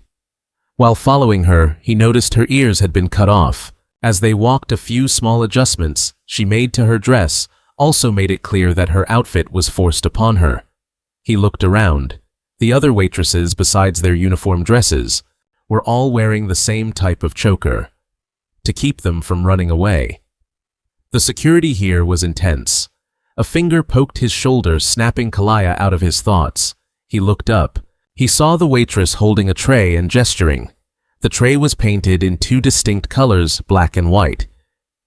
While following her, he noticed her ears had been cut off. As they walked, a few small adjustments she made to her dress also made it clear that her outfit was forced upon her. He looked around. The other waitresses, besides their uniform dresses, were all wearing the same type of choker, to keep them from running away. The security here was intense. A finger poked his shoulder, snapping Kalaya out of his thoughts. He looked up. He saw the waitress holding a tray and gesturing. The tray was painted in two distinct colors, black and white.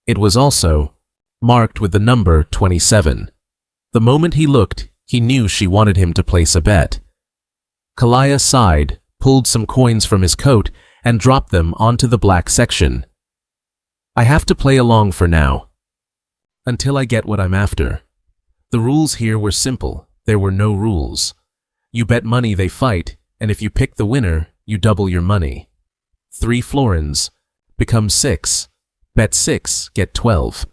It was also marked with the number 27. The moment he looked, he knew she wanted him to place a bet. Kalaya sighed, pulled some coins from his coat, and dropped them onto the black section. I have to play along for now, until I get what I'm after. The rules here were simple. There were no rules. You bet money they fight, and if you pick the winner, you double your money. 3 florins become 6. Bet 6, get 12.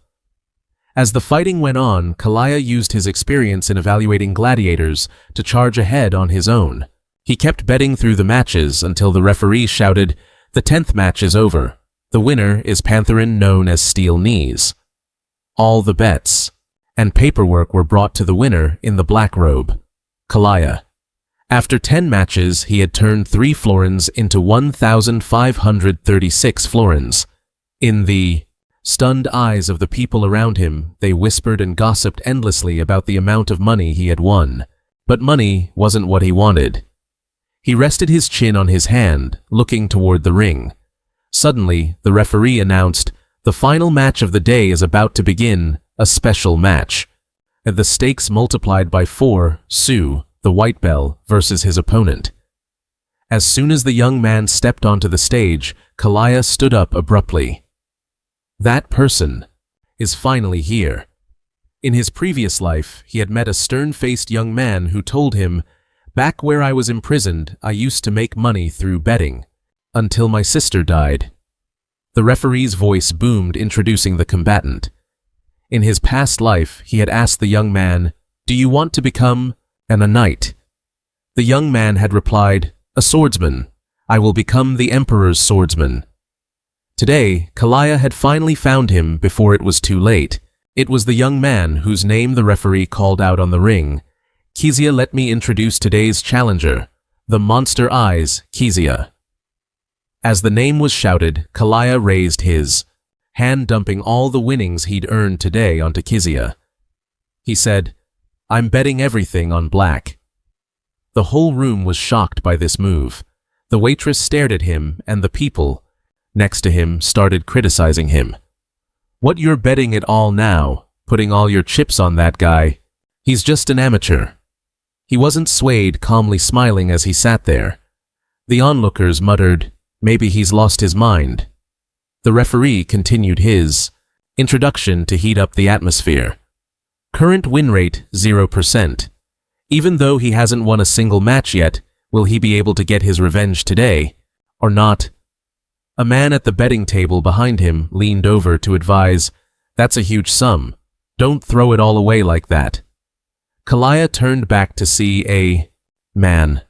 As the fighting went on, Kalaya used his experience in evaluating gladiators to charge ahead on his own. He kept betting through the matches until the referee shouted, "The 10th match is over. The winner is Pantherin known as Steel Knees." All the bets and paperwork were brought to the winner in the black robe, Kalaya. After 10 matches, he had turned 3 florins into 1,536 florins. In the stunned eyes of the people around him, they whispered and gossiped endlessly about the amount of money he had won. But money wasn't what he wanted. He rested his chin on his hand, looking toward the ring. Suddenly, the referee announced, "The final match of the day is about to begin, a special match." And the stakes multiplied by 4, Su, the white bell, versus his opponent. As soon as the young man stepped onto the stage, Kalaya stood up abruptly. That person is finally here. In his previous life, he had met a stern-faced young man who told him, "Back where I was imprisoned, I used to make money through betting, until my sister died." The referee's voice boomed, introducing the combatant. In his past life, he had asked the young man, "Do you want to become a knight?" The young man had replied, "A swordsman. I will become the Emperor's swordsman." Today, Kalaya had finally found him before it was too late. It was the young man whose name the referee called out on the ring. "Kezia, let me introduce today's challenger, the Monster Eyes, Kezia." As the name was shouted, Kalaya raised his hand, dumping all the winnings he'd earned today onto Kezia. He said, "I'm betting everything on black." The whole room was shocked by this move. The waitress stared at him, and the people next to him started criticizing him. "What, you're betting it all now, putting all your chips on that guy? He's just an amateur." He wasn't swayed, calmly smiling as he sat there. The onlookers muttered, "Maybe he's lost his mind." The referee continued his introduction to heat up the atmosphere. Current win rate 0%. Even though he hasn't won a single match yet, will he be able to get his revenge today, or not? A man at the betting table behind him leaned over to advise, "That's a huge sum. Don't throw it all away like that." Kalaya turned back to see a man.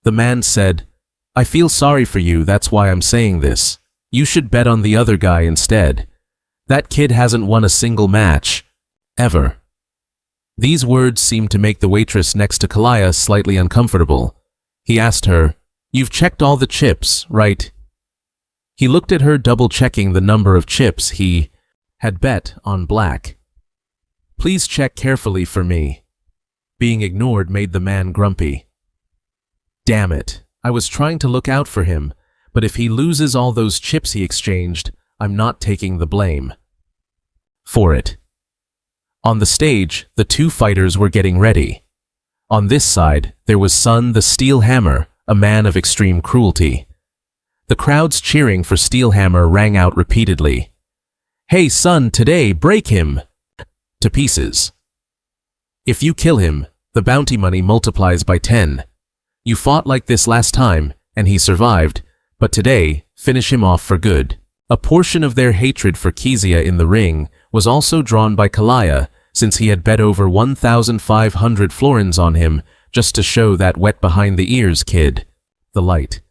The man said, "I feel sorry for you, that's why I'm saying this. You should bet on the other guy instead. That kid hasn't won a single match. Ever." These words seemed to make the waitress next to Kalaya slightly uncomfortable. He asked her, "You've checked all the chips, right?" He looked at her, double-checking the number of chips he had bet on black. "Please check carefully for me." Being ignored made the man grumpy. "Damn it, I was trying to look out for him, but if he loses all those chips he exchanged, I'm not taking the blame for it." On the stage, the 2 fighters were getting ready. On this side, there was Sun the Steel Hammer, a man of extreme cruelty. The crowds cheering for Steelhammer rang out repeatedly. "Hey Sun, today, break him to pieces. If you kill him, the bounty money multiplies by 10. You fought like this last time, and he survived, but today, finish him off for good." A portion of their hatred for Kezia in the ring was also drawn by Kalaya, since he had bet over 1,500 florins on him just to show that wet behind the ears kid. The light.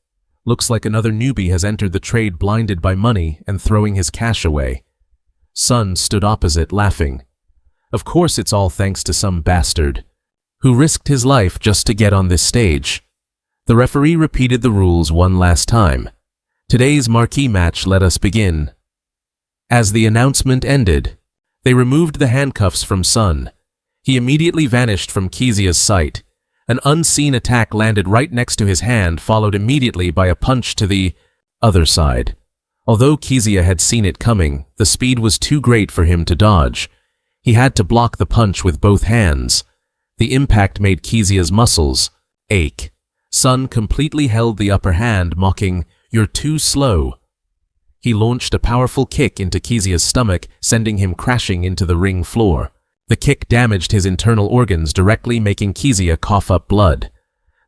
"Looks like another newbie has entered the trade blinded by money and throwing his cash away." Sun stood opposite, laughing. "Of course it's all thanks to some bastard who risked his life just to get on this stage." The referee repeated the rules one last time. Today's marquee match, let us begin. As the announcement ended, they removed the handcuffs from Sun. He immediately vanished from Kezia's sight. An unseen attack landed right next to his hand, followed immediately by a punch to the other side. Although Kezia had seen it coming, the speed was too great for him to dodge. He had to block the punch with both hands. The impact made Kezia's muscles ache. Sun completely held the upper hand, mocking, "You're too slow." He launched a powerful kick into Kizia's stomach, sending him crashing into the ring floor. The kick damaged his internal organs, directly making Kizia cough up blood.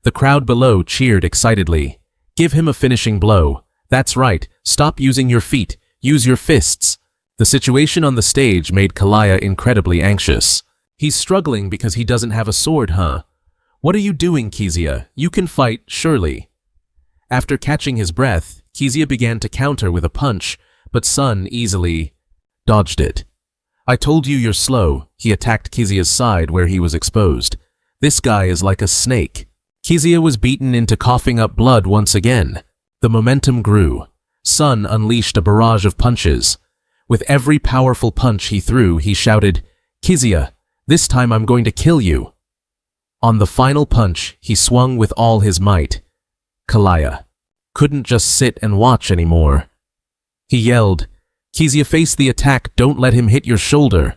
The crowd below cheered excitedly. "Give him a finishing blow. That's right, stop using your feet, use your fists." The situation on the stage made Kalaya incredibly anxious. "He's struggling because he doesn't have a sword, huh? What are you doing, Kizia? You can fight, surely." After catching his breath, Kizia began to counter with a punch, but Sun easily dodged it. "I told you you're slow." He attacked Kizia's side where he was exposed. "This guy is like a snake." Kizia was beaten into coughing up blood once again. The momentum grew. Sun unleashed a barrage of punches. With every powerful punch he threw, he shouted, "Kizia, this time I'm going to kill you." On the final punch, he swung with all his might. Kalaya couldn't just sit and watch anymore. He yelled, "Kizia, face the attack, don't let him hit your shoulder."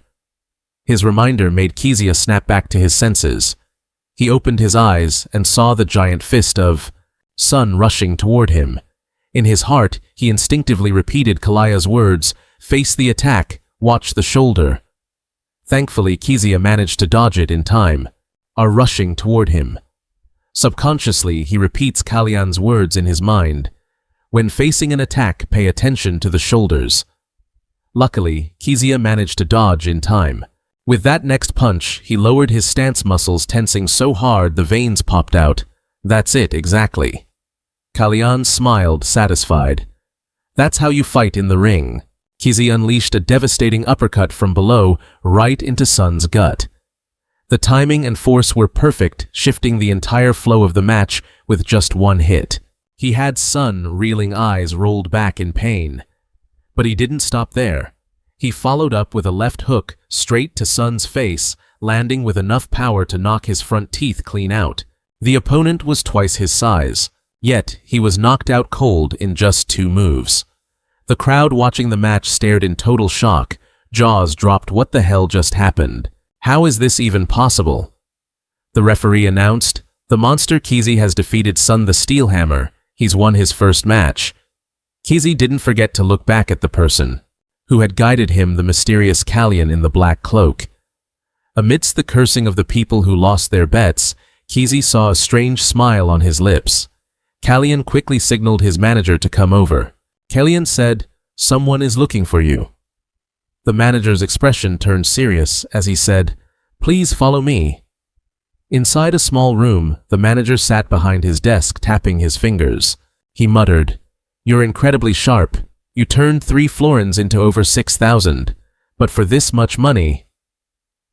His reminder made Kizia snap back to his senses. He opened his eyes and saw the giant fist of Sun rushing toward him. In his heart, he instinctively repeated Kalaya's words, "Face the attack, watch the shoulder." Thankfully, Kizia managed to dodge it in time, are rushing toward him. Subconsciously, he repeats Kalyan's words in his mind. When facing an attack, pay attention to the shoulders. Luckily, Kizia managed to dodge in time. With that next punch, he lowered his stance muscles, tensing so hard the veins popped out. "That's it, exactly." Kalyan smiled, satisfied. "That's how you fight in the ring." Kizia unleashed a devastating uppercut from below, right into Sun's gut. The timing and force were perfect, shifting the entire flow of the match with just one hit. He had Sun reeling, eyes rolled back in pain. But he didn't stop there. He followed up with a left hook straight to Sun's face, landing with enough power to knock his front teeth clean out. The opponent was twice his size, yet he was knocked out cold in just 2 moves. The crowd watching the match stared in total shock, jaws dropped. What the hell just happened? How is this even possible? The referee announced, "The monster Kizia has defeated Sun the Steelhammer. He's won his first match." Kizia didn't forget to look back at the person who had guided him, the mysterious Kalyan in the black cloak. Amidst the cursing of the people who lost their bets, Kizia saw a strange smile on his lips. Kalyan quickly signaled his manager to come over. Kalyan said, "Someone is looking for you." The manager's expression turned serious as he said, "Please follow me." Inside a small room, the manager sat behind his desk, tapping his fingers. He muttered, "You're incredibly sharp. You turned 3 florins into over 6,000. But for this much money."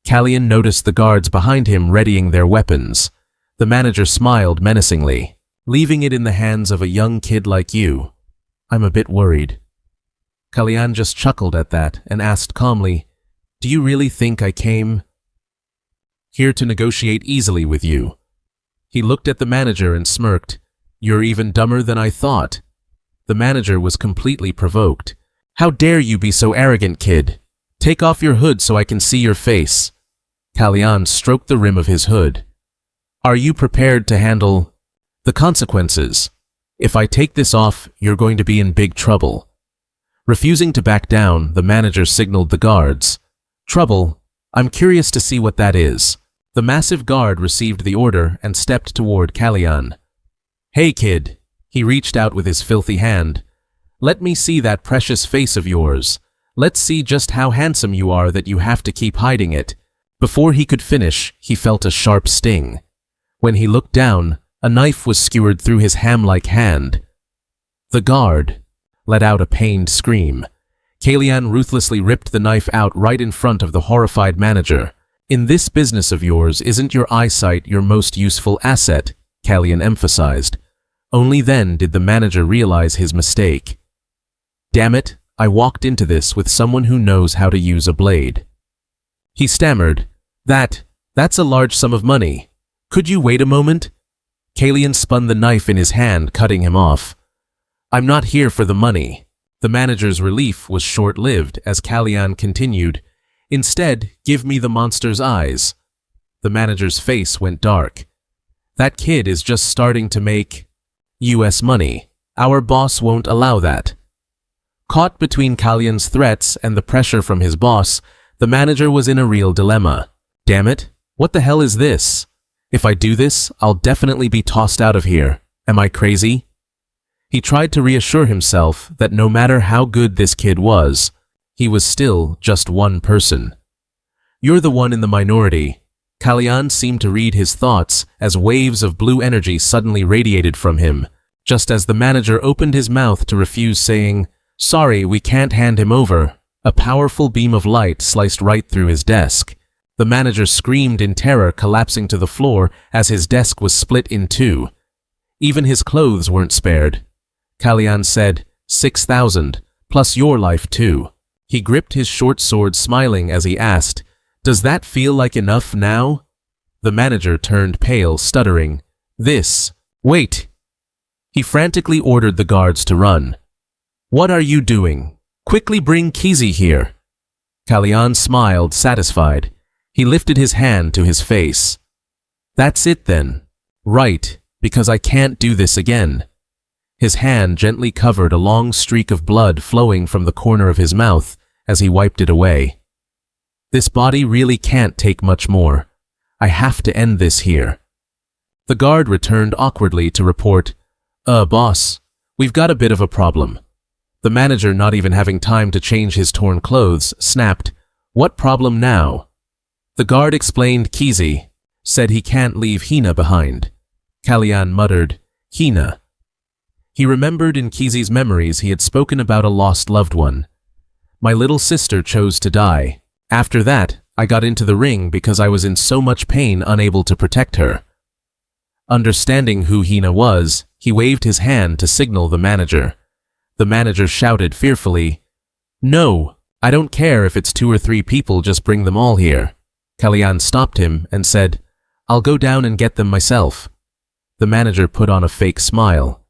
Kalyan noticed the guards behind him readying their weapons. The manager smiled menacingly. "Leaving it in the hands of a young kid like you. I'm a bit worried." Kalyan just chuckled at that and asked calmly, "Do you really think I came here to negotiate easily with you?" He looked at the manager and smirked. "You're even dumber than I thought." The manager was completely provoked. "How dare you be so arrogant, kid? Take off your hood so I can see your face." Kalyan stroked the rim of his hood. "Are you prepared to handle the consequences? If I take this off, you're going to be in big trouble." Refusing to back down, the manager signaled the guards. "Trouble? I'm curious to see what that is." The massive guard received the order and stepped toward Kalyan. "Hey, kid." He reached out with his filthy hand. "Let me see that precious face of yours. Let's see just how handsome you are that you have to keep hiding it." Before he could finish, he felt a sharp sting. When he looked down, a knife was skewered through his ham-like hand. The guard let out a pained scream. Kalyan ruthlessly ripped the knife out right in front of the horrified manager. "In this business of yours, isn't your eyesight your most useful asset?" Kalyan emphasized. Only then did the manager realize his mistake. "Damn it, I walked into this with someone who knows how to use a blade." He stammered, That's a large sum of money. Could you wait a moment?" Kalyan spun the knife in his hand, cutting him off. "I'm not here for the money." The manager's relief was short-lived as Kalyan continued, "Instead, give me the monster's eyes." The manager's face went dark. That kid is just starting to make US money. Our boss won't allow that. Caught between Kalyan's threats and the pressure from his boss, the manager was in a real dilemma. Damn it, what the hell is this? If I do this, I'll definitely be tossed out of here. Am I crazy? He tried to reassure himself that no matter how good this kid was, he was still just one person. You're the one in the minority. Kalyan seemed to read his thoughts as waves of blue energy suddenly radiated from him, just as the manager opened his mouth to refuse, saying, "Sorry, we can't hand him over." A powerful beam of light sliced right through his desk. The manager screamed in terror, collapsing to the floor as his desk was split in two. Even his clothes weren't spared. Kalyan said, 6,000, plus your life too. He gripped his short sword, smiling as he asked, "Does that feel like enough now?" The manager turned pale, stuttering, Wait." He frantically ordered the guards to run. "What are you doing? Quickly bring Kizi here." Kalyan smiled, satisfied. He lifted his hand to his face. "That's it then." "Right, because I can't do this again." His hand gently covered a long streak of blood flowing from the corner of his mouth as he wiped it away. "This body really can't take much more. I have to end this here." The guard returned awkwardly to report, Boss, we've got a bit of a problem." The manager, not even having time to change his torn clothes, snapped, "What problem now?" The guard explained Kizi, said he can't leave Hina behind. Kalyan muttered, "Hina." He remembered in Kizi's memories he had spoken about a lost loved one. "My little sister chose to die. After that, I got into the ring because I was in so much pain, unable to protect her." Understanding who Hina was, he waved his hand to signal the manager. The manager shouted fearfully, "No, I don't care if it's 2 or 3 people, just bring them all here." Kalyan stopped him and said, "I'll go down and get them myself." The manager put on a fake smile.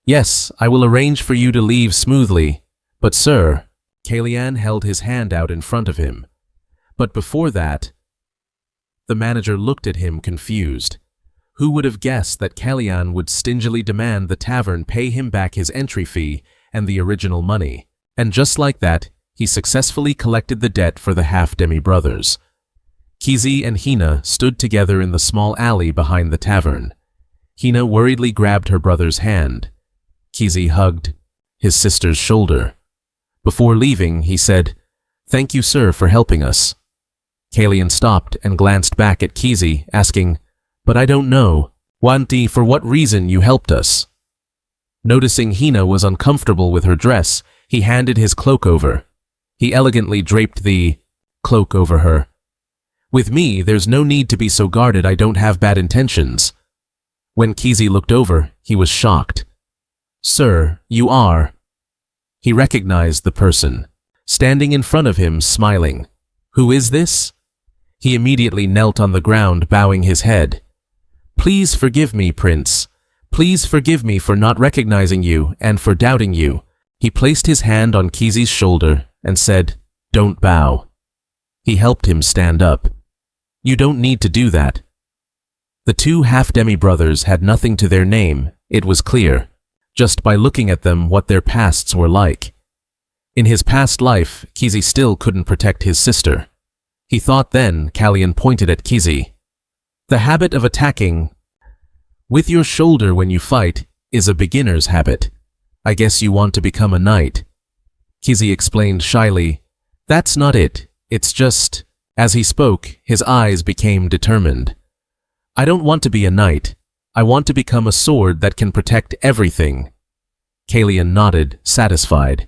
"Yes, I will arrange for you to leave smoothly, but sir," Kalyan held his hand out in front of him. "But before that," the manager looked at him confused. Who would have guessed that Kalyan would stingily demand the tavern pay him back his entry fee and the original money? And just like that, he successfully collected the debt for the half-demi brothers. Kizi and Hina stood together in the small alley behind the tavern. Hina worriedly grabbed her brother's hand. Kizi hugged his sister's shoulder. Before leaving, he said, "Thank you, sir, for helping us." Kalyan stopped and glanced back at Kizi, asking, "But I don't know, Wanti, for what reason you helped us?" Noticing Hina was uncomfortable with her dress, he handed his cloak over. He elegantly draped the cloak over her. "With me, there's no need to be so guarded. I don't have bad intentions." When Kizi looked over, he was shocked. "Sir, you are." He recognized the person, standing in front of him, smiling. "Who is this?" He immediately knelt on the ground, bowing his head. "Please forgive me, Prince. Please forgive me for not recognizing you and for doubting you." He placed his hand on Kizi's shoulder and said, "Don't bow." He helped him stand up. "You don't need to do that." The 2 half-demi brothers had nothing to their name, it was clear, just by looking at them what their pasts were like. In his past life, Kizi still couldn't protect his sister. He thought then. Kalyan pointed at Kizi. "The habit of attacking with your shoulder when you fight is a beginner's habit. I guess you want to become a knight." Kizi explained shyly, "That's not it, it's just..." As he spoke, his eyes became determined. "I don't want to be a knight. I want to become a sword that can protect everything." Kalyan nodded, satisfied.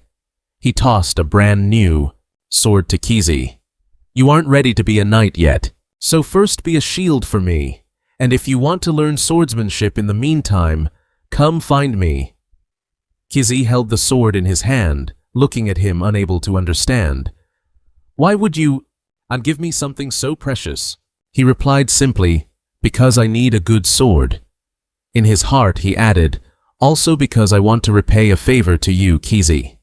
He tossed a brand new sword to Kizi. "You aren't ready to be a knight yet, so first be a shield for me, and if you want to learn swordsmanship in the meantime, come find me." Kizi held the sword in his hand, looking at him, unable to understand. "Why would you give me something so precious?" He replied simply, "Because I need a good sword." In his heart he added, "Also because I want to repay a favor to you, Kizi."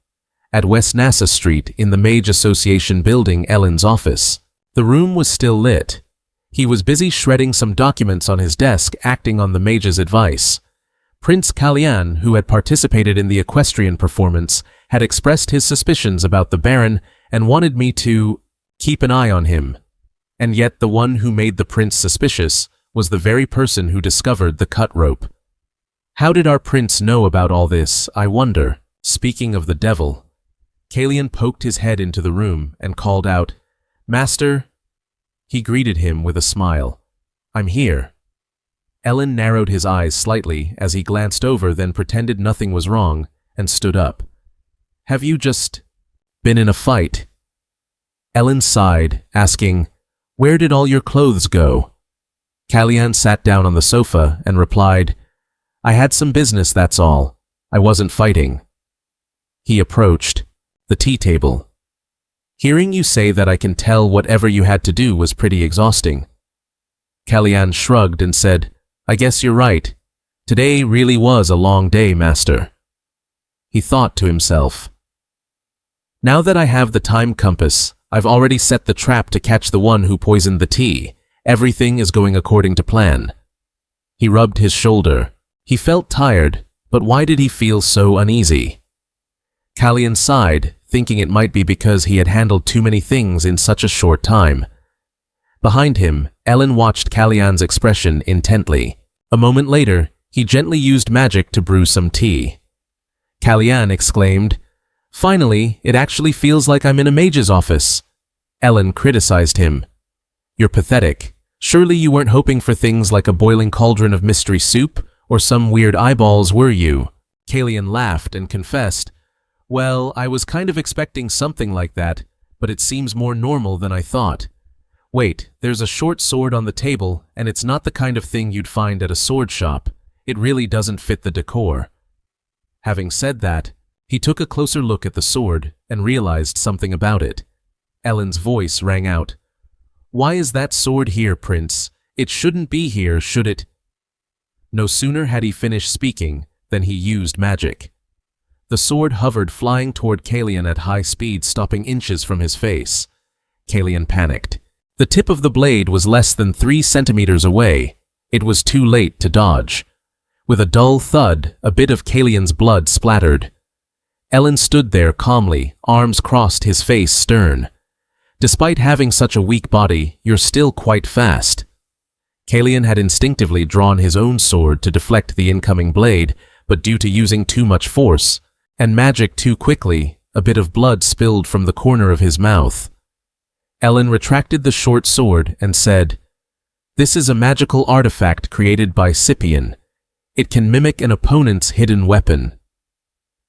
At West Nassa Street, in the Mage Association building, Ellen's office. The room was still lit. He was busy shredding some documents on his desk, acting on the mage's advice. Prince Kalyan, who had participated in the equestrian performance, had expressed his suspicions about the Baron and wanted me to keep an eye on him. And yet the one who made the prince suspicious was the very person who discovered the cut rope. How did our prince know about all this, I wonder? Speaking of the devil, Kalyan poked his head into the room and called out, "Master." He greeted him with a smile. "I'm here." Ellen narrowed his eyes slightly as he glanced over, then pretended nothing was wrong and stood up. "Have you just been in a fight?" Ellen sighed, asking, "Where did all your clothes go?" Kalyan sat down on the sofa and replied, "I had some business, that's all. I wasn't fighting." He approached the tea table. "Hearing you say that, I can tell whatever you had to do was pretty exhausting." Kalyan shrugged and said, "I guess you're right. Today really was a long day, master." He thought to himself, "Now that I have the time compass, I've already set the trap to catch the one who poisoned the tea. Everything is going according to plan." He rubbed his shoulder. He felt tired, but why did he feel so uneasy? Kalyan sighed, thinking it might be because he had handled too many things in such a short time. Behind him, Ellen watched Kalyan's expression intently. A moment later, he gently used magic to brew some tea. Kalyan exclaimed, "Finally, it actually feels like I'm in a mage's office." Ellen criticized him. "You're pathetic. Surely you weren't hoping for things like a boiling cauldron of mystery soup or some weird eyeballs, were you?" Kalyan laughed and confessed, "Well, I was kind of expecting something like that, but it seems more normal than I thought. Wait, there's a short sword on the table, and it's not the kind of thing you'd find at a sword shop. It really doesn't fit the decor." Having said that, he took a closer look at the sword and realized something about it. Ellen's voice rang out, "Why is that sword here, Prince? It shouldn't be here, should it?" No sooner had he finished speaking than he used magic. The sword hovered, flying toward Kalyan at high speed, stopping inches from his face. Kalyan panicked. The tip of the blade was less than 3 centimeters away. It was too late to dodge. With a dull thud, a bit of Kalyan's blood splattered. Ellen stood there calmly, arms crossed, his face stern. "Despite having such a weak body, you're still quite fast." Kalyan had instinctively drawn his own sword to deflect the incoming blade, but due to using too much force and magic too quickly, a bit of blood spilled from the corner of his mouth. Ellen retracted the short sword and said, "This is a magical artifact created by Scipion. It can mimic an opponent's hidden weapon."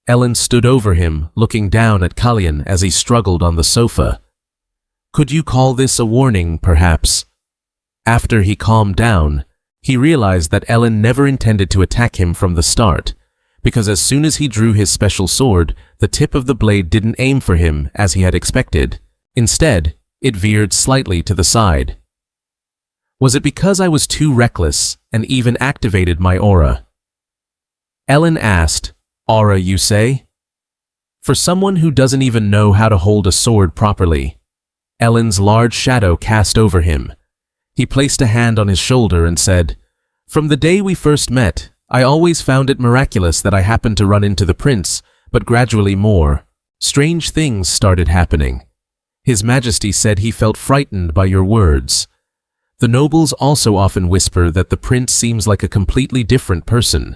Ellen stood over him, looking down at Kalyan as he struggled on the sofa. "Could you call this a warning, perhaps?" After he calmed down, he realized that Ellen never intended to attack him from the start, because as soon as he drew his special sword, the tip of the blade didn't aim for him as he had expected. Instead, it veered slightly to the side. Was it because I was too reckless and even activated my aura? Ellen asked. "Aura, you say?" For someone who doesn't even know how to hold a sword properly. Ellen's large shadow cast over him. He placed a hand on his shoulder and said, "From the day we first met, I always found it miraculous that I happened to run into the prince, but gradually more strange things started happening. His Majesty said he felt frightened by your words. The nobles also often whisper that the prince seems like a completely different person.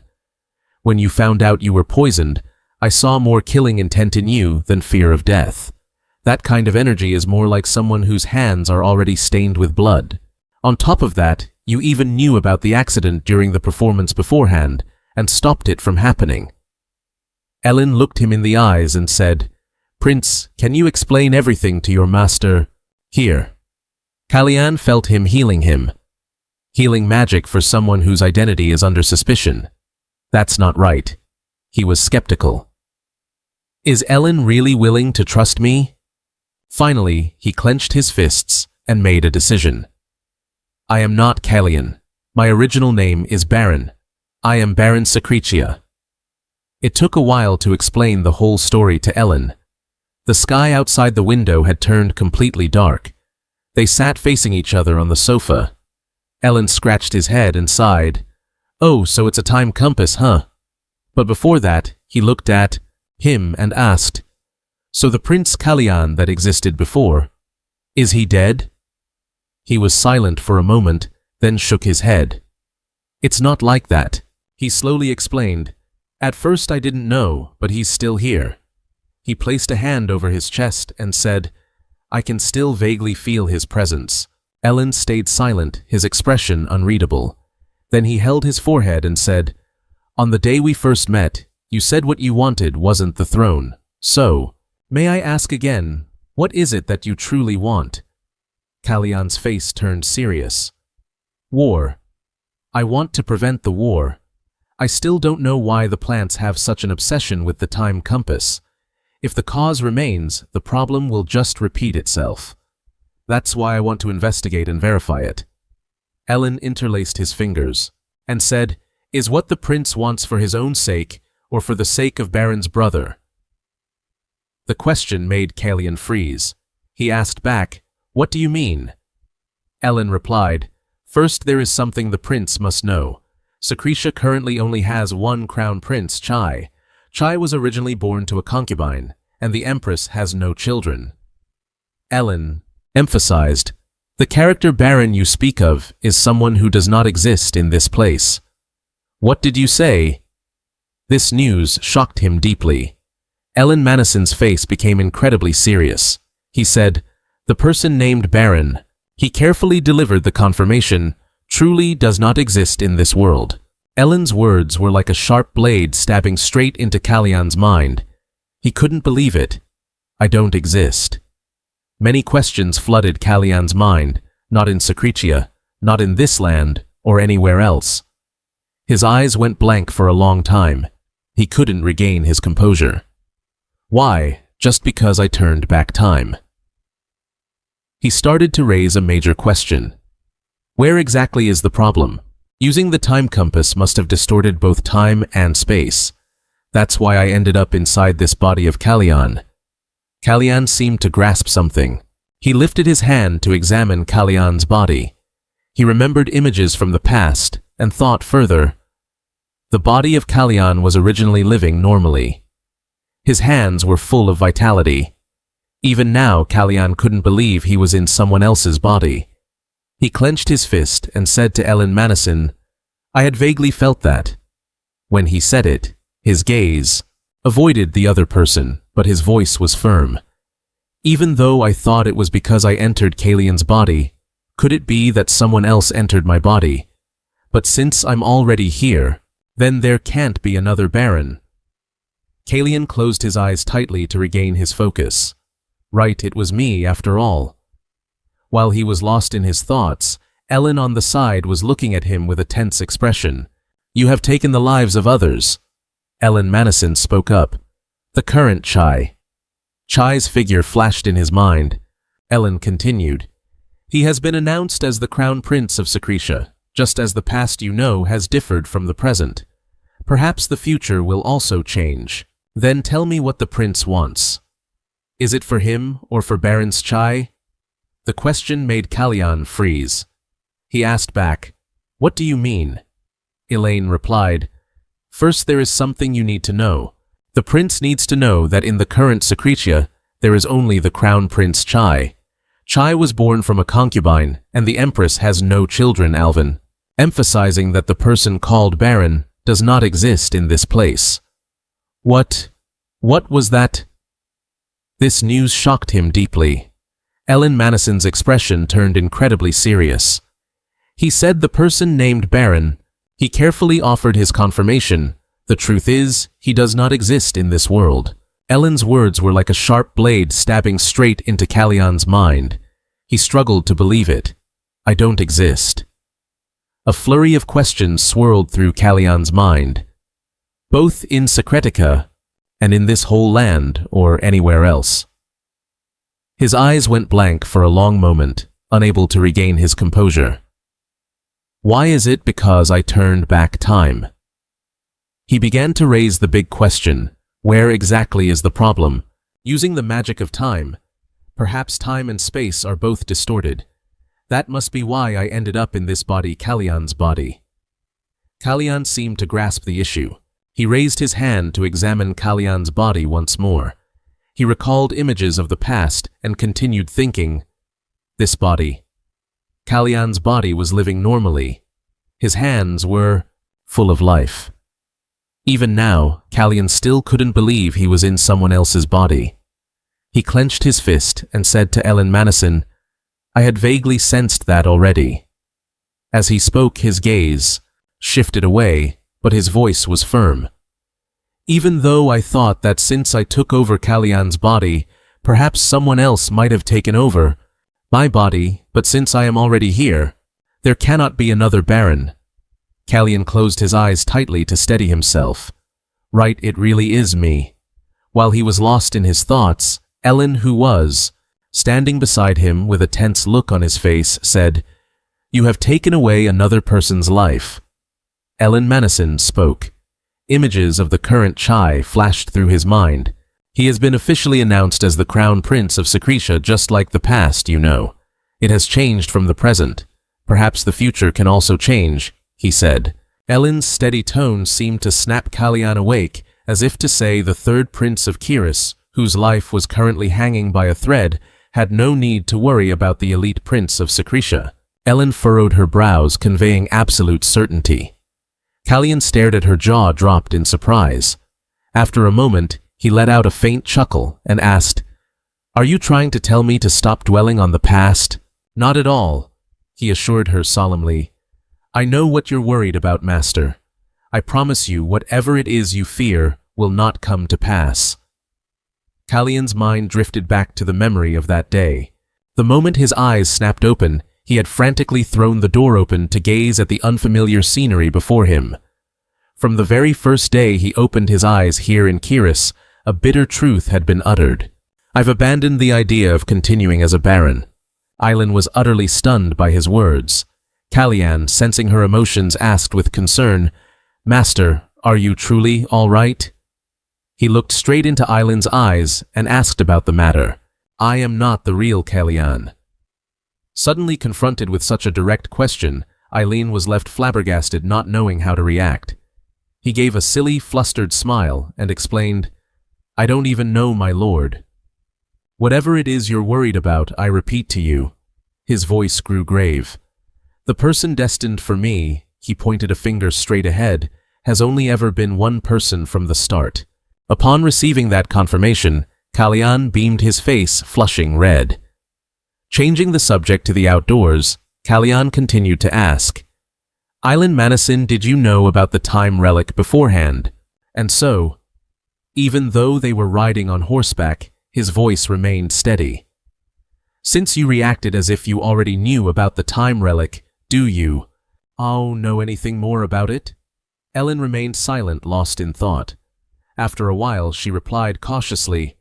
When you found out you were poisoned, I saw more killing intent in you than fear of death. That kind of energy is more like someone whose hands are already stained with blood. On top of that, you even knew about the accident during the performance beforehand and stopped it from happening." Ellen looked him in the eyes and said, "Prince, can you explain everything to your master here?" Kalyan felt him healing him. Healing magic for someone whose identity is under suspicion. That's not right. He was skeptical. Is Ellen really willing to trust me? Finally, he clenched his fists and made a decision. I am not Kalyan. My original name is Baron. I am Baron Secretia. It took a while to explain the whole story to Ellen. The sky outside the window had turned completely dark. They sat facing each other on the sofa. Ellen scratched his head and sighed. "Oh, so it's a time compass, huh?" But before that, he looked at him and asked, "So the Prince Kalyan that existed before, is he dead?" He was silent for a moment, then shook his head. "It's not like that," he slowly explained. "At first I didn't know, but he's still here." He placed a hand over his chest and said, "I can still vaguely feel his presence." Ellen stayed silent, his expression unreadable. Then he held his forehead and said, "On the day we first met, you said what you wanted wasn't the throne. So, may I ask again, what is it that you truly want?" Kalyan's face turned serious. "War. I want to prevent the war. I still don't know why the plants have such an obsession with the time compass. If the cause remains, the problem will just repeat itself. That's why I want to investigate and verify it." Ellen interlaced his fingers and said, "Is what the prince wants for his own sake or for the sake of Baron's brother?" The question made Kalyan freeze. He asked back, "What do you mean?" Ellen replied, "First, there is something the prince must know. Secretia currently only has one crown prince, Chai. Chai was originally born to a concubine, and the empress has no children." Ellen emphasized, "The character Baron you speak of is someone who does not exist in this place." "What did you say?" This news shocked him deeply. Ellen Mannason's face became incredibly serious. He said, "The person named Baron," he carefully delivered the confirmation, "truly does not exist in this world." Ellen's words were like a sharp blade stabbing straight into Kalyan's mind. He couldn't believe it. "I don't exist." Many questions flooded Kalyan's mind, not in Secretia, not in this land, or anywhere else. His eyes went blank for a long time. He couldn't regain his composure. "Why? Just because I turned back time." He started to raise a major question. Where exactly is the problem? Using the time compass must have distorted both time and space. That's why I ended up inside this body of Kalyan. Kalyan seemed to grasp something. He lifted his hand to examine Kalyan's body. He remembered images from the past and thought further. The body of Kalyan was originally living normally. His hands were full of vitality. Even now, Kalyan couldn't believe he was in someone else's body. He clenched his fist and said to Ellen Mannason, "I had vaguely felt that." When he said it, his gaze avoided the other person, but his voice was firm. "Even though I thought it was because I entered Kalyan's body, could it be that someone else entered my body? But since I'm already here, then there can't be another Baron." Kalyan closed his eyes tightly to regain his focus. Right, it was me after all. While he was lost in his thoughts, Ellen on the side was looking at him with a tense expression. "You have taken the lives of others." Ellen Mannason spoke up. "The current Chai." Chai's figure flashed in his mind. Ellen continued, "He has been announced as the Crown Prince of Secretia, just as the past you know has differed from the present. Perhaps the future will also change. Then tell me what the prince wants. Is it for him or for Baron's Chai?" The question made Kalyan freeze. He asked back, "What do you mean?" Elaine replied, "First, there is something you need to know. The prince needs to know that in the current Secretia, there is only the Crown Prince Chai. Chai was born from a concubine, and the Empress has no children, Alvin," emphasizing that the person called Baron does not exist in this place. What was that?" This news shocked him deeply. Ellen Mannason's expression turned incredibly serious. He said the person named Baron. He carefully offered his confirmation. "The truth is, he does not exist in this world." Ellen's words were like a sharp blade stabbing straight into Kalyan's mind. He struggled to believe it. "I don't exist." A flurry of questions swirled through Kalyan's mind. Both in Secretica and in this whole land or anywhere else. His eyes went blank for a long moment, unable to regain his composure. Why is it because I turned back time? He began to raise the big question, where exactly is the problem? Using the magic of time, Perhaps time and space are both distorted. That must be why I ended up in this body, Kalyan's body. Kalyan seemed to grasp the issue. He raised his hand to examine Kalyan's body once more. He recalled images of the past and continued thinking, this body. Kalyan's body was living normally. His hands were full of life. Even now, Kalyan still couldn't believe he was in someone else's body. He clenched his fist and said to Ellen Madison, I had vaguely sensed that already. As he spoke, his gaze shifted away, but his voice was firm. Even though I thought that since I took over Kalyan's body, perhaps someone else might have taken over my body, but since I am already here, there cannot be another Baron. Kalyan closed his eyes tightly to steady himself. Right, it really is me. While he was lost in his thoughts, Ellen, who was standing beside him with a tense look on his face, said, You have taken away another person's life. Ellen Madison spoke. Images of the current Chai flashed through his mind. He has been officially announced as the Crown Prince of Secretia, just like the past, you know. It has changed from the present. Perhaps the future can also change, he said. Ellen's steady tone seemed to snap Kalyan awake, as if to say the third Prince of Kiris, whose life was currently hanging by a thread, had no need to worry about the elite Prince of Secretia. Ellen furrowed her brows, conveying absolute certainty. Kalyan stared at her, jaw dropped in surprise. After a moment, he let out a faint chuckle and asked, Are you trying to tell me to stop dwelling on the past? Not at all, he assured her solemnly. I know what you're worried about, Master. I promise you, whatever it is you fear will not come to pass. Kalyan's mind drifted back to the memory of that day. The moment his eyes snapped open, he had frantically thrown the door open to gaze at the unfamiliar scenery before him. From the very first day he opened his eyes here in Kiris, a bitter truth had been uttered. I've abandoned the idea of continuing as a Baron. Aileen was utterly stunned by his words. Kalyan, sensing her emotions, asked with concern, Master, are you truly all right? He looked straight into Aileen's eyes and asked about the matter. I am not the real Kalyan. Suddenly confronted with such a direct question, Aileen was left flabbergasted, not knowing how to react. He gave a silly, flustered smile and explained, I don't even know, my lord. Whatever it is you're worried about, I repeat to you. His voice grew grave. The person destined for me, he pointed a finger straight ahead, has only ever been one person from the start. Upon receiving that confirmation, Kalyan beamed, his face flushing red. Changing the subject to the outdoors, Kalyan continued to ask, Aileen Madison, did you know about the time relic beforehand? And so, even though they were riding on horseback, his voice remained steady. Since you reacted as if you already knew about the time relic, do you know anything more about it? Ellen remained silent, lost in thought. After a while, she replied cautiously,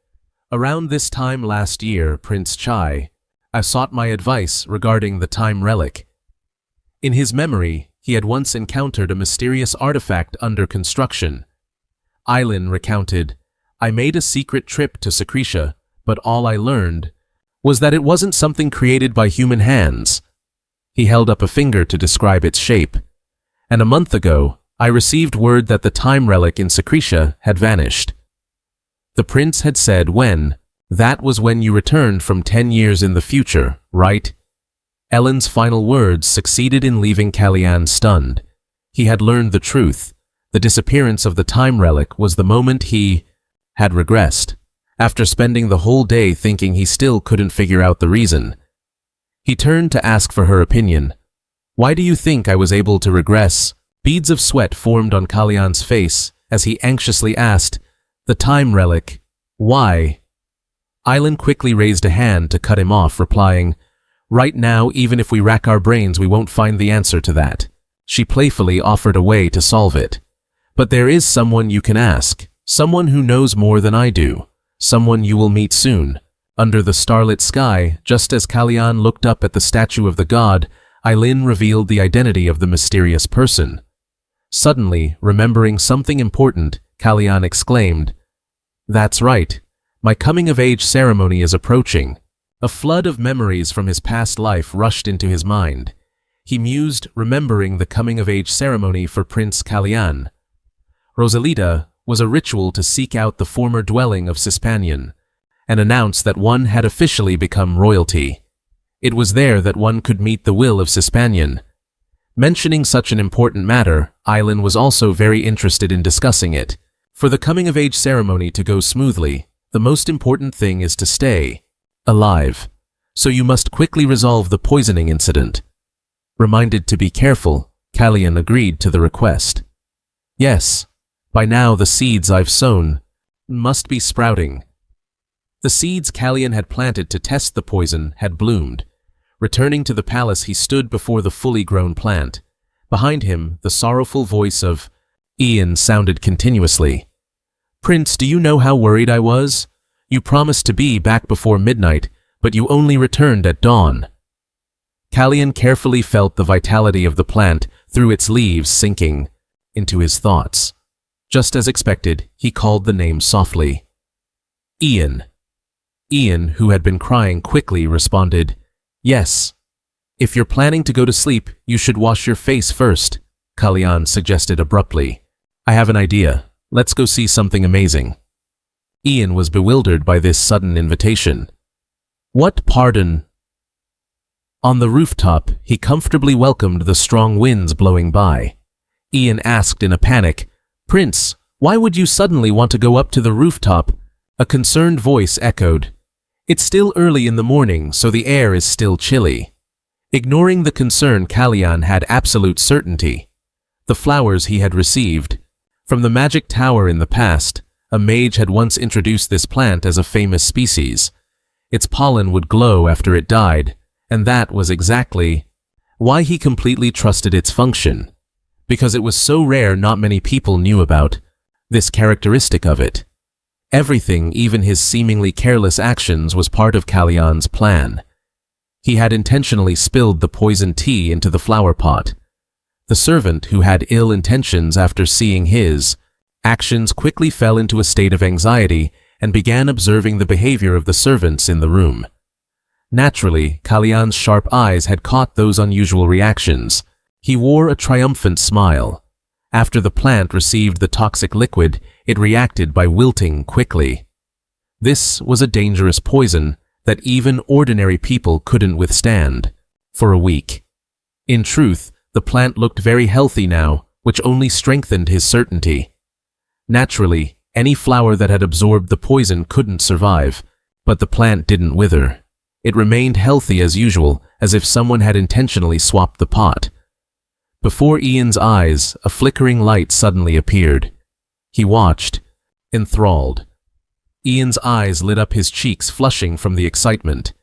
Around this time last year, Prince Chai, I sought my advice regarding the time relic. In his memory, he had once encountered a mysterious artifact under construction. Aileen recounted, I made a secret trip to Secretia, but all I learned was that it wasn't something created by human hands. He held up a finger to describe its shape. And a month ago, I received word that the time relic in Secretia had vanished. The prince had said when, that was when you returned from 10 years in the future, right? Ellen's final words succeeded in leaving Kalyan stunned. He had learned the truth. The disappearance of the time relic was the moment he had regressed. After spending the whole day thinking, he still couldn't figure out the reason. He turned to ask for her opinion. Why do you think I was able to regress? Beads of sweat formed on Kalyan's face as he anxiously asked, the time relic, why? Aileen quickly raised a hand to cut him off, replying, Right now, even if we rack our brains, we won't find the answer to that. She playfully offered a way to solve it. But there is someone you can ask, someone who knows more than I do, someone you will meet soon. Under the starlit sky, just as Kalyan looked up at the statue of the god, Aileen revealed the identity of the mysterious person. Suddenly, remembering something important, Kalyan exclaimed, That's right. My coming-of-age ceremony is approaching. A flood of memories from his past life rushed into his mind. He mused, remembering the coming-of-age ceremony for Prince Kalyan. Rosalita was a ritual to seek out the former dwelling of Cispanian and announce that one had officially become royalty. It was there that one could meet the will of Cispanian. Mentioning such an important matter, Aileen was also very interested in discussing it. For the coming-of-age ceremony to go smoothly, the most important thing is to stay alive. So you must quickly resolve the poisoning incident. Reminded to be careful, Kalyan agreed to the request. Yes, by now the seeds I've sown must be sprouting. The seeds Kalyan had planted to test the poison had bloomed. Returning to the palace, he stood before the fully grown plant. Behind him, the sorrowful voice of Ian sounded continuously. Prince, do you know how worried I was? You promised to be back before midnight, but you only returned at dawn. Kalyan carefully felt the vitality of the plant through its leaves sinking into his thoughts. Just as expected, he called the name softly. Ian. Ian, who had been crying, quickly responded, Yes. If you're planning to go to sleep, you should wash your face first, Kalyan suggested abruptly. I have an idea. Let's go see something amazing. Ian was bewildered by this sudden invitation. What pardon? On the rooftop, he comfortably welcomed the strong winds blowing by. Ian asked in a panic, Prince, why would you suddenly want to go up to the rooftop? A concerned voice echoed. It's still early in the morning, so the air is still chilly. Ignoring the concern, Kalyan had absolute certainty. The flowers he had received. From the magic tower in the past, a mage had once introduced this plant as a famous species. Its pollen would glow after it died, and that was exactly why he completely trusted its function. Because it was so rare, not many people knew about this characteristic of it. Everything, even his seemingly careless actions, was part of Kalyan's plan. He had intentionally spilled the poisoned tea into the flower pot. The servant, who had ill intentions after seeing his actions, quickly fell into a state of anxiety and began observing the behavior of the servants in the room. Naturally, Kalyan's sharp eyes had caught those unusual reactions. He wore a triumphant smile. After the plant received the toxic liquid, it reacted by wilting quickly. This was a dangerous poison that even ordinary people couldn't withstand for a week. In truth, the plant looked very healthy now, which only strengthened his certainty. Naturally, any flower that had absorbed the poison couldn't survive, but the plant didn't wither. It remained healthy as usual, as if someone had intentionally swapped the pot. Before Ian's eyes, a flickering light suddenly appeared. He watched, enthralled. Ian's eyes lit up, his cheeks flushing from the excitement.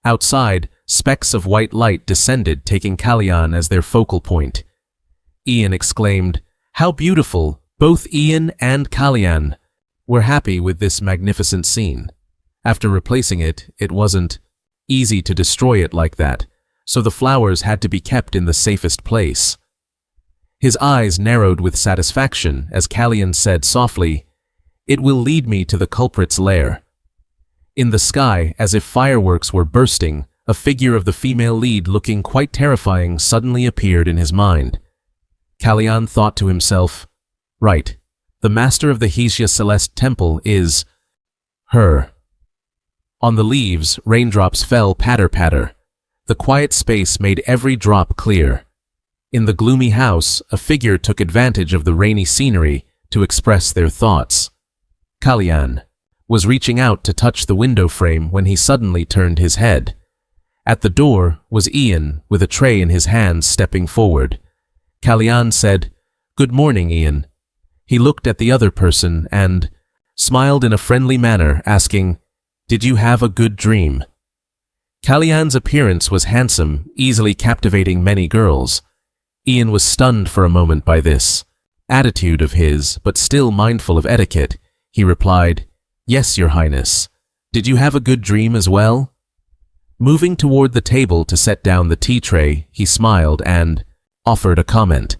Outside, specks of white light descended, taking Kalyan as their focal point. Ian exclaimed, How beautiful! Both Ian and Kalyan were happy with this magnificent scene. After replacing it, it wasn't easy to destroy it like that, so the flowers had to be kept in the safest place. His eyes narrowed with satisfaction as Kalyan said softly, It will lead me to the culprit's lair. In the sky, as if fireworks were bursting, a figure of the female lead looking quite terrifying suddenly appeared in his mind. Kalyan thought to himself, Right, the master of the Hesia Celeste Temple is her. On the leaves, raindrops fell patter-patter. The quiet space made every drop clear. In the gloomy house, a figure took advantage of the rainy scenery to express their thoughts. Kalyan was reaching out to touch the window frame when he suddenly turned his head. At the door was Ian, with a tray in his hands, stepping forward. Kalyan said, Good morning, Ian. He looked at the other person and smiled in a friendly manner, asking, Did you have a good dream? Kalyan's appearance was handsome, easily captivating many girls. Ian was stunned for a moment by this attitude of his, but still mindful of etiquette, he replied, Yes, Your Highness. Did you have a good dream as well? Moving toward the table to set down the tea tray, he smiled and offered a comment.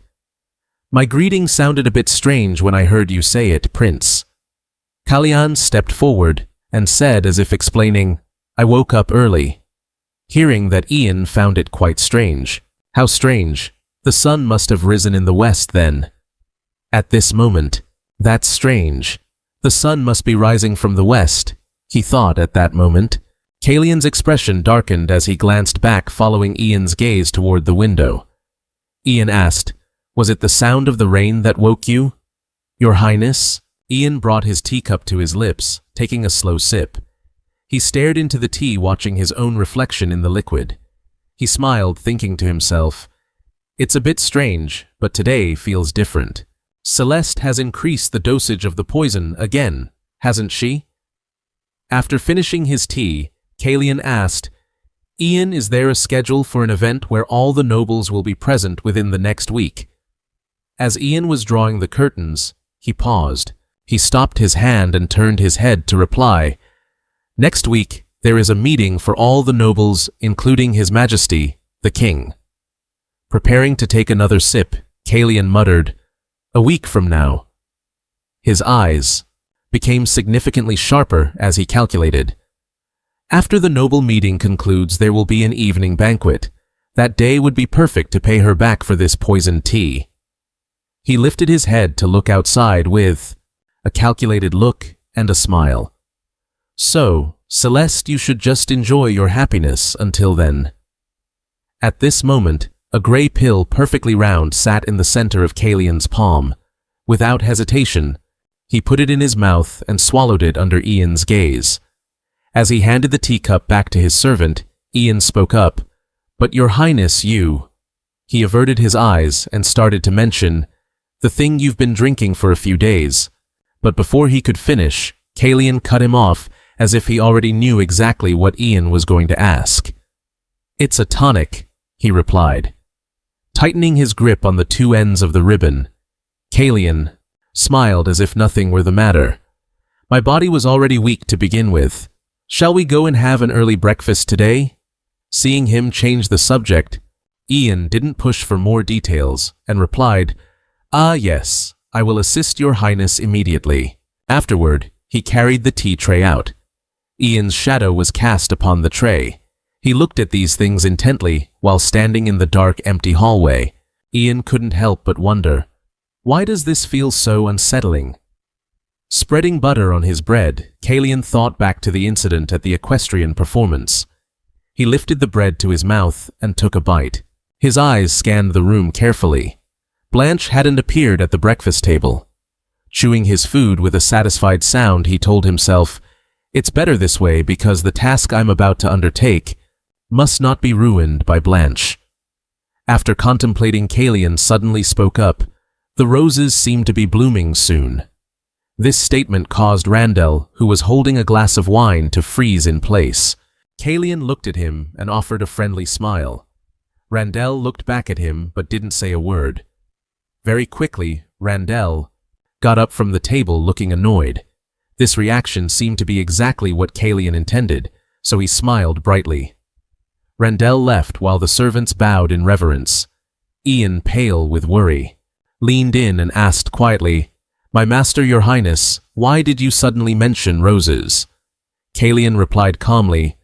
My greeting sounded a bit strange when I heard you say it, Prince. Kalyan stepped forward and said, as if explaining, I woke up early. Hearing that, Ian found it quite strange. How strange. The sun must have risen in the west then. At this moment. That's strange. The sun must be rising from the west, he thought at that moment. Kalian's expression darkened as he glanced back, following Ian's gaze toward the window. Ian asked, "Was it the sound of the rain that woke you?" "Your Highness?" Ian brought his teacup to his lips, taking a slow sip. He stared into the tea, watching his own reflection in the liquid. He smiled, thinking to himself, "It's a bit strange, but today feels different. Celeste has increased the dosage of the poison again, hasn't she?" After finishing his tea, Kalian asked, "Ian, is there a schedule for an event where all the nobles will be present within the next week?" As Ian was drawing the curtains, he paused. He stopped his hand and turned his head to reply, "Next week, there is a meeting for all the nobles, including His Majesty, the King." Preparing to take another sip, Kalian muttered, "A week from now." His eyes became significantly sharper as he calculated. After the noble meeting concludes, there will be an evening banquet. That day would be perfect to pay her back for this poisoned tea. He lifted his head to look outside with a calculated look and a smile. "So, Celeste, you should just enjoy your happiness until then." At this moment, a gray pill perfectly round sat in the center of Kalian's palm. Without hesitation, he put it in his mouth and swallowed it under Ian's gaze. As he handed the teacup back to his servant, Ian spoke up, "But Your Highness, you..." He averted his eyes and started to mention, "The thing you've been drinking for a few days." But before he could finish, Kalian cut him off as if he already knew exactly what Ian was going to ask. "It's a tonic," he replied, tightening his grip on the two ends of the ribbon. Kalian smiled as if nothing were the matter. "My body was already weak to begin with. Shall we go and have an early breakfast today?" Seeing him change the subject, Ian didn't push for more details and replied, "Ah yes, I will assist Your Highness immediately." Afterward, he carried the tea tray out. Ian's shadow was cast upon the tray. He looked at these things intently while standing in the dark, empty hallway. Ian couldn't help but wonder, why does this feel so unsettling? Spreading butter on his bread, Kalian thought back to the incident at the equestrian performance. He lifted the bread to his mouth and took a bite. His eyes scanned the room carefully. Blanche hadn't appeared at the breakfast table. Chewing his food with a satisfied sound, he told himself, "It's better this way because the task I'm about to undertake must not be ruined by Blanche." After contemplating, Kalian suddenly spoke up, "The roses seem to be blooming soon." This statement caused Randell, who was holding a glass of wine, to freeze in place. Kalian looked at him and offered a friendly smile. Randell looked back at him but didn't say a word. Very quickly, Randell got up from the table looking annoyed. This reaction seemed to be exactly what Kalian intended, so he smiled brightly. Randell left while the servants bowed in reverence. Ian, pale with worry, leaned in and asked quietly, "My master, Your Highness, why did you suddenly mention roses?" Kalian replied calmly,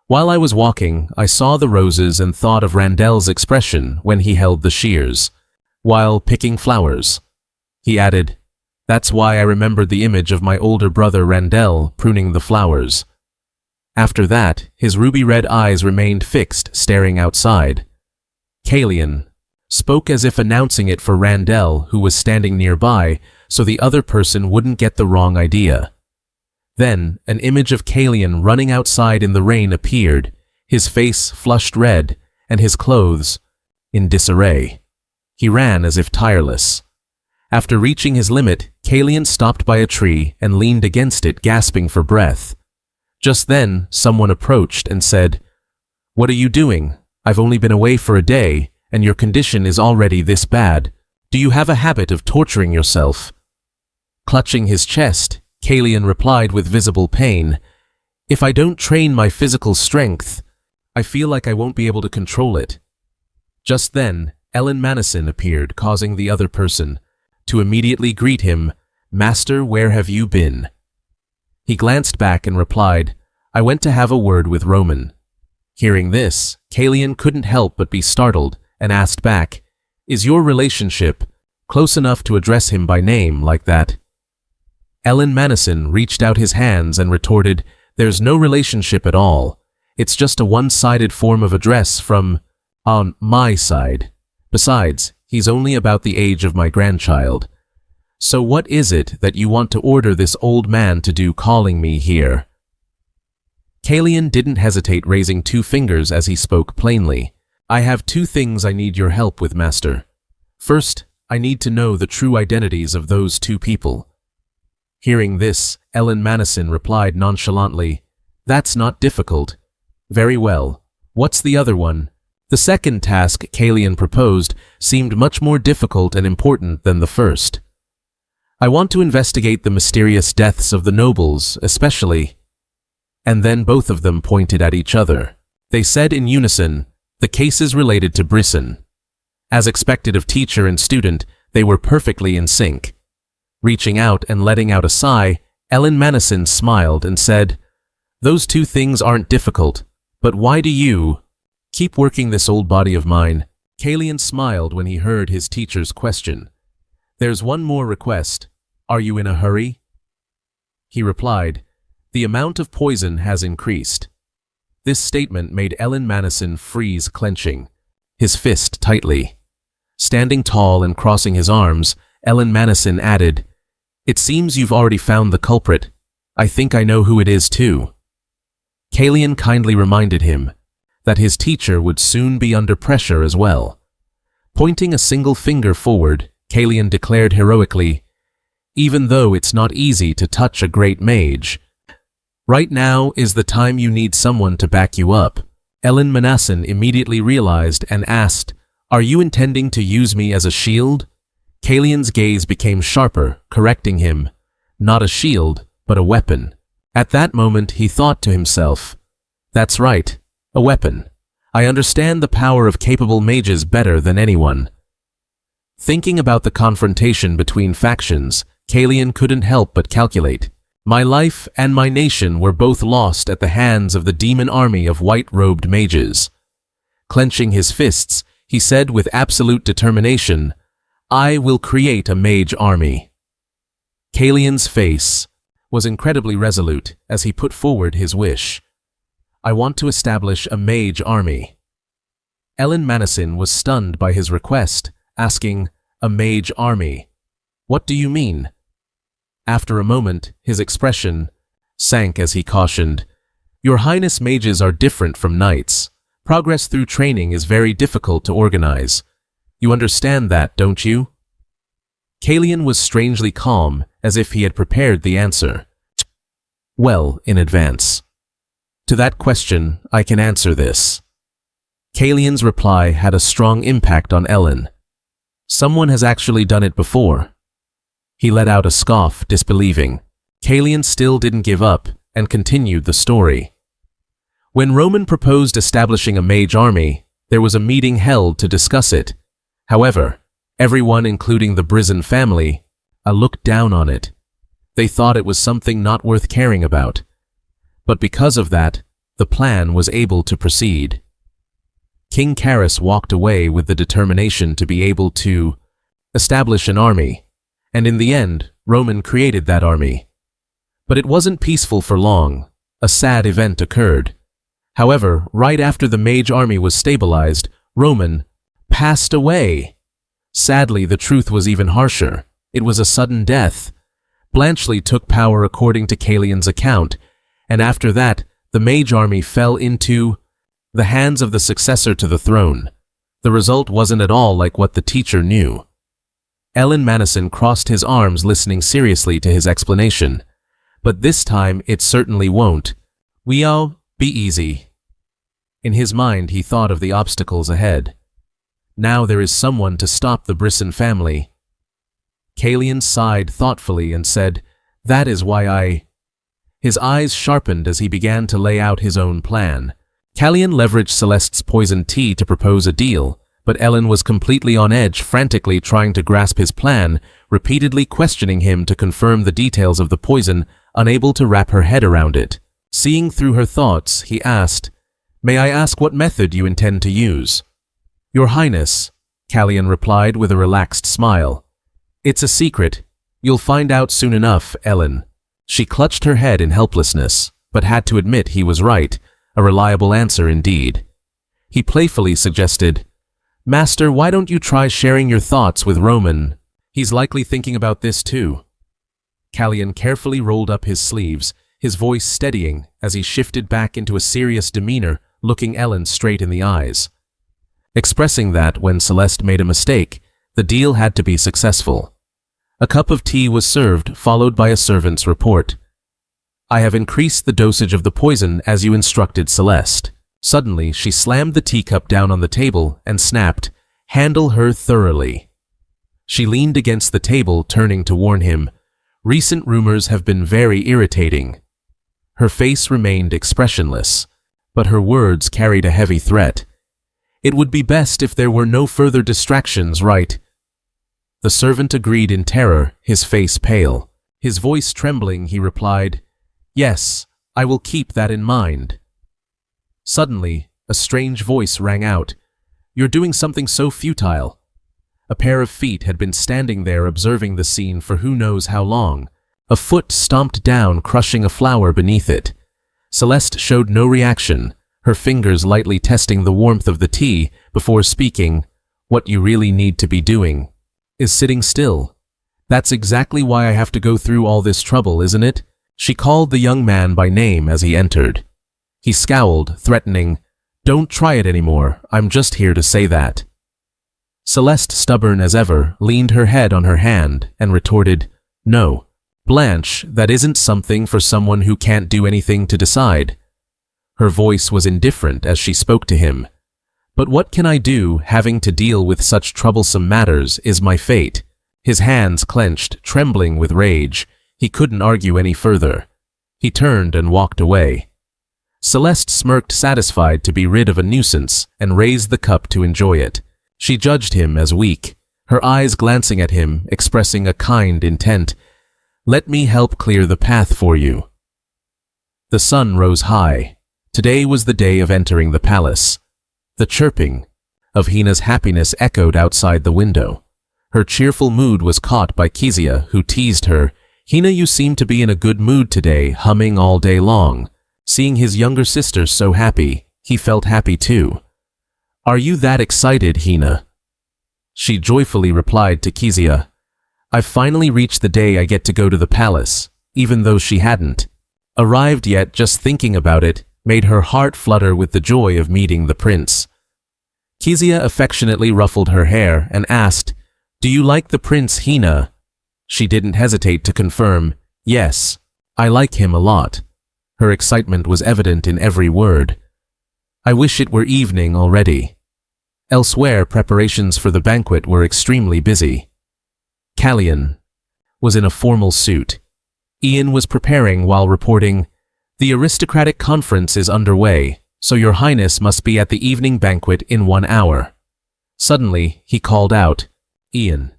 "While I was walking, I saw the roses and thought of Randell's expression when he held the shears, while picking flowers." He added, "That's why I remembered the image of my older brother Randell pruning the flowers." After that, his ruby-red eyes remained fixed, staring outside. Kalian spoke as if announcing it for Randell, who was standing nearby, so the other person wouldn't get the wrong idea. Then, an image of Kalian running outside in the rain appeared, his face flushed red, and his clothes in disarray. He ran as if tireless. After reaching his limit, Kalian stopped by a tree and leaned against it, gasping for breath. Just then, someone approached and said, "What are you doing? I've only been away for a day, and your condition is already this bad. Do you have a habit of torturing yourself?" Clutching his chest, Kalian replied with visible pain, "If I don't train my physical strength, I feel like I won't be able to control it." Just then, Ellen Mannison appeared, causing the other person to immediately greet him, "Master, where have you been?" He glanced back and replied, I went to have a word with Roman. Hearing this, Kalian couldn't help but be startled and asked back, "Is your relationship close enough to address him by name like that?" Ellen Manison reached out his hands and retorted, "There's no relationship at all. It's just a one-sided form of address from on my side. Besides, he's only about the age of my grandchild. So what is it that you want to order this old man to do calling me here?" Kalian didn't hesitate, raising 2 fingers as he spoke plainly. "I have 2 things I need your help with, Master. First, I need to know the true identities of those 2 people." Hearing this, Ellen Manison replied nonchalantly, "That's not difficult." "Very well. What's the other one?" The second task Kalian proposed seemed much more difficult and important than the first. "I want to investigate the mysterious deaths of the nobles, especially—" And then both of them pointed at each other. They said in unison, "The cases related to Brisson." As expected of teacher and student, they were perfectly in sync. Reaching out and letting out a sigh, Ellen Manison smiled and said, "Those 2 things aren't difficult, but why do you keep working this old body of mine?" Kalian smiled when he heard his teacher's question. "There's one more request. Are you in a hurry?" He replied, "The amount of poison has increased." This statement made Ellen Manison freeze, clenching his fist tightly. Standing tall and crossing his arms, Ellen Manison added, "It seems you've already found the culprit. I think I know who it is too." Kalian kindly reminded him that his teacher would soon be under pressure as well. Pointing a single finger forward, Kalian declared heroically, "Even though it's not easy to touch a great mage, right now is the time you need someone to back you up." Ellen Manison immediately realized and asked, "Are you intending to use me as a shield?" Kalian's gaze became sharper, correcting him, "Not a shield, but a weapon." At that moment he thought to himself, "That's right, a weapon. I understand the power of capable mages better than anyone." Thinking about the confrontation between factions, Kalian couldn't help but calculate. "My life and my nation were both lost at the hands of the demon army of white-robed mages." Clenching his fists, he said with absolute determination, "I will create a mage army." Kalian's face was incredibly resolute as he put forward his wish. "I want to establish a mage army." Ellen Manison was stunned by his request, asking, "A mage army? What do you mean?" After a moment, his expression sank as he cautioned, "Your Highness, mages are different from knights. Progress through training is very difficult to organize. You understand that, don't you?" Kalian was strangely calm, as if he had prepared the answer well in advance. "To that question, I can answer this." Kalian's reply had a strong impact on Ellen. "Someone has actually done it before." He let out a scoff, disbelieving. Kalian still didn't give up and continued the story. When Roman proposed establishing a mage army, there was a meeting held to discuss it. However, everyone, including the Brisson family, looked down on it. They thought it was something not worth caring about. But because of that, the plan was able to proceed. King Karras walked away with the determination to be able to establish an army, and in the end, Roman created that army. But it wasn't peaceful for long. A sad event occurred. However, right after the mage army was stabilized, Roman passed away. Sadly, the truth was even harsher. It was a sudden death. Blanchely took power according to Kalian's account, and after that, the mage army fell into the hands of the successor to the throne. The result wasn't at all like what the teacher knew. Ellen Manison crossed his arms, listening seriously to his explanation. "But this time it certainly won't. We'll be easy." In his mind, he thought of the obstacles ahead. Now there is someone to stop the Brisson family. Kalian sighed thoughtfully and said, "That is why I—" His eyes sharpened as he began to lay out his own plan. Kalian leveraged Celeste's poisoned tea to propose a deal, but Ellen was completely on edge, frantically trying to grasp his plan, repeatedly questioning him to confirm the details of the poison, unable to wrap her head around it. Seeing through her thoughts, he asked, "May I ask what method you intend to use?" "Your Highness," Callian replied with a relaxed smile. "It's a secret. You'll find out soon enough, Ellen." She clutched her head in helplessness, but had to admit he was right, a reliable answer indeed. He playfully suggested, "Master, why don't you try sharing your thoughts with Roman? He's likely thinking about this too." Callian carefully rolled up his sleeves, his voice steadying as he shifted back into a serious demeanor, looking Ellen straight in the eyes. Expressing that when Celeste made a mistake, the deal had to be successful. A cup of tea was served, followed by a servant's report. "I have increased the dosage of the poison as you instructed Celeste." Suddenly, she slammed the teacup down on the table and snapped, "Handle her thoroughly." She leaned against the table, turning to warn him, "Recent rumors have been very irritating." Her face remained expressionless, but her words carried a heavy threat. "It would be best if there were no further distractions, right?" The servant agreed in terror, his face pale. His voice trembling, he replied, "Yes, I will keep that in mind." Suddenly, a strange voice rang out, "You're doing something so futile." A pair of feet had been standing there observing the scene for who knows how long. A foot stomped down, crushing a flower beneath it. Celeste showed no reaction, her fingers lightly testing the warmth of the tea before speaking. "What you really need to be doing is sitting still. That's exactly why I have to go through all this trouble, isn't it?" She called the young man by name as he entered. He scowled, threatening, "Don't try it anymore, I'm just here to say that." Celeste, stubborn as ever, leaned her head on her hand and retorted, "No, Blanche, that isn't something for someone who can't do anything to decide." Her voice was indifferent as she spoke to him. "But what can I do? Having to deal with such troublesome matters is my fate." His hands clenched, trembling with rage. He couldn't argue any further. He turned and walked away. Celeste smirked, satisfied to be rid of a nuisance, and raised the cup to enjoy it. She judged him as weak, her eyes glancing at him, expressing a kind intent. "Let me help clear the path for you." The sun rose high. Today was the day of entering the palace. The chirping of Hina's happiness echoed outside the window. Her cheerful mood was caught by Kezia, who teased her, "Hina, you seem to be in a good mood today, humming all day long." Seeing his younger sister so happy, he felt happy too. "Are you that excited, Hina?" She joyfully replied to Kezia, "I've finally reached the day I get to go to the palace," even though she hadn't arrived yet. Just thinking about it made her heart flutter with the joy of meeting the prince. Kezia affectionately ruffled her hair and asked, "Do you like the prince, Hina?" She didn't hesitate to confirm, "Yes, I like him a lot." Her excitement was evident in every word. "I wish it were evening already." Elsewhere, preparations for the banquet were extremely busy. Callian was in a formal suit. Ian was preparing while reporting, "The aristocratic conference is underway, so your highness must be at the evening banquet in 1 hour. Suddenly, he called out, "Ian."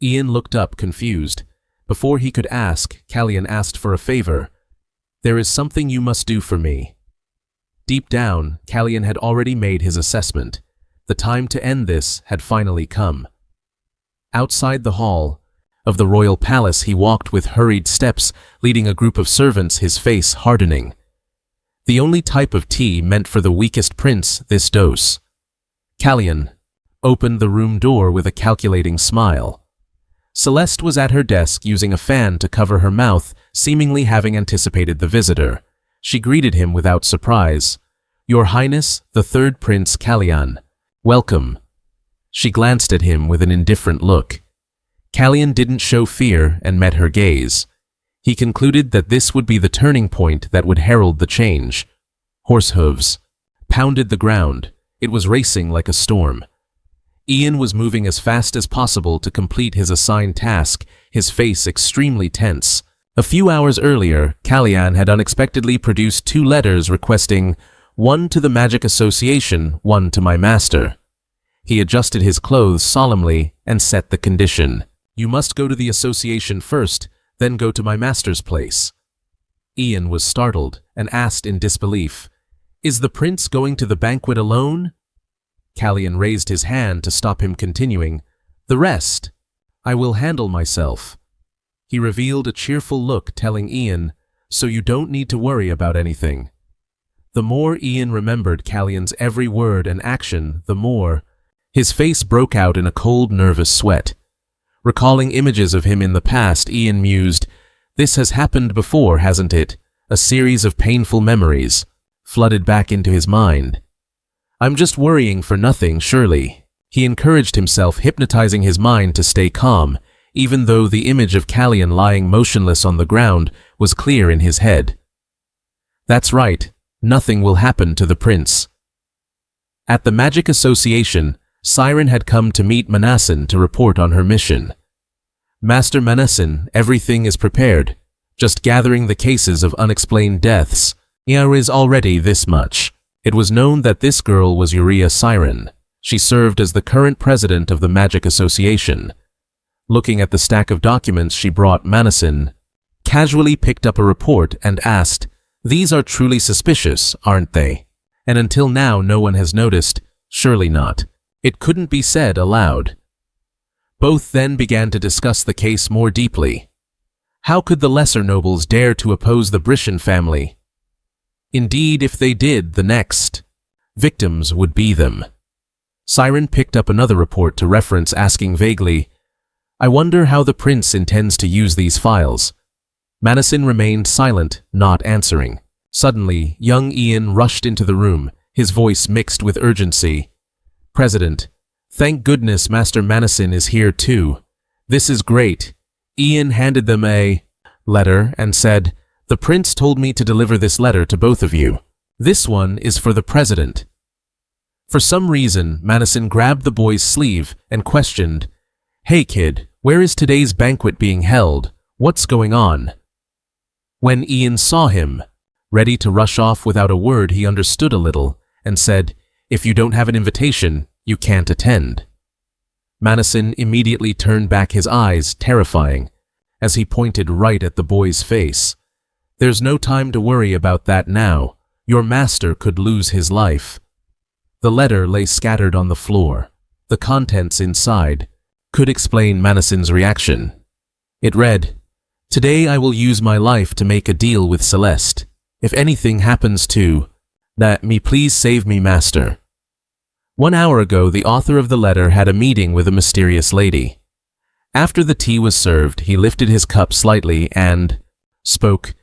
Ian looked up, confused. Before he could ask, Callian asked for a favor. "There is something you must do for me." Deep down, Callian had already made his assessment. The time to end this had finally come. Outside the hall of the royal palace, he walked with hurried steps, leading a group of servants, his face hardening. The only type of tea meant for the weakest prince, this dose. Callian opened the room door with a calculating smile. Celeste was at her desk using a fan to cover her mouth, seemingly having anticipated the visitor. She greeted him without surprise. "Your Highness, the third Prince Callian. Welcome." She glanced at him with an indifferent look. Callian didn't show fear and met her gaze. He concluded that this would be the turning point that would herald the change. Horse hooves pounded the ground. It was racing like a storm. Ian was moving as fast as possible to complete his assigned task, his face extremely tense. A few hours earlier, Callian had unexpectedly produced 2 letters requesting, "one to the Magic Association, one to my master." He adjusted his clothes solemnly and set the condition. "You must go to the association first, then go to my master's place." Ian was startled and asked in disbelief, "Is the prince going to the banquet alone?" Callian raised his hand to stop him continuing. "The rest, I will handle myself." He revealed a cheerful look, telling Ian, "So you don't need to worry about anything." The more Ian remembered Callian's every word and action, the more his face broke out in a cold, nervous sweat. Recalling images of him in the past, Ian mused, "This has happened before, hasn't it?" A series of painful memories flooded back into his mind. "I'm just worrying for nothing, surely." He encouraged himself, hypnotizing his mind to stay calm, even though the image of Callian lying motionless on the ground was clear in his head. "That's right, nothing will happen to the prince." At the Magic Association, Siren had come to meet Manassin to report on her mission. "Master Manassin, everything is prepared, just gathering the cases of unexplained deaths. Here is already this much." It was known that this girl was Uriah Siren. She served as the current president of the Magic Association. Looking at the stack of documents she brought, Manassin casually picked up a report and asked, "These are truly suspicious, aren't they? And until now no one has noticed." "Surely not." It couldn't be said aloud. Both then began to discuss the case more deeply. How could the lesser nobles dare to oppose the Brishan family? Indeed, if they did, the next victims would be them. Siren picked up another report to reference, asking vaguely, "I wonder how the prince intends to use these files." Manassin remained silent, not answering. Suddenly, young Ian rushed into the room, his voice mixed with urgency. "President, thank goodness Master Manassin is here too. This is great." Ian handed them a letter and said, "The prince told me to deliver this letter to both of you. This one is for the president." For some reason, Manassin grabbed the boy's sleeve and questioned, "Hey kid, where is today's banquet being held? What's going on?" When Ian saw him, ready to rush off without a word, he understood a little and said, "If you don't have an invitation, you can't attend." Manassin immediately turned back his eyes, terrifying, as he pointed right at the boy's face. "There's no time to worry about that now. Your master could lose his life." The letter lay scattered on the floor. The contents inside could explain Manassin's reaction. It read, "Today I will use my life to make a deal with Celeste. If anything happens to that, please save me, master." 1 hour ago, the author of the letter had a meeting with a mysterious lady. After the tea was served, he lifted his cup slightly and spoke,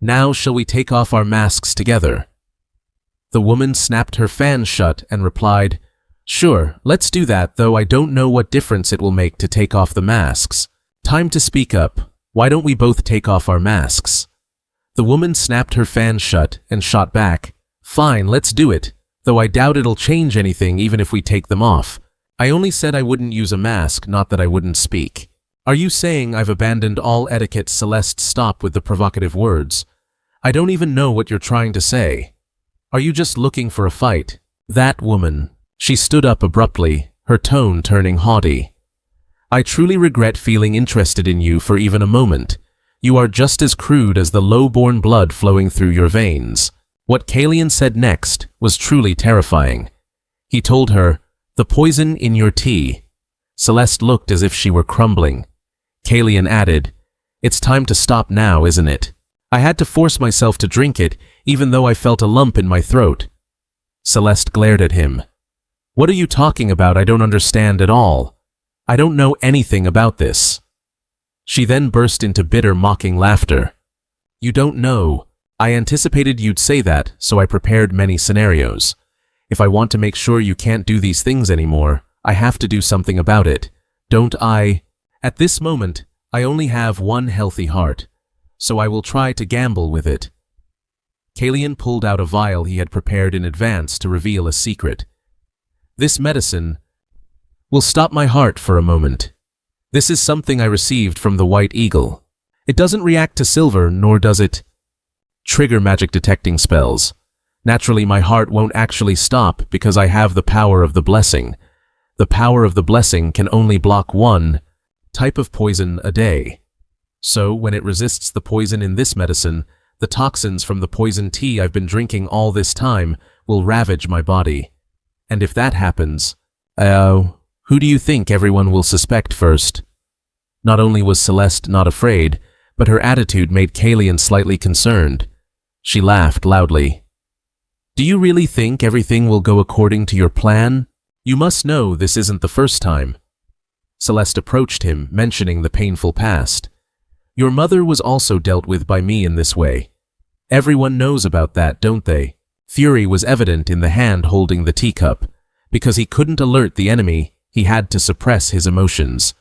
"Now shall we take off our masks together?" The woman snapped her fan shut and replied, "Sure, let's do that, though I don't know what difference it will make to take off the masks." "Time to speak up. Why don't we both take off our masks?" The woman snapped her fan shut and shot back, "Fine, let's do it, though I doubt it'll change anything even if we take them off. I only said I wouldn't use a mask, not that I wouldn't speak." "Are you saying I've abandoned all etiquette?" Celeste stopped with the provocative words. "I don't even know what you're trying to say. Are you just looking for a fight?" That woman. She stood up abruptly, her tone turning haughty. "I truly regret feeling interested in you for even a moment. You are just as crude as the low-born blood flowing through your veins." What Callian said next was truly terrifying. He told her, "The poison in your tea." Celeste looked as if she were crumbling. Callian added, "It's time to stop now, isn't it? I had to force myself to drink it, even though I felt a lump in my throat." Celeste glared at him. "What are you talking about? I don't understand at all. I don't know anything about this." She then burst into bitter, mocking laughter. "You don't know. I anticipated you'd say that, so I prepared many scenarios. If I want to make sure you can't do these things anymore, I have to do something about it, don't I? At this moment, I only have one healthy heart, so I will try to gamble with it." Callian pulled out a vial he had prepared in advance to reveal a secret. "This medicine will stop my heart for a moment. This is something I received from the White Eagle. It doesn't react to silver, nor does it trigger magic detecting spells. Naturally, my heart won't actually stop because I have the power of the blessing. The power of the blessing can only block one type of poison a day. So, when it resists the poison in this medicine, The toxins from the poison tea I've been drinking all this time will ravage my body. And if that happens, who do you think everyone will suspect first? Not only was Celeste not afraid, but her attitude made Kalian slightly concerned. She laughed loudly. Do you really think everything will go according to your plan? You must know this isn't the first time. Celeste approached him, mentioning the painful past. Your mother was also dealt with by me in this way. Everyone knows about that, don't they? Fury was evident in the hand holding the teacup. Because he couldn't alert the enemy, he had to suppress his emotions.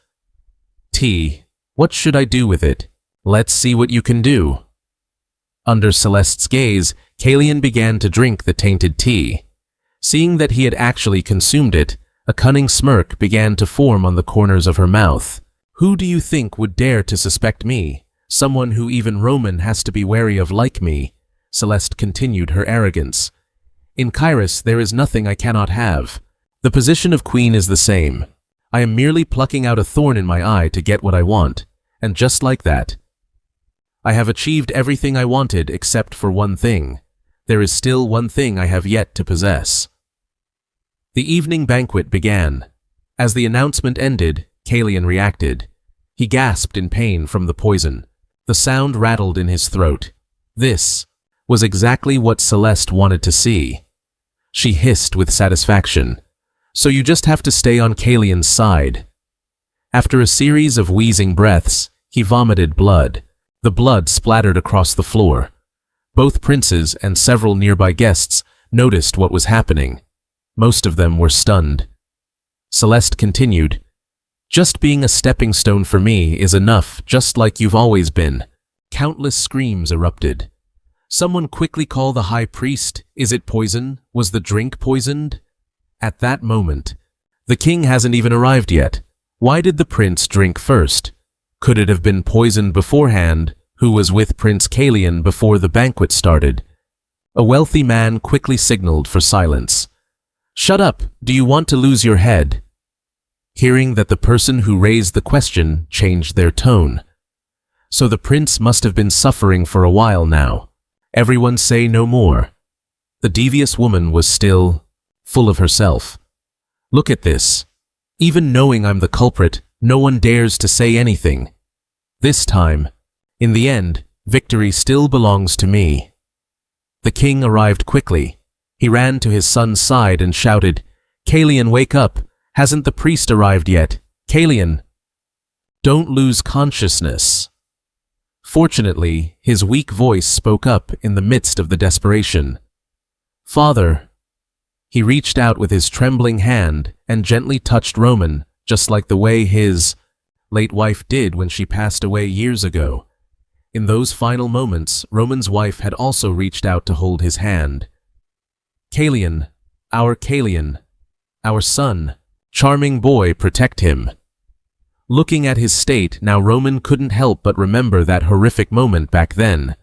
Tea, what should I do with it? Let's see what you can do. Under Celeste's gaze, Kalian began to drink the tainted tea. Seeing that he had actually consumed it, a cunning smirk began to form on the corners of her mouth. Who do you think would dare to suspect me? Someone who even Roman has to be wary of like me. Celeste continued her arrogance. In Kairos there is nothing I cannot have. The position of queen is the same. I am merely plucking out a thorn in my eye to get what I want. And just like that, I have achieved everything I wanted except for one thing. There is still one thing I have yet to possess. The evening banquet began. As the announcement ended, Kalian reacted. He gasped in pain from the poison. The sound rattled in his throat. This was exactly what Celeste wanted to see. She hissed with satisfaction. So you just have to stay on Kalian's side. After a series of wheezing breaths, he vomited blood. The blood splattered across the floor. Both princes and several nearby guests noticed what was happening. Most of them were stunned. Celeste continued, Just being a stepping stone for me is enough, just like you've always been. Countless screams erupted. Someone quickly call the high priest. Is it poison? Was the drink poisoned? At that moment, the king hasn't even arrived yet. Why did the prince drink first? Could it have been poisoned beforehand? Who was with Prince Kalian before the banquet started? A wealthy man quickly signaled for silence. Shut up! Do you want to lose your head? Hearing that the person who raised the question changed their tone. So the prince must have been suffering for a while now. Everyone say no more. The devious woman was still full of herself. Look at this. Even knowing I'm the culprit, no one dares to say anything. This time, in the end, victory still belongs to me. The king arrived quickly. He ran to his son's side and shouted, Kalian, wake up! Hasn't the priest arrived yet? Kalian! Don't lose consciousness. Fortunately, his weak voice spoke up in the midst of the desperation. Father! He reached out with his trembling hand and gently touched Roman, just like the way his late wife did when she passed away years ago. In those final moments, Roman's wife had also reached out to hold his hand. Kalian, our son, charming boy, protect him. Looking at his state, now Roman couldn't help but remember that horrific moment back then.